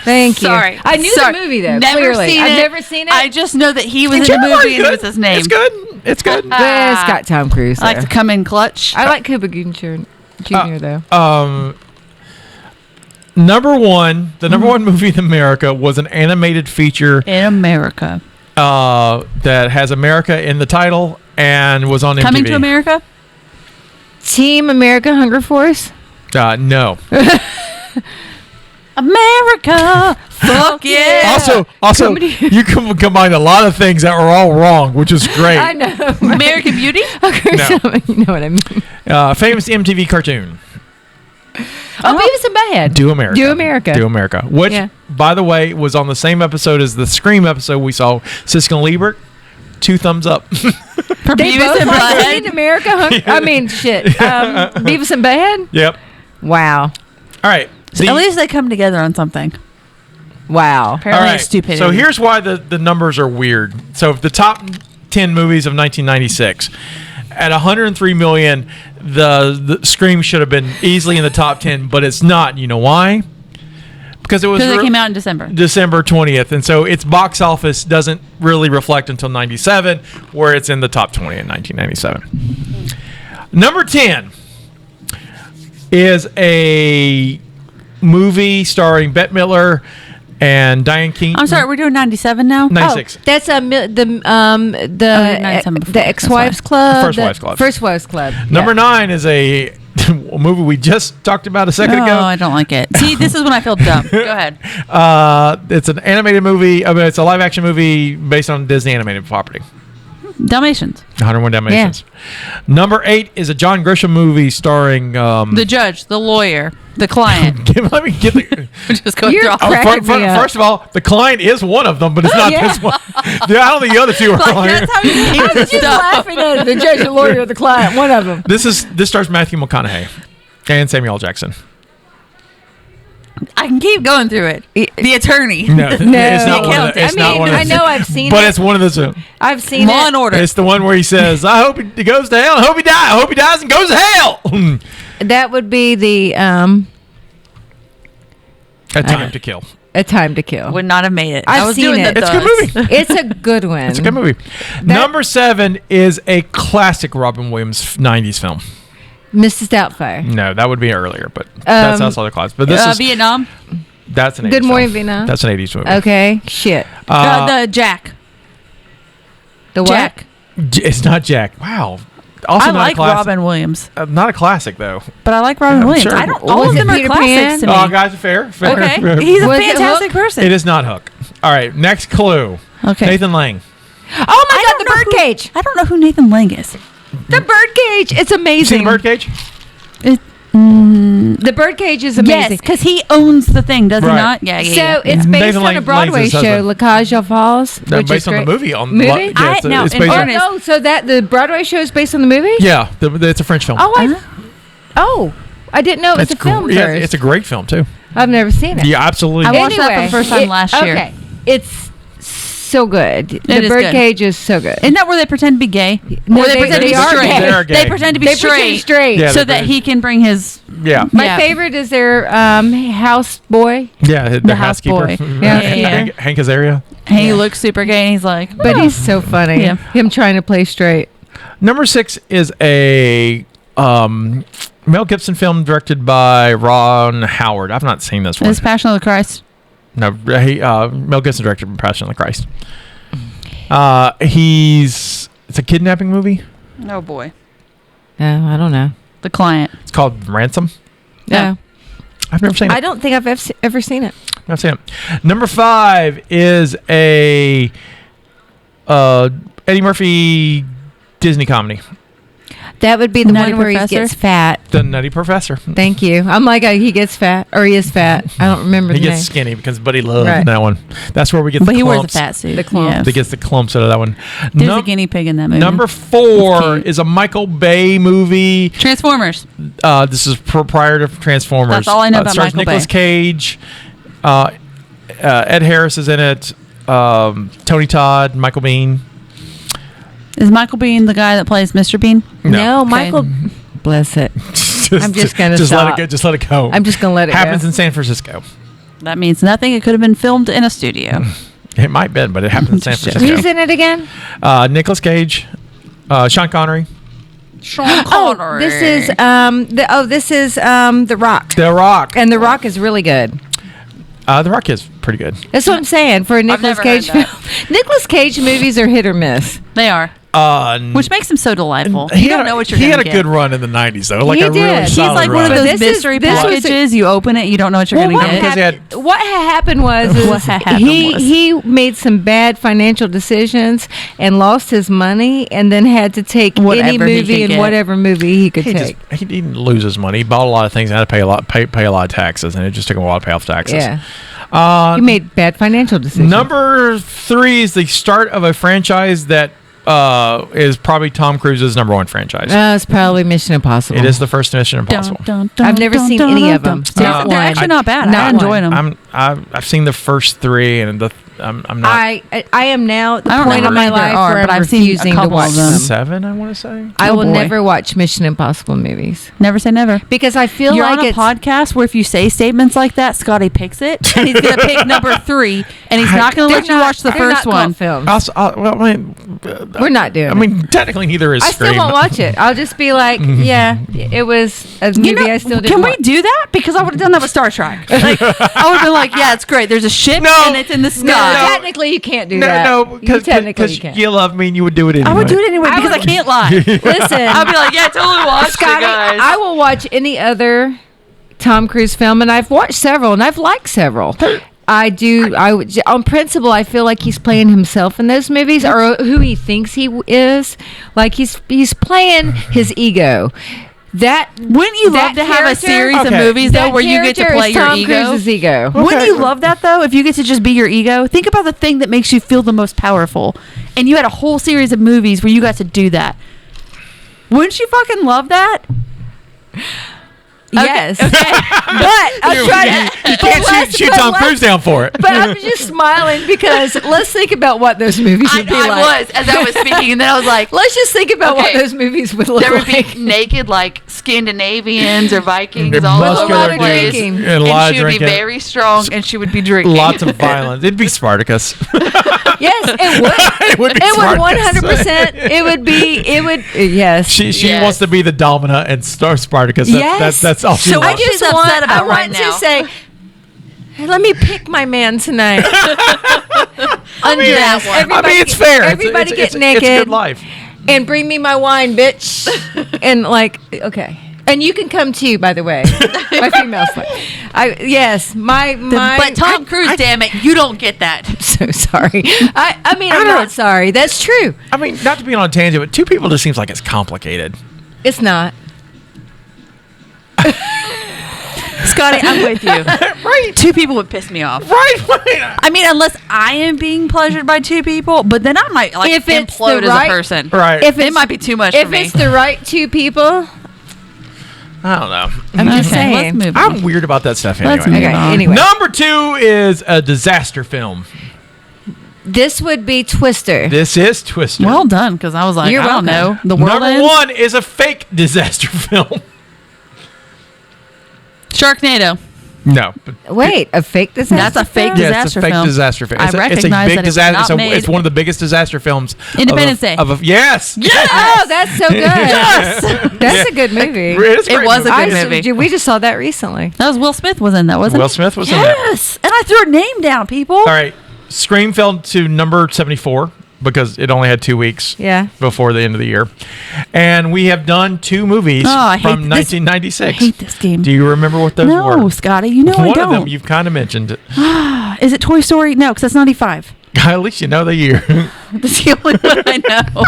Speaker 4: Thank you.
Speaker 3: Sorry.
Speaker 4: I knew
Speaker 3: Sorry.
Speaker 4: the movie though.
Speaker 3: Never
Speaker 4: Clearly,
Speaker 3: seen
Speaker 4: I've
Speaker 3: it.
Speaker 4: never seen it.
Speaker 3: I just know that he was in
Speaker 2: Jerry
Speaker 3: the movie
Speaker 2: Maguire's
Speaker 3: and it
Speaker 2: good.
Speaker 3: was his name.
Speaker 2: It's good. It's good.
Speaker 4: But it's got Tom Cruise.
Speaker 3: I like to come in clutch.
Speaker 4: I like Cuba Gooding Jr. though.
Speaker 2: Number 1, the number 1 movie in America was an animated feature
Speaker 3: in America
Speaker 2: that has America in the title and was on MTV.
Speaker 3: Coming to America?
Speaker 4: Team America Hunger Force.
Speaker 2: No.
Speaker 3: America, fuck yeah!
Speaker 2: Also, you can combine a lot of things that were all wrong, which is great.
Speaker 4: I know.
Speaker 3: American Beauty?
Speaker 4: You know what I mean.
Speaker 2: Famous MTV cartoon.
Speaker 4: Oh, Beavis and Butthead.
Speaker 2: Do America.
Speaker 4: Do America.
Speaker 2: Do America. Which, by the way, was on the same episode as the Scream episode we saw. Siskel Ebert. 2 thumbs up.
Speaker 3: For
Speaker 4: They
Speaker 3: Beavis
Speaker 4: both
Speaker 3: and
Speaker 4: like
Speaker 3: Butthead?
Speaker 4: Team America Hunger. I mean, shit. Beavis and Butthead.
Speaker 2: Yep.
Speaker 4: Wow.
Speaker 2: All right.
Speaker 3: At least they come together on something.
Speaker 4: Wow.
Speaker 3: Apparently
Speaker 2: All
Speaker 3: it's stupidity.
Speaker 2: So here's why the numbers are weird. So the top 10 movies of 1996, at 103 million, the Scream should have been easily in the top 10, but it's not. You know why? Because it
Speaker 3: came out in December.
Speaker 2: December 20th, and so its box office doesn't really reflect until 97, where it's in the top 20 in 1997. Number 10 is a movie starring Bette Midler and Diane Keaton.
Speaker 3: I'm sorry, we're doing 97 now?
Speaker 2: 96.
Speaker 4: Oh, that's the Ex-Wives Club.
Speaker 2: The First Wives Club.
Speaker 4: First Wives Club.
Speaker 2: Number 9 is a movie we just talked about a second
Speaker 3: No,
Speaker 2: ago.
Speaker 3: I don't like it. See, this is when I feel dumb. Go ahead.
Speaker 2: It's an animated movie. I mean, it's a live action movie based on Disney animated property.
Speaker 3: Dalmatians.
Speaker 2: 101 Dalmatians. Number 8 is a John Grisham movie starring
Speaker 3: the judge, the lawyer, the client.
Speaker 2: Let me get the.
Speaker 3: Just go through all
Speaker 2: First of all, the client is one of them, but it's not this one. I don't think the other 2 are on here.
Speaker 3: That's how you
Speaker 4: I was just laughing at the judge, the lawyer, the client. One of them.
Speaker 2: This stars Matthew McConaughey and Samuel L. Jackson.
Speaker 3: I can keep going through it. The attorney.
Speaker 2: No, it's not
Speaker 3: The
Speaker 2: one of the, it's
Speaker 3: accountant.
Speaker 2: not one of
Speaker 4: I
Speaker 2: the-
Speaker 4: know I've seen
Speaker 2: but
Speaker 4: it.
Speaker 2: it's one of the.
Speaker 4: I've seen
Speaker 3: Law
Speaker 4: it.
Speaker 3: and Order.
Speaker 2: It's the one where he says, "I hope he goes to hell. I hope he dies. I hope he dies and goes to hell."
Speaker 4: That would be the
Speaker 2: A Time to Kill.
Speaker 4: A Time to Kill.
Speaker 3: Would not have made it.
Speaker 4: I've
Speaker 3: I was
Speaker 4: seen
Speaker 3: doing
Speaker 4: it.
Speaker 3: the
Speaker 2: It's a good
Speaker 3: thugs.
Speaker 2: movie.
Speaker 4: It's a good one.
Speaker 2: It's a good movie. Number 7 is a classic Robin Williams 90s film.
Speaker 4: Mrs. Doubtfire.
Speaker 2: No, that would be earlier, but that's also the class. But this is
Speaker 3: Vietnam.
Speaker 2: That's an 80s
Speaker 4: Good Morning
Speaker 2: film.
Speaker 4: Vietnam.
Speaker 2: That's an 80s movie.
Speaker 4: Okay. Shit.
Speaker 3: The Jack.
Speaker 4: The what?
Speaker 3: Jack.
Speaker 2: It's not Jack. Wow. Also
Speaker 3: I
Speaker 2: not
Speaker 3: like
Speaker 2: a classic.
Speaker 3: Robin Williams,
Speaker 2: Not a classic though.
Speaker 3: but I like Robin
Speaker 2: I'm
Speaker 3: Williams.
Speaker 2: sure.
Speaker 3: I don't.
Speaker 4: Was
Speaker 3: All of
Speaker 4: it
Speaker 3: them are
Speaker 4: Peter
Speaker 3: classics
Speaker 4: Pan?
Speaker 3: to me.
Speaker 2: Oh, guys, fair.
Speaker 3: Okay,
Speaker 2: fair.
Speaker 3: he's a
Speaker 4: Was it
Speaker 3: fantastic
Speaker 4: Hook?
Speaker 3: person.
Speaker 2: It is not Hook. All right, next clue.
Speaker 3: Okay.
Speaker 2: Nathan Lang.
Speaker 4: Oh my God, the birdcage.
Speaker 3: I don't know who Nathan Lang is.
Speaker 4: The birdcage. It's amazing.
Speaker 2: Seen the Birdcage?
Speaker 4: The birdcage is amazing.
Speaker 3: Yes, because he owns the thing, does
Speaker 2: Right.
Speaker 3: he not? Yeah, yeah.
Speaker 4: So
Speaker 3: yeah.
Speaker 4: it's based
Speaker 2: Nathan
Speaker 4: on
Speaker 2: Lang
Speaker 4: a Broadway
Speaker 2: plays his
Speaker 4: show,
Speaker 2: husband.
Speaker 4: La Cage aux Folles,
Speaker 2: No,
Speaker 4: which
Speaker 2: based
Speaker 4: is
Speaker 2: on
Speaker 4: great.
Speaker 2: the movie. On
Speaker 4: Movie?
Speaker 2: Yeah, it's,
Speaker 3: now,
Speaker 2: it's
Speaker 3: in
Speaker 2: based on,
Speaker 3: fairness-
Speaker 4: Oh, so that the Broadway show is based on the movie?
Speaker 2: yeah, it's a French film.
Speaker 4: Oh, I didn't know it was
Speaker 2: it's
Speaker 4: a film
Speaker 2: yeah,
Speaker 4: first.
Speaker 2: it's a great film too.
Speaker 4: I've never seen it.
Speaker 2: Yeah, absolutely.
Speaker 3: I watched that for the first time last year.
Speaker 4: Okay, it's so good. The
Speaker 3: is good.
Speaker 4: birdcage is so good.
Speaker 3: Isn't that where they pretend to be gay?
Speaker 4: No,
Speaker 3: or they pretend to be
Speaker 4: are
Speaker 3: straight?
Speaker 4: gay.
Speaker 2: They are gay.
Speaker 3: They pretend to be
Speaker 4: They pretend
Speaker 3: straight,
Speaker 4: straight.
Speaker 2: Yeah,
Speaker 3: so
Speaker 2: they're
Speaker 3: that
Speaker 2: pretty-
Speaker 3: he can bring his.
Speaker 2: Yeah.
Speaker 4: My
Speaker 3: Yeah.
Speaker 4: favorite is their house boy,
Speaker 2: Yeah, the
Speaker 3: houseboy.
Speaker 2: housekeeper.
Speaker 4: Yeah.
Speaker 2: Hank Azaria.
Speaker 3: And he looks super gay, and he's like,
Speaker 4: but he's so funny.
Speaker 3: Yeah.
Speaker 4: Him trying to play straight.
Speaker 2: Number 6 is a Mel Gibson film directed by Ron Howard. I've not seen this one.
Speaker 3: "It's Passion of the Christ."
Speaker 2: No, Mel Gibson directed Passion of the Christ. It's a kidnapping movie.
Speaker 3: Oh boy,
Speaker 4: No, I don't know.
Speaker 3: The Client.
Speaker 2: It's called Ransom.
Speaker 4: No,
Speaker 2: I've never seen it.
Speaker 4: I don't think I've ever seen it.
Speaker 2: I've seen it. Number 5 is a Eddie Murphy Disney comedy.
Speaker 4: That would be the
Speaker 3: Nutty
Speaker 4: one where
Speaker 3: Professor?
Speaker 4: he gets fat.
Speaker 2: The Nutty Professor.
Speaker 4: Thank you. I'm like, he gets fat, or he is fat. I don't remember
Speaker 2: He
Speaker 4: the
Speaker 2: gets
Speaker 4: name.
Speaker 2: skinny because Buddy loves
Speaker 4: Right.
Speaker 2: that one. That's where we get
Speaker 3: But
Speaker 2: the
Speaker 3: he wears a
Speaker 2: clumps.
Speaker 3: fat suit.
Speaker 4: The clumps.
Speaker 3: Yeah.
Speaker 2: That gets the clumps out of that one.
Speaker 3: There's a guinea pig in that movie.
Speaker 2: Number 4
Speaker 3: cute.
Speaker 2: is a Michael Bay movie.
Speaker 3: Transformers.
Speaker 2: This is prior to Transformers.
Speaker 3: That's all I know about
Speaker 2: stars
Speaker 3: Michael
Speaker 2: Nicolas
Speaker 3: Bay.
Speaker 2: Cage. Ed Harris is in it. Tony Todd, Michael Biehn.
Speaker 3: Is Michael Bean the guy that plays Mr. Bean?
Speaker 4: No,
Speaker 3: Okay.
Speaker 4: Michael. Bless it. I'm just gonna
Speaker 2: let
Speaker 4: stop.
Speaker 2: it go. Just let it go.
Speaker 4: I'm just gonna let it
Speaker 2: Happens
Speaker 4: go.
Speaker 2: in San Francisco.
Speaker 3: That means nothing. It could have been filmed in a studio.
Speaker 2: It might have been, but it happens in San Francisco.
Speaker 4: Who's in it again?
Speaker 2: Nicolas Cage, Sean Connery,
Speaker 3: Sean
Speaker 4: Oh, this is The Rock,
Speaker 2: The Rock.
Speaker 4: and The Rock is really good.
Speaker 2: The Rock is pretty good.
Speaker 4: That's what I'm saying for a Nicolas
Speaker 3: never
Speaker 4: Cage
Speaker 3: heard
Speaker 4: film. Nicolas Cage movies are hit or miss.
Speaker 3: They are. Which makes him so delightful. You don't know what you're
Speaker 2: He
Speaker 3: going
Speaker 2: had
Speaker 3: to
Speaker 2: a
Speaker 3: get.
Speaker 2: good run in the 90s, though. Like
Speaker 4: He
Speaker 2: a
Speaker 4: did.
Speaker 2: really
Speaker 4: He's
Speaker 3: He's
Speaker 2: solid
Speaker 3: like
Speaker 2: run.
Speaker 3: one of
Speaker 4: But
Speaker 3: those
Speaker 4: this is-
Speaker 3: mystery
Speaker 4: this was a-
Speaker 3: packages. You open it, you don't know what you're
Speaker 4: Well,
Speaker 3: going
Speaker 4: what
Speaker 3: to
Speaker 2: because
Speaker 3: get.
Speaker 2: he had
Speaker 4: What happened was is
Speaker 3: What happened
Speaker 4: he
Speaker 3: was-
Speaker 4: he made some bad financial decisions and lost his money, and then had to take any
Speaker 3: Whatever he
Speaker 4: movie
Speaker 3: could
Speaker 4: and
Speaker 3: get.
Speaker 4: whatever movie he could
Speaker 2: he
Speaker 4: take.
Speaker 2: didn't lose his money. He bought a lot of things and had to pay a lot of taxes, and it just took him a while to pay off taxes.
Speaker 4: Yeah, he made bad financial decisions.
Speaker 2: Number 3 is the start of a franchise that is probably Tom Cruise's number 1 franchise.
Speaker 4: It's probably Mission Impossible.
Speaker 2: It is the first Mission Impossible.
Speaker 4: I've never seen any of them.
Speaker 3: They're,
Speaker 4: Not
Speaker 3: they're
Speaker 4: one.
Speaker 3: actually not bad.
Speaker 4: Not
Speaker 3: I enjoy
Speaker 4: one.
Speaker 3: them.
Speaker 2: I've seen the first 3, and I'm not
Speaker 4: I am now at the
Speaker 3: I don't know
Speaker 4: point
Speaker 3: how
Speaker 4: of my
Speaker 3: many there
Speaker 4: life
Speaker 3: are,
Speaker 4: where
Speaker 3: but
Speaker 4: I'm
Speaker 3: I've seen a
Speaker 4: refusing to
Speaker 3: couple
Speaker 4: watch
Speaker 3: of them.
Speaker 4: them.
Speaker 2: 7, I want to say.
Speaker 4: I
Speaker 3: Oh,
Speaker 4: will
Speaker 3: boy.
Speaker 4: never watch Mission Impossible movies
Speaker 3: Never say never.
Speaker 4: because I feel
Speaker 3: You're
Speaker 4: like
Speaker 3: on a
Speaker 4: it's
Speaker 3: podcast where if you say statements like that, Scotty picks it, and he's going to pick number 3, and he's not going to let you watch the
Speaker 4: they're
Speaker 3: first
Speaker 4: not
Speaker 3: one.
Speaker 4: called films.
Speaker 2: We're
Speaker 4: not doing
Speaker 2: I mean, technically, neither is
Speaker 4: I
Speaker 2: Scream.
Speaker 4: still won't watch it. I'll just be like, yeah, it was a movie
Speaker 3: You know,
Speaker 4: I still didn't
Speaker 3: can we
Speaker 4: watch.
Speaker 3: do that? Because I would have done that with Star Trek. Like, I would have been like, yeah, it's great. There's a ship,
Speaker 2: No.
Speaker 3: and it's in the
Speaker 4: No,
Speaker 3: sky.
Speaker 4: technically you can't do that.
Speaker 2: No,
Speaker 4: because technically you
Speaker 2: because
Speaker 4: can't.
Speaker 2: you love me and you would do it anyway.
Speaker 3: I would do it anyway
Speaker 4: I
Speaker 3: because I
Speaker 4: would-
Speaker 3: can't lie.
Speaker 4: Listen,
Speaker 3: I'd be like, yeah, I totally watched it,
Speaker 4: Scotty,
Speaker 3: guys.
Speaker 4: I will watch any other Tom Cruise film, and I've watched several, and I've liked several. I do. On principle, I feel like he's playing himself in those movies, or who he thinks he is. Like he's playing his ego.
Speaker 3: Wouldn't you love to have a
Speaker 4: character-
Speaker 3: series of
Speaker 2: Okay.
Speaker 3: movies though
Speaker 4: that
Speaker 3: where you get to
Speaker 4: character
Speaker 3: play
Speaker 4: is
Speaker 3: your
Speaker 4: Tom
Speaker 3: ego?
Speaker 4: Cruise's ego.
Speaker 3: Wouldn't you love that though? If you get to just be your ego, think about the thing that makes you feel the most powerful, and you had a whole series of movies where you got to do that. Wouldn't you fucking love that?
Speaker 4: Yes,
Speaker 3: Okay.
Speaker 4: but I'm trying to.
Speaker 2: You can't shoot Tom Cruise down for it.
Speaker 4: But I'm just smiling because let's think about what those movies would be like.
Speaker 3: I was as I was speaking, and then I was like,
Speaker 4: Let's just think about what
Speaker 3: Okay.
Speaker 4: those movies would look
Speaker 3: there would
Speaker 4: like.
Speaker 3: be naked like Scandinavians or Vikings
Speaker 2: They're
Speaker 3: all
Speaker 2: muscular
Speaker 3: over the place,
Speaker 4: drinking.
Speaker 2: And a lot
Speaker 3: and
Speaker 2: of
Speaker 3: she would be
Speaker 2: drinking.
Speaker 3: very strong, and she would be drinking.
Speaker 2: Lots of violence. It'd be Spartacus.
Speaker 4: Yes, it would.
Speaker 2: It would be
Speaker 4: It would
Speaker 2: Spartacus.
Speaker 4: 100%. It would be. It would. Yes.
Speaker 2: She
Speaker 3: Yes.
Speaker 2: wants to be the Domina and star Spartacus.
Speaker 4: Yes.
Speaker 2: That's all she
Speaker 3: So
Speaker 2: wants.
Speaker 3: I just upset about
Speaker 4: I
Speaker 3: right
Speaker 4: want
Speaker 3: now.
Speaker 4: to say, Let me pick my man tonight.
Speaker 3: Undress.
Speaker 2: It's fair.
Speaker 4: Everybody get naked.
Speaker 2: It's a good life.
Speaker 4: And bring me my wine, bitch. And okay. And you can come too, by the way. My female slave.
Speaker 3: But Tom Cruise, damn it, you don't get that.
Speaker 4: I'm so sorry. I'm not sorry. That's true.
Speaker 2: I mean, not to be on a tangent, but two people just seems like it's complicated.
Speaker 4: It's not.
Speaker 3: Scotty, I'm with you.
Speaker 2: Right.
Speaker 3: Two people would piss me off.
Speaker 2: Right.
Speaker 3: I mean, unless I am being pleasured by two people, but then I might
Speaker 4: If it's
Speaker 3: implode
Speaker 4: the
Speaker 3: as
Speaker 4: right-
Speaker 3: a person.
Speaker 2: Right.
Speaker 4: If
Speaker 3: It might be too much for me.
Speaker 4: If it's the right two people,
Speaker 2: I don't know.
Speaker 4: I'm just
Speaker 3: Okay,
Speaker 4: saying.
Speaker 3: let's move on.
Speaker 2: I'm weird about that stuff anyway.
Speaker 3: Let's move
Speaker 4: Okay,
Speaker 3: on.
Speaker 4: anyway.
Speaker 2: Number 2 is a disaster film.
Speaker 4: This would be Twister.
Speaker 2: This is Twister.
Speaker 3: Well done, because I was like,
Speaker 4: You're
Speaker 3: I don't know.
Speaker 4: welcome.
Speaker 3: The world
Speaker 2: Number
Speaker 3: ends.
Speaker 2: 1 is a fake disaster film.
Speaker 3: Sharknado.
Speaker 2: No.
Speaker 4: Wait, a fake disaster?
Speaker 3: That's a fake
Speaker 4: film?
Speaker 2: Yeah, it's a
Speaker 3: disaster
Speaker 2: fake
Speaker 3: film.
Speaker 2: disaster film.
Speaker 3: I
Speaker 2: It's a
Speaker 3: recognize
Speaker 2: big
Speaker 3: that it's
Speaker 2: disaster.
Speaker 3: not made.
Speaker 2: It's one of the biggest disaster films.
Speaker 3: Independence Day.
Speaker 2: Yes.
Speaker 4: Oh, that's so good.
Speaker 3: Yes.
Speaker 4: That's a good movie.
Speaker 2: It's a
Speaker 3: It
Speaker 2: great
Speaker 3: was a
Speaker 2: movie.
Speaker 3: good movie.
Speaker 4: We just saw that recently.
Speaker 3: That was Will Smith was in that, wasn't
Speaker 2: Will
Speaker 3: it?
Speaker 2: Smith was in that.
Speaker 3: Yes. And I threw her name down, people.
Speaker 2: All right. Scream fell to number 74 because it only had 2 weeks
Speaker 4: Yeah.
Speaker 2: before the end of the year. And we have done 2 movies
Speaker 3: Oh, I hate
Speaker 2: from
Speaker 3: this-
Speaker 2: 1996.
Speaker 3: I hate this game.
Speaker 2: Do you remember what those
Speaker 3: No,
Speaker 2: were?
Speaker 3: Scotty, you know I
Speaker 2: One
Speaker 3: don't.
Speaker 2: of them you've kind of mentioned it.
Speaker 3: Is it Toy Story? No, because that's 95.
Speaker 2: At least you know the year.
Speaker 3: That's the only one I know.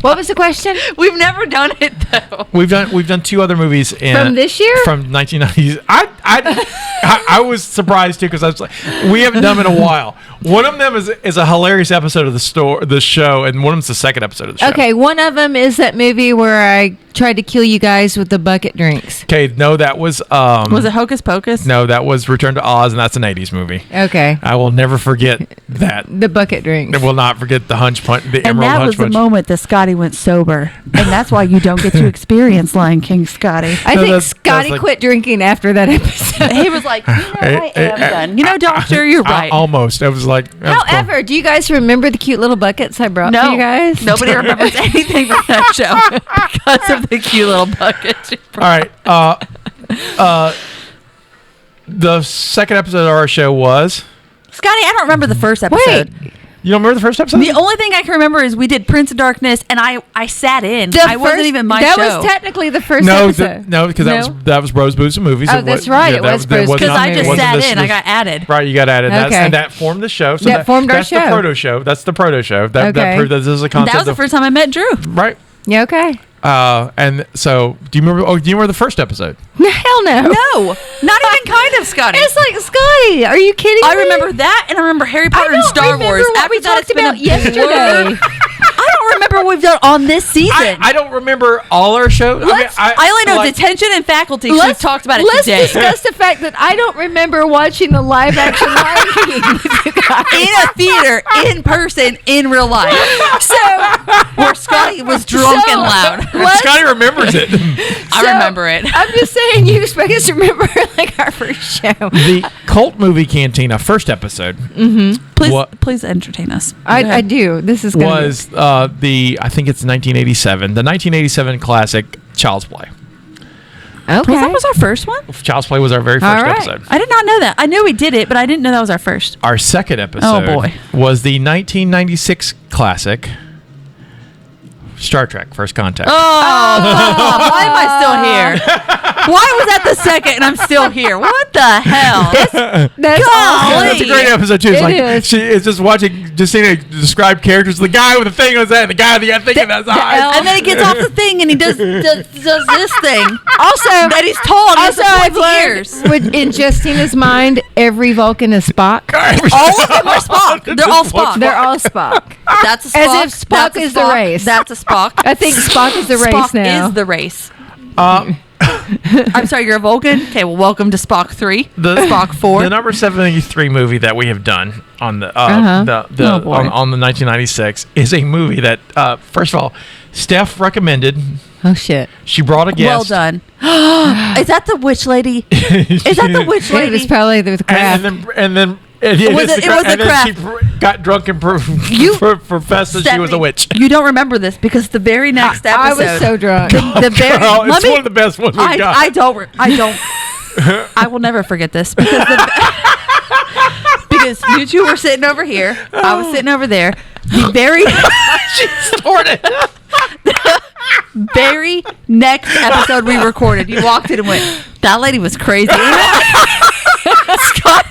Speaker 4: What was the question?
Speaker 3: We've never done it, though.
Speaker 2: We've done 2 other movies
Speaker 4: From this year?
Speaker 2: from 1990s. I was surprised too because I was like, we haven't done them in a while. One of them is a hilarious episode of the show, and one of them's the second episode of the show.
Speaker 4: Okay, one of them is that movie where I tried to kill you guys with the bucket drinks.
Speaker 2: Okay, no, that was
Speaker 3: Was it Hocus Pocus?
Speaker 2: no, that was Return to Oz, and that's an 80s movie.
Speaker 4: Okay.
Speaker 2: I will never forget that.
Speaker 4: The bucket drinks.
Speaker 2: I will not forget the hunch punch, the
Speaker 3: And
Speaker 2: Emerald
Speaker 3: that
Speaker 2: Hunch
Speaker 3: was the
Speaker 2: punch.
Speaker 3: moment that Scotty went sober. And that's why you don't get to experience Lion King, Scotty.
Speaker 4: I
Speaker 2: No,
Speaker 4: think
Speaker 2: that's
Speaker 4: Scotty
Speaker 2: like-
Speaker 4: quit drinking after that episode.
Speaker 3: He was like, I am done. You know, doctor, you're right.
Speaker 2: Almost. I was like, that was cool.
Speaker 4: However, do you guys remember the cute little buckets I brought
Speaker 3: No,
Speaker 4: for you guys?
Speaker 3: nobody remembers anything from that show because of the cute little buckets.
Speaker 2: All right. The second episode of our show was.
Speaker 3: Scotty, I don't remember the first episode.
Speaker 2: You don't remember the first episode?
Speaker 3: The only thing I can remember is we did Prince of Darkness, and I sat in. I wasn't even my
Speaker 4: that
Speaker 3: show.
Speaker 4: was technically the first
Speaker 2: No,
Speaker 4: episode.
Speaker 2: because that was Bros, Booze, and Movies.
Speaker 4: Oh, that's right, it was Bros, Booze,
Speaker 3: because I
Speaker 4: It
Speaker 3: just
Speaker 4: wasn't
Speaker 3: sat in. I got added.
Speaker 2: Right, you got added.
Speaker 4: Okay.
Speaker 2: And that formed the show. So
Speaker 4: That formed our
Speaker 2: that's
Speaker 4: show.
Speaker 2: the proto show. That's the proto show. That
Speaker 4: Okay.
Speaker 2: proved that this is a concept.
Speaker 3: That was the first time I met Drew.
Speaker 2: Right.
Speaker 4: Yeah, okay.
Speaker 2: And so, do you remember? Oh, do you remember the first episode?
Speaker 4: Hell no.
Speaker 3: No, not even kind of, Scotty.
Speaker 4: It's like, Scotty, are you kidding me?
Speaker 3: I remember that, and I remember Harry Potter and
Speaker 4: don't
Speaker 3: Star
Speaker 4: remember
Speaker 3: Wars.
Speaker 4: what
Speaker 3: After
Speaker 4: we
Speaker 3: that,
Speaker 4: talked
Speaker 3: it's been a
Speaker 4: about yesterday.
Speaker 3: blur. I don't remember what we've done on this season.
Speaker 2: I don't remember all our shows.
Speaker 3: I only know
Speaker 2: like,
Speaker 3: detention and faculty. 'Cause we've talked about it
Speaker 4: Let's
Speaker 3: today.
Speaker 4: discuss the fact that I don't remember watching the live action Lion King with you guys.
Speaker 3: In a theater, in person, in real life.
Speaker 4: So,
Speaker 3: Where Scotty was drunk and loud.
Speaker 2: Scotty remembers it.
Speaker 3: I remember it.
Speaker 4: I'm just saying, you expect us to remember like our first show.
Speaker 2: The cult movie Cantina first episode
Speaker 3: Please entertain us.
Speaker 4: I do. This is gonna
Speaker 2: was I think it's 1987, the 1987 classic Child's Play.
Speaker 4: Okay.
Speaker 3: That was our first one?
Speaker 2: Child's Play was our very first
Speaker 4: All right.
Speaker 2: episode.
Speaker 3: I did not know that. I knew we did it, but I didn't know that was our first.
Speaker 2: Our second episode
Speaker 3: boy.
Speaker 2: was the 1996 classic Star Trek First Contact.
Speaker 3: Oh, why am I still here? Why was that the second and I'm still here? What the hell?
Speaker 4: That's
Speaker 3: Golly.
Speaker 4: awesome.
Speaker 2: That's a great episode too. It's
Speaker 4: It
Speaker 2: like
Speaker 4: is.
Speaker 2: it's just watching Justina describe characters. The guy with the thing on his head, the guy with the thing in his eyes.
Speaker 3: And then he gets off the thing and he does this thing.
Speaker 4: Also,
Speaker 3: That he's tall and
Speaker 4: also
Speaker 3: he has
Speaker 4: I've
Speaker 3: the
Speaker 4: learned
Speaker 3: ears.
Speaker 4: with, in Justina's mind, every Vulcan is Spock.
Speaker 3: All of them are Spock. They're all Spock.
Speaker 4: They're all Spock.
Speaker 3: That's a Spock.
Speaker 4: As if Spock
Speaker 3: That's a
Speaker 4: is the
Speaker 3: Spock.
Speaker 4: race.
Speaker 3: That's a Spock.
Speaker 4: I think Spock is the race
Speaker 3: Spock
Speaker 4: now.
Speaker 3: is the race. I'm sorry, you're a Vulcan? Okay, well, welcome to Spock 3. Spock 4.
Speaker 2: The number 73 movie that we have done on the
Speaker 3: Oh, boy.
Speaker 2: on the 1996 is a movie that first of all, Steph recommended.
Speaker 4: Oh shit!
Speaker 2: She brought a guest.
Speaker 3: Well done. Is that the witch lady? Is that the witch
Speaker 4: It
Speaker 3: lady?
Speaker 4: was probably the craft.
Speaker 2: And then
Speaker 3: was the craft.
Speaker 2: she got drunk and
Speaker 3: You-
Speaker 2: professed that she was a
Speaker 3: Stephanie,
Speaker 2: witch.
Speaker 3: You don't remember this because the very next
Speaker 4: I
Speaker 3: episode.
Speaker 4: was so drunk.
Speaker 3: The very,
Speaker 2: Girl,
Speaker 3: let
Speaker 2: it's
Speaker 3: me-
Speaker 2: one of the best ones we've got.
Speaker 3: I don't. I will never forget this because because you two were sitting over here. I was sitting over there. The very
Speaker 2: She snorted.
Speaker 3: very next episode we recorded, you walked in and went, "That lady was crazy." Scotty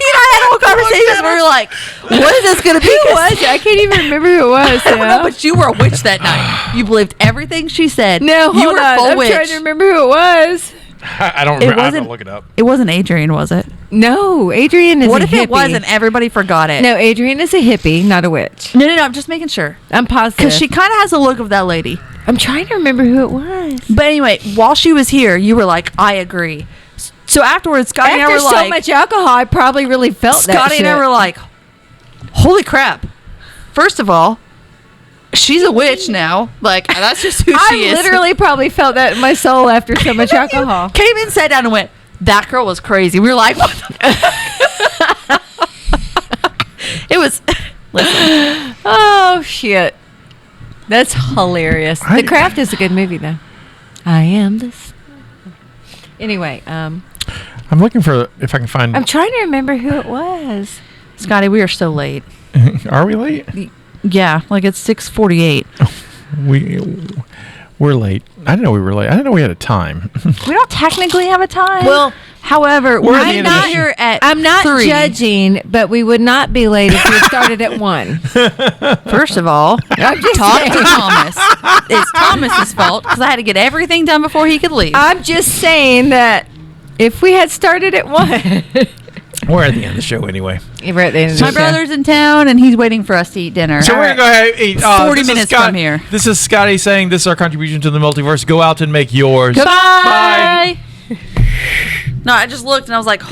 Speaker 3: and I had a whole conversation. We were like, "What is this going to be?"
Speaker 4: Who was it? I can't even remember who it was.
Speaker 3: I don't know, but you were a witch that night. You believed everything she said.
Speaker 4: No,
Speaker 3: you
Speaker 4: hold
Speaker 3: were
Speaker 4: on.
Speaker 3: full
Speaker 4: I'm
Speaker 3: witch.
Speaker 4: trying to remember who it was.
Speaker 2: I don't remember. I have to look it up.
Speaker 3: It wasn't Adrian, was it?
Speaker 4: No, Adrian is
Speaker 3: What
Speaker 4: a
Speaker 3: if
Speaker 4: hippie.
Speaker 3: it was and everybody forgot it?
Speaker 4: No, Adrian is a hippie, not a witch.
Speaker 3: No, I'm just making sure.
Speaker 4: I'm positive.
Speaker 3: Because she kind of has the look of that lady.
Speaker 4: I'm trying to remember who it was.
Speaker 3: But anyway, while she was here, you were like, "I agree." So afterwards, Scotty and I
Speaker 4: After
Speaker 3: were
Speaker 4: so
Speaker 3: like,
Speaker 4: much alcohol, I probably really felt that
Speaker 3: Scotty
Speaker 4: shit.
Speaker 3: and I were like, "Holy crap!" First of all, she's a witch now. Like, that's just who she is.
Speaker 4: I literally probably felt that in my soul after so much alcohol.
Speaker 3: Came in, sat down, and went, "That girl was crazy." We were like, "What the?" It was. Listen.
Speaker 4: Oh, shit. That's hilarious. The Craft is a good movie, though. I am this. Anyway,
Speaker 2: I'm looking for if I can find.
Speaker 4: I'm trying to remember who it was.
Speaker 3: Scotty, we are so late.
Speaker 2: Are we late?
Speaker 3: Yeah, like it's 6:48.
Speaker 2: We're late. I didn't know we were late. I didn't know we had a time.
Speaker 3: We don't technically have a time.
Speaker 4: Well,
Speaker 3: however,
Speaker 2: We're at the
Speaker 3: I'm
Speaker 2: end of
Speaker 3: not
Speaker 2: the-
Speaker 3: here at
Speaker 4: I'm not
Speaker 3: 3.
Speaker 4: judging, but we would not be late if we started at 1.
Speaker 3: First of all,
Speaker 4: I'm just
Speaker 3: talk
Speaker 4: saying.
Speaker 3: to Thomas. It's Thomas's fault because I had to get everything done before he could leave.
Speaker 4: I'm just saying that if we had started at 1.
Speaker 2: We're at the end of the show anyway.
Speaker 4: We're at the end of the
Speaker 3: My
Speaker 4: show.
Speaker 3: brother's in town and he's waiting for us to eat dinner.
Speaker 2: So we're going to go ahead and eat.
Speaker 3: 40
Speaker 2: this is
Speaker 3: minutes
Speaker 2: Scott-
Speaker 3: from here.
Speaker 2: This is Scotty saying this is our contribution to the multiverse. Go out and make yours.
Speaker 3: Goodbye. No, I just looked and I was like,